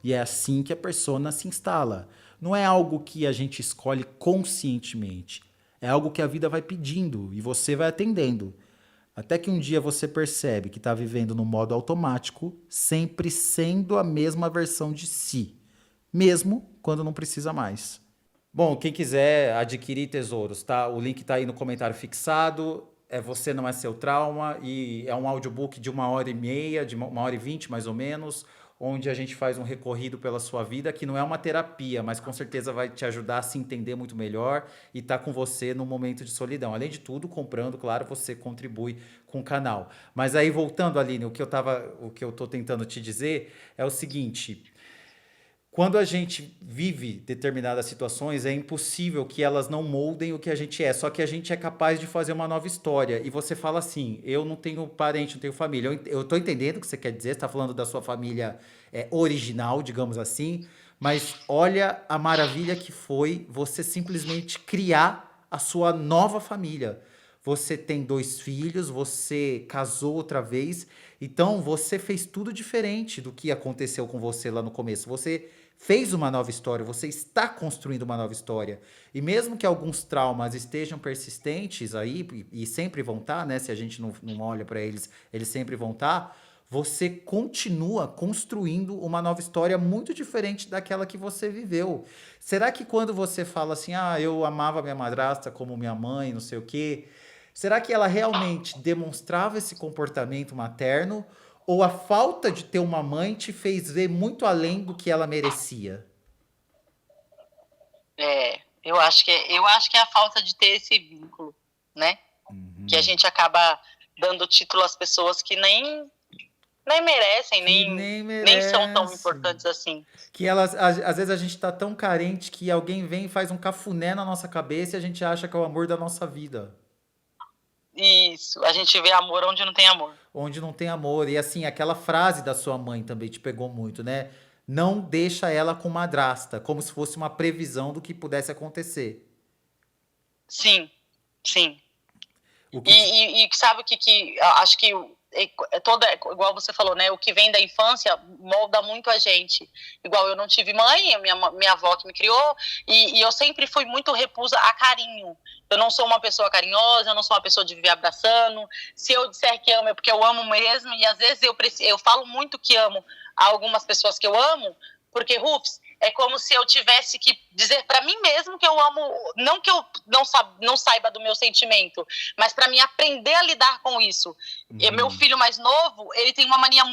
E é assim que a persona se instala. Não é algo que a gente escolhe conscientemente. É algo que a vida vai pedindo e você vai atendendo. Até que um dia você percebe que está vivendo no modo automático, sempre sendo a mesma versão de si. Mesmo quando não precisa mais. Bom, quem quiser adquirir tesouros, tá? O link tá aí no comentário fixado. Você Não É Seu Trauma, e é um audiobook de 1h30, de 1h20 mais ou menos, onde a gente faz um recorrido pela sua vida, que não é uma terapia, mas com certeza vai te ajudar a se entender muito melhor e estar com você no momento de solidão. Além de tudo, comprando, claro, você contribui com o canal. Mas aí, voltando, Aline, o que eu tô tentando te dizer é o seguinte: quando a gente vive determinadas situações, é impossível que elas não moldem o que a gente é. Só que a gente é capaz de fazer uma nova história. E você fala assim, eu não tenho parente, não tenho família. Eu tô entendendo o que você quer dizer, você tá falando da sua família original, digamos assim. Mas olha a maravilha que foi você simplesmente criar a sua nova família. Você tem 2 filhos, você casou outra vez. Então você fez tudo diferente do que aconteceu com você lá no começo. Você fez uma nova história, você está construindo uma nova história. E mesmo que alguns traumas estejam persistentes aí, e sempre vão estar, né? Se a gente não olha para eles, eles sempre vão estar. Você continua construindo uma nova história muito diferente daquela que você viveu. Será que quando você fala assim, eu amava minha madrasta como minha mãe, não sei o quê, será que ela realmente demonstrava esse comportamento materno? Ou a falta de ter uma mãe te fez ver muito além do que ela merecia? Eu acho que é a falta de ter esse vínculo, né? Que a gente acaba dando título às pessoas que nem merecem, nem são tão importantes assim. Que elas, às vezes a gente tá tão carente que alguém vem e faz um cafuné na nossa cabeça e a gente acha que é o amor da nossa vida. Isso, a gente vê amor onde não tem amor. Onde não tem amor. E assim, aquela frase da sua mãe também te pegou muito, né? Não deixa ela com madrasta, como se fosse uma previsão do que pudesse acontecer. Sim, sim. O que... E sabe o que acho que igual você falou, né? O que vem da infância molda muito a gente. Igual eu não tive mãe, minha avó que me criou, e eu sempre fui muito repusa a carinho. Eu não sou uma pessoa carinhosa, eu não sou uma pessoa de viver abraçando. Se eu disser que amo, é porque eu amo mesmo, e às vezes eu falo muito que amo a algumas pessoas que eu amo, porque, Rufus, é como se eu tivesse que dizer para mim mesmo que eu amo, não que eu não saiba do meu sentimento, mas para mim aprender a lidar com isso. E meu filho mais novo, ele tem uma mania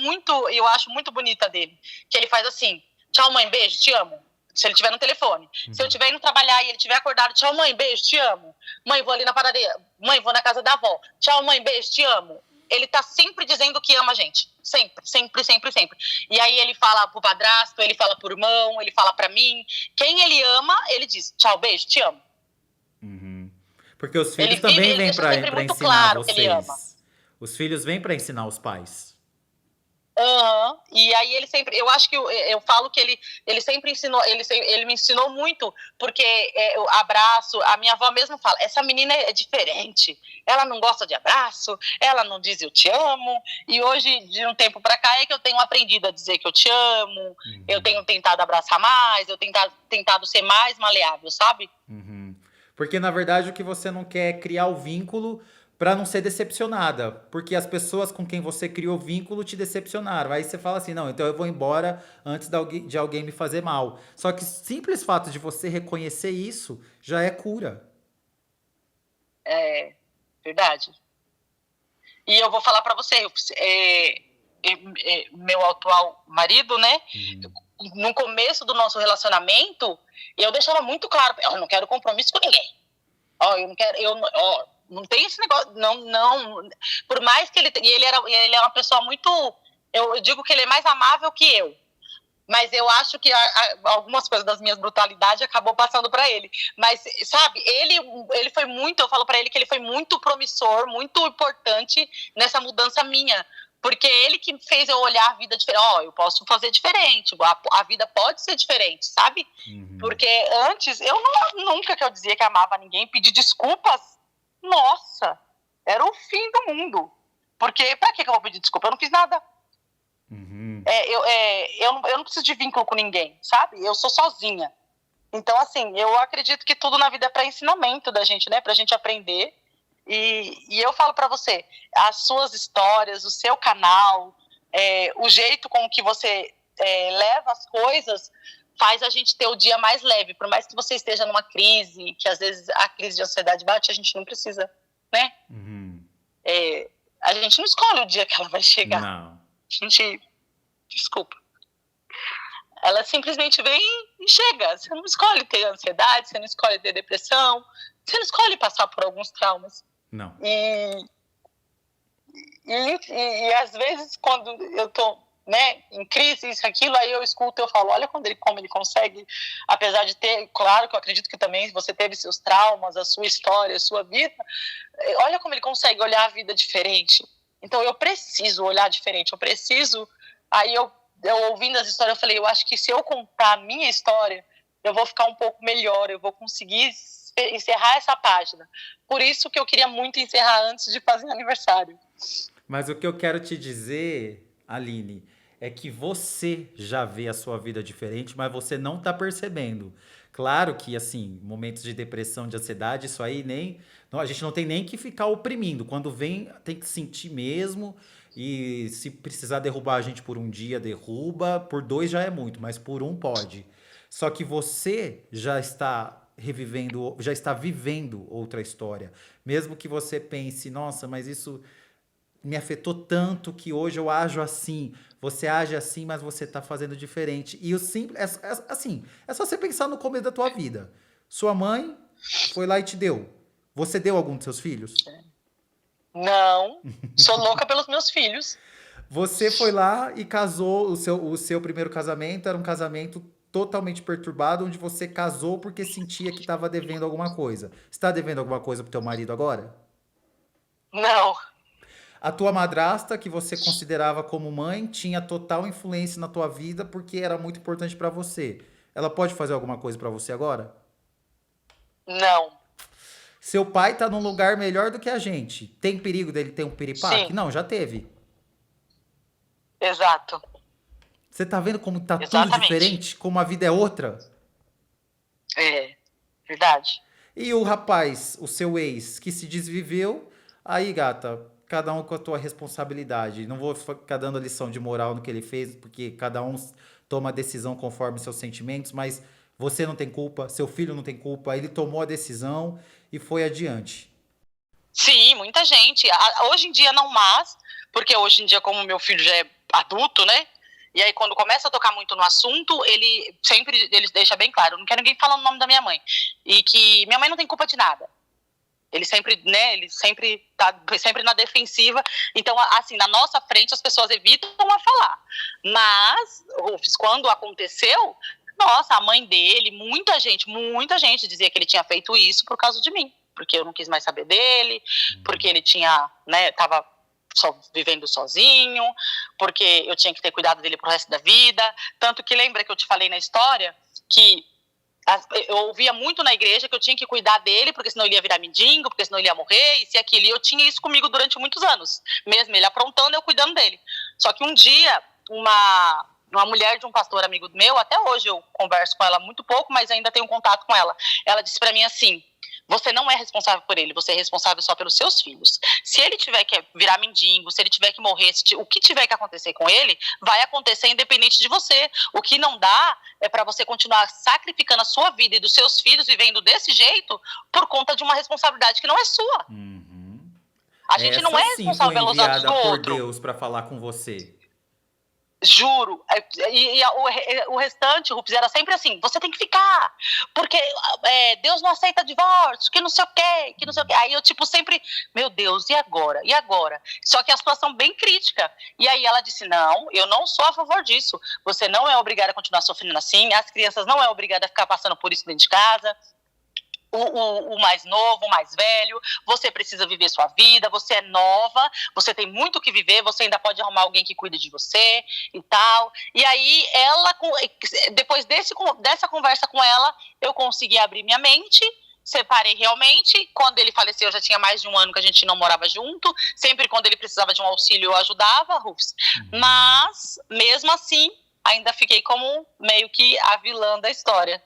eu acho muito bonita dele, que ele faz assim: tchau mãe, beijo, te amo. Se ele estiver no telefone. Se eu estiver indo trabalhar e ele estiver acordado, tchau mãe, beijo, te amo. Mãe, vou ali na padaria. Mãe, vou na casa da avó. Tchau mãe, beijo, te amo. Ele tá sempre dizendo que ama a gente. Sempre, sempre, sempre, sempre. E aí ele fala pro padrasto, ele fala pro irmão, ele fala pra mim. Quem ele ama, ele diz: tchau, beijo, te amo. Porque os filhos também vêm pra muito ensinar claro que ele ama. vocês. Os filhos vêm pra ensinar os pais. E aí ele sempre, eu acho que eu falo que ele sempre ensinou, ele me ensinou muito, porque o abraço, a minha avó mesmo fala, essa menina é diferente, ela não gosta de abraço, ela não diz eu te amo, e hoje, de um tempo pra cá, é que eu tenho aprendido a dizer que eu te amo, eu tenho tentado abraçar mais, eu tentado ser mais maleável, sabe? Porque, na verdade, o que você não quer é criar o vínculo pra não ser decepcionada. Porque as pessoas com quem você criou vínculo te decepcionaram. Aí você fala assim, não, então eu vou embora antes de alguém me fazer mal. Só que o simples fato de você reconhecer isso já é cura. É verdade. E eu vou falar pra você, meu atual marido, né? No começo do nosso relacionamento, eu deixava muito claro, eu não quero compromisso com ninguém. Eu não quero, não tem esse negócio, não. Por mais que ele é uma pessoa muito, eu digo que ele é mais amável que eu. Mas eu acho que algumas coisas das minhas brutalidades acabou passando para ele. Mas, sabe, ele foi muito, eu falo para ele que ele foi muito promissor, muito importante nessa mudança minha. Porque ele que fez eu olhar a vida diferente. Eu posso fazer diferente, a vida pode ser diferente, sabe? Porque antes, nunca que eu dizia que amava ninguém, pedir desculpas, nossa, era o fim do mundo. Porque pra que eu vou pedir desculpa? Eu não fiz nada. Eu não preciso de vínculo com ninguém, sabe? Eu sou sozinha. Então, assim, eu acredito que tudo na vida é para ensinamento da gente, né? Pra gente aprender. E eu falo pra você, as suas histórias, o seu canal, o jeito com que você leva as coisas, faz a gente ter o dia mais leve. Por mais que você esteja numa crise, que às vezes a crise de ansiedade bate, a gente não precisa, né? A gente não escolhe o dia que ela vai chegar. Não. A gente... Desculpa. Ela simplesmente vem e chega. Você não escolhe ter ansiedade, você não escolhe ter depressão, você não escolhe passar por alguns traumas. Não. E às vezes, quando eu tô, né, em crise, isso, aquilo, aí eu escuto, eu falo, olha como ele consegue, apesar de ter, claro que eu acredito que também você teve seus traumas, a sua história, a sua vida, olha como ele consegue olhar a vida diferente. Então eu preciso olhar diferente, eu preciso... Aí eu ouvindo as histórias, eu falei, eu acho que se eu contar a minha história, eu vou ficar um pouco melhor, eu vou conseguir encerrar essa página. Por isso que eu queria muito encerrar antes de fazer aniversário. Mas o que eu quero te dizer, Aline, é que você já vê a sua vida diferente, mas você não tá percebendo. Claro que, assim, momentos de depressão, de ansiedade, isso aí a gente não tem nem que ficar oprimindo. Quando vem, tem que sentir mesmo. E se precisar derrubar a gente por um dia, derruba. Por 2 já é muito, mas por 1 pode. Só que você já está vivendo outra história. Mesmo que você pense, nossa, mas isso me afetou tanto que hoje eu ajo assim. Você age assim, mas você está fazendo diferente. E o simples, assim, é só você pensar no começo da tua vida. Sua mãe foi lá e te deu. Você deu algum dos seus filhos? Não, sou louca pelos meus filhos. Você foi lá e casou, o seu primeiro casamento era um casamento totalmente perturbado, onde você casou porque sentia que estava devendo alguma coisa. Você está devendo alguma coisa pro teu marido agora? Não. A tua madrasta, que você considerava como mãe, tinha total influência na tua vida porque era muito importante para você. Ela pode fazer alguma coisa para você agora? Não. Seu pai tá num lugar melhor do que a gente. Tem perigo dele ter um piripaque? Sim. Não, já teve. Exato, Você tá vendo como tá tudo exatamente. diferente? Como a vida é outra? É, verdade. E o rapaz, o seu ex, que se desviveu, aí, gata, cada um com a tua responsabilidade. Não vou ficar dando lição de moral no que ele fez, porque cada um toma a decisão conforme seus sentimentos, mas você não tem culpa, seu filho não tem culpa, ele tomou a decisão e foi adiante. Sim, muita gente. Hoje em dia não mais, porque hoje em dia, como meu filho já é adulto, né? E aí, quando começa a tocar muito no assunto, ele deixa bem claro, eu não quero ninguém falando o nome da minha mãe. E que minha mãe não tem culpa de nada. Ele sempre, né, ele sempre tá sempre na defensiva. Então, assim, na nossa frente as pessoas evitam a falar. Mas, Rufus, quando aconteceu, nossa, a mãe dele, muita gente dizia que ele tinha feito isso por causa de mim. Porque eu não quis mais saber dele, porque ele tinha, né, tava só vivendo sozinho, porque eu tinha que ter cuidado dele pro resto da vida. Tanto que lembra que eu te falei na história que eu ouvia muito na igreja que eu tinha que cuidar dele, porque senão ele ia virar mendigo, porque senão ele ia morrer, isso e aquilo. E eu tinha isso comigo durante muitos anos. Mesmo ele aprontando, eu cuidando dele. Só que um dia, uma mulher de um pastor amigo meu, até hoje eu converso com ela muito pouco, mas ainda tenho contato com ela. Ela disse pra mim assim: você não é responsável por ele, você é responsável só pelos seus filhos. Se ele tiver que virar mendigo, se ele tiver que morrer, o que tiver que acontecer com ele, vai acontecer independente de você. O que não dá é para você continuar sacrificando a sua vida e dos seus filhos vivendo desse jeito por conta de uma responsabilidade que não é sua. A gente não Essa é sim foi responsável pelos atos enviada do por outro. Deus para falar com você. Juro. O restante, Rups, era sempre assim: você tem que ficar, porque Deus não aceita divórcio, que não sei o quê, que não sei o quê. Aí eu, tipo, sempre, meu Deus, e agora? E agora? Só que a situação bem crítica. E aí ela disse: não, eu não sou a favor disso. Você não é obrigada a continuar sofrendo assim, as crianças não é obrigada a ficar passando por isso dentro de casa. O mais novo, o mais velho, você precisa viver sua vida, você é nova, você tem muito o que viver, você ainda pode arrumar alguém que cuide de você e tal. E aí, depois dessa conversa com ela, eu consegui abrir minha mente, separei realmente. Quando ele faleceu, já tinha mais de um ano que a gente não morava junto, sempre quando ele precisava de um auxílio, eu ajudava, Rufus. Mas, mesmo assim, ainda fiquei como meio que a vilã da história.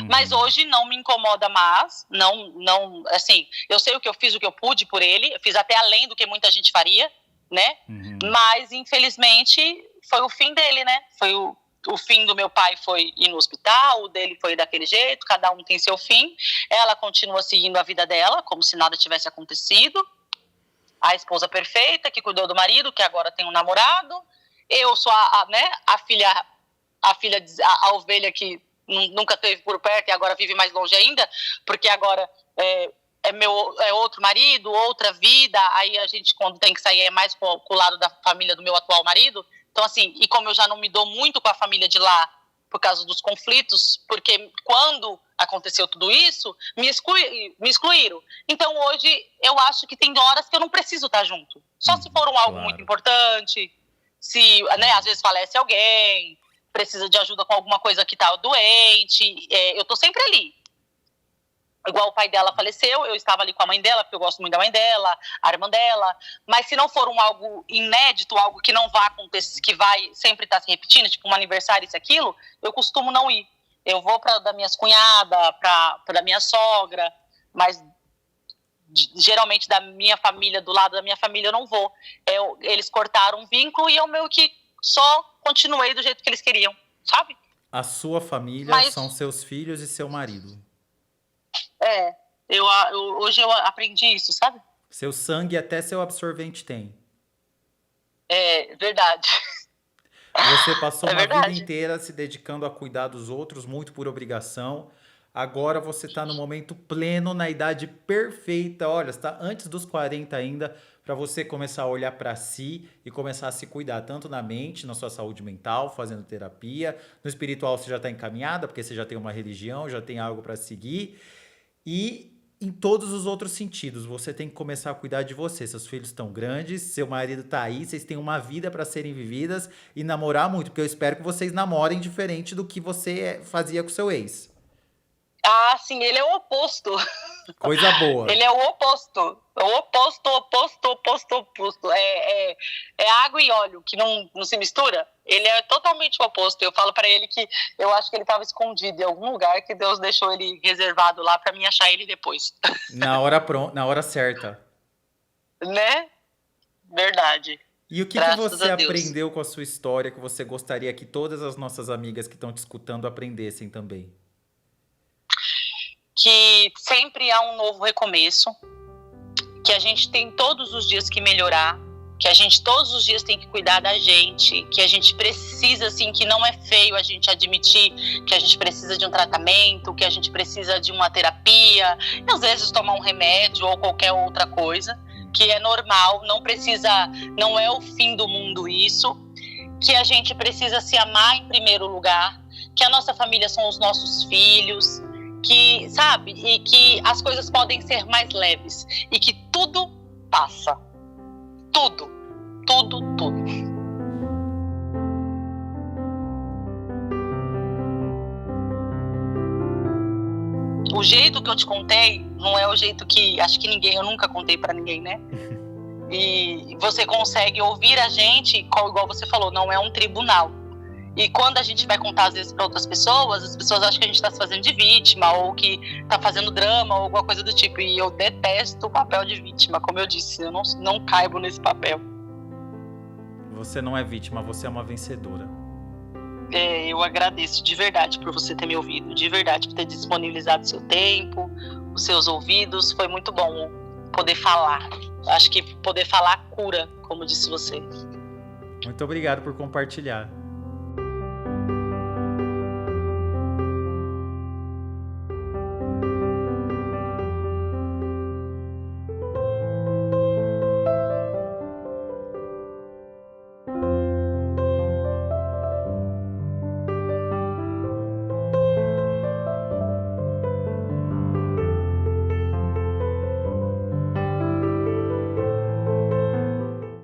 Mas hoje não me incomoda mais, não, assim, eu sei o que eu fiz, o que eu pude por ele, eu fiz até além do que muita gente faria, né? Mas, infelizmente, foi o fim dele, né? Foi o fim do meu pai foi ir no hospital, o dele foi daquele jeito, cada um tem seu fim. Ela continua seguindo a vida dela, como se nada tivesse acontecido. A esposa perfeita, que cuidou do marido, que agora tem um namorado. Eu sou a filha, a ovelha que nunca teve por perto e agora vive mais longe ainda, porque agora é outro marido, outra vida. Aí a gente, quando tem que sair, é mais com o lado da família do meu atual marido. Então, assim, e como eu já não me dou muito com a família de lá por causa dos conflitos, porque quando aconteceu tudo isso, me excluíram. Então, hoje, eu acho que tem horas que eu não preciso estar junto. Só se for algo muito importante, se, né, às vezes falece alguém, precisa de ajuda com alguma coisa que tá doente, eu tô sempre ali. Igual o pai dela faleceu, eu estava ali com a mãe dela, porque eu gosto muito da mãe dela, a irmã dela. Mas se não for algo inédito, algo que não vai acontecer, que vai sempre estar se repetindo, tipo um aniversário, isso, aquilo, eu costumo não ir. Eu vou da minhas cunhadas, da minha sogra, mas geralmente da minha família, do lado da minha família, eu não vou. Eles cortaram um vínculo e eu meio que só continuei do jeito que eles queriam, sabe? A sua família são seus filhos e seu marido. Hoje eu aprendi isso, sabe? Seu sangue até seu absorvente tem. É verdade. Você passou uma vida inteira se dedicando a cuidar dos outros, muito por obrigação. Agora você está no momento pleno, na idade perfeita. Olha, está antes dos 40 ainda, para você começar a olhar para si e começar a se cuidar, tanto na mente, na sua saúde mental, fazendo terapia. No espiritual você já está encaminhada, porque você já tem uma religião, já tem algo para seguir. E em todos os outros sentidos, você tem que começar a cuidar de você. Seus filhos estão grandes, seu marido está aí, vocês têm uma vida para serem vividas e namorar muito, porque eu espero que vocês namorem diferente do que você fazia com seu ex. Ah, sim, ele é o oposto. Coisa boa. Ele é o oposto. O oposto, oposto, oposto, oposto. É água e óleo, que não se mistura. Ele é totalmente o oposto. Eu falo pra ele que eu acho que ele estava escondido em algum lugar, que Deus deixou ele reservado lá pra mim achar ele depois. Na hora certa. Né? Verdade. E o que Graças você a Deus. aprendeu com a sua história que você gostaria que todas as nossas amigas que estão te escutando aprendessem também? Que sempre há um novo recomeço, que a gente tem todos os dias que melhorar, que a gente todos os dias tem que cuidar da gente, que a gente precisa, assim, que não é feio a gente admitir que a gente precisa de um tratamento, que a gente precisa de uma terapia, e às vezes tomar um remédio ou qualquer outra coisa, que é normal, não é o fim do mundo isso, que a gente precisa se amar em primeiro lugar, que a nossa família são os nossos filhos, que, sabe, e que as coisas podem ser mais leves e que tudo passa. Tudo, tudo, tudo. O jeito que eu te contei não é o jeito que acho que eu nunca contei pra ninguém, né? E você consegue ouvir a gente, igual você falou, não é um tribunal. E quando a gente vai contar, às vezes, para outras pessoas, as pessoas acham que a gente está se fazendo de vítima, ou que está fazendo drama, ou alguma coisa do tipo. E eu detesto o papel de vítima, como eu disse, eu não caibo nesse papel. Você não é vítima, você é uma vencedora. Eu agradeço de verdade por você ter me ouvido, de verdade, por ter disponibilizado seu tempo, os seus ouvidos. Foi muito bom poder falar. Acho que poder falar cura, como disse você. Muito obrigado por compartilhar.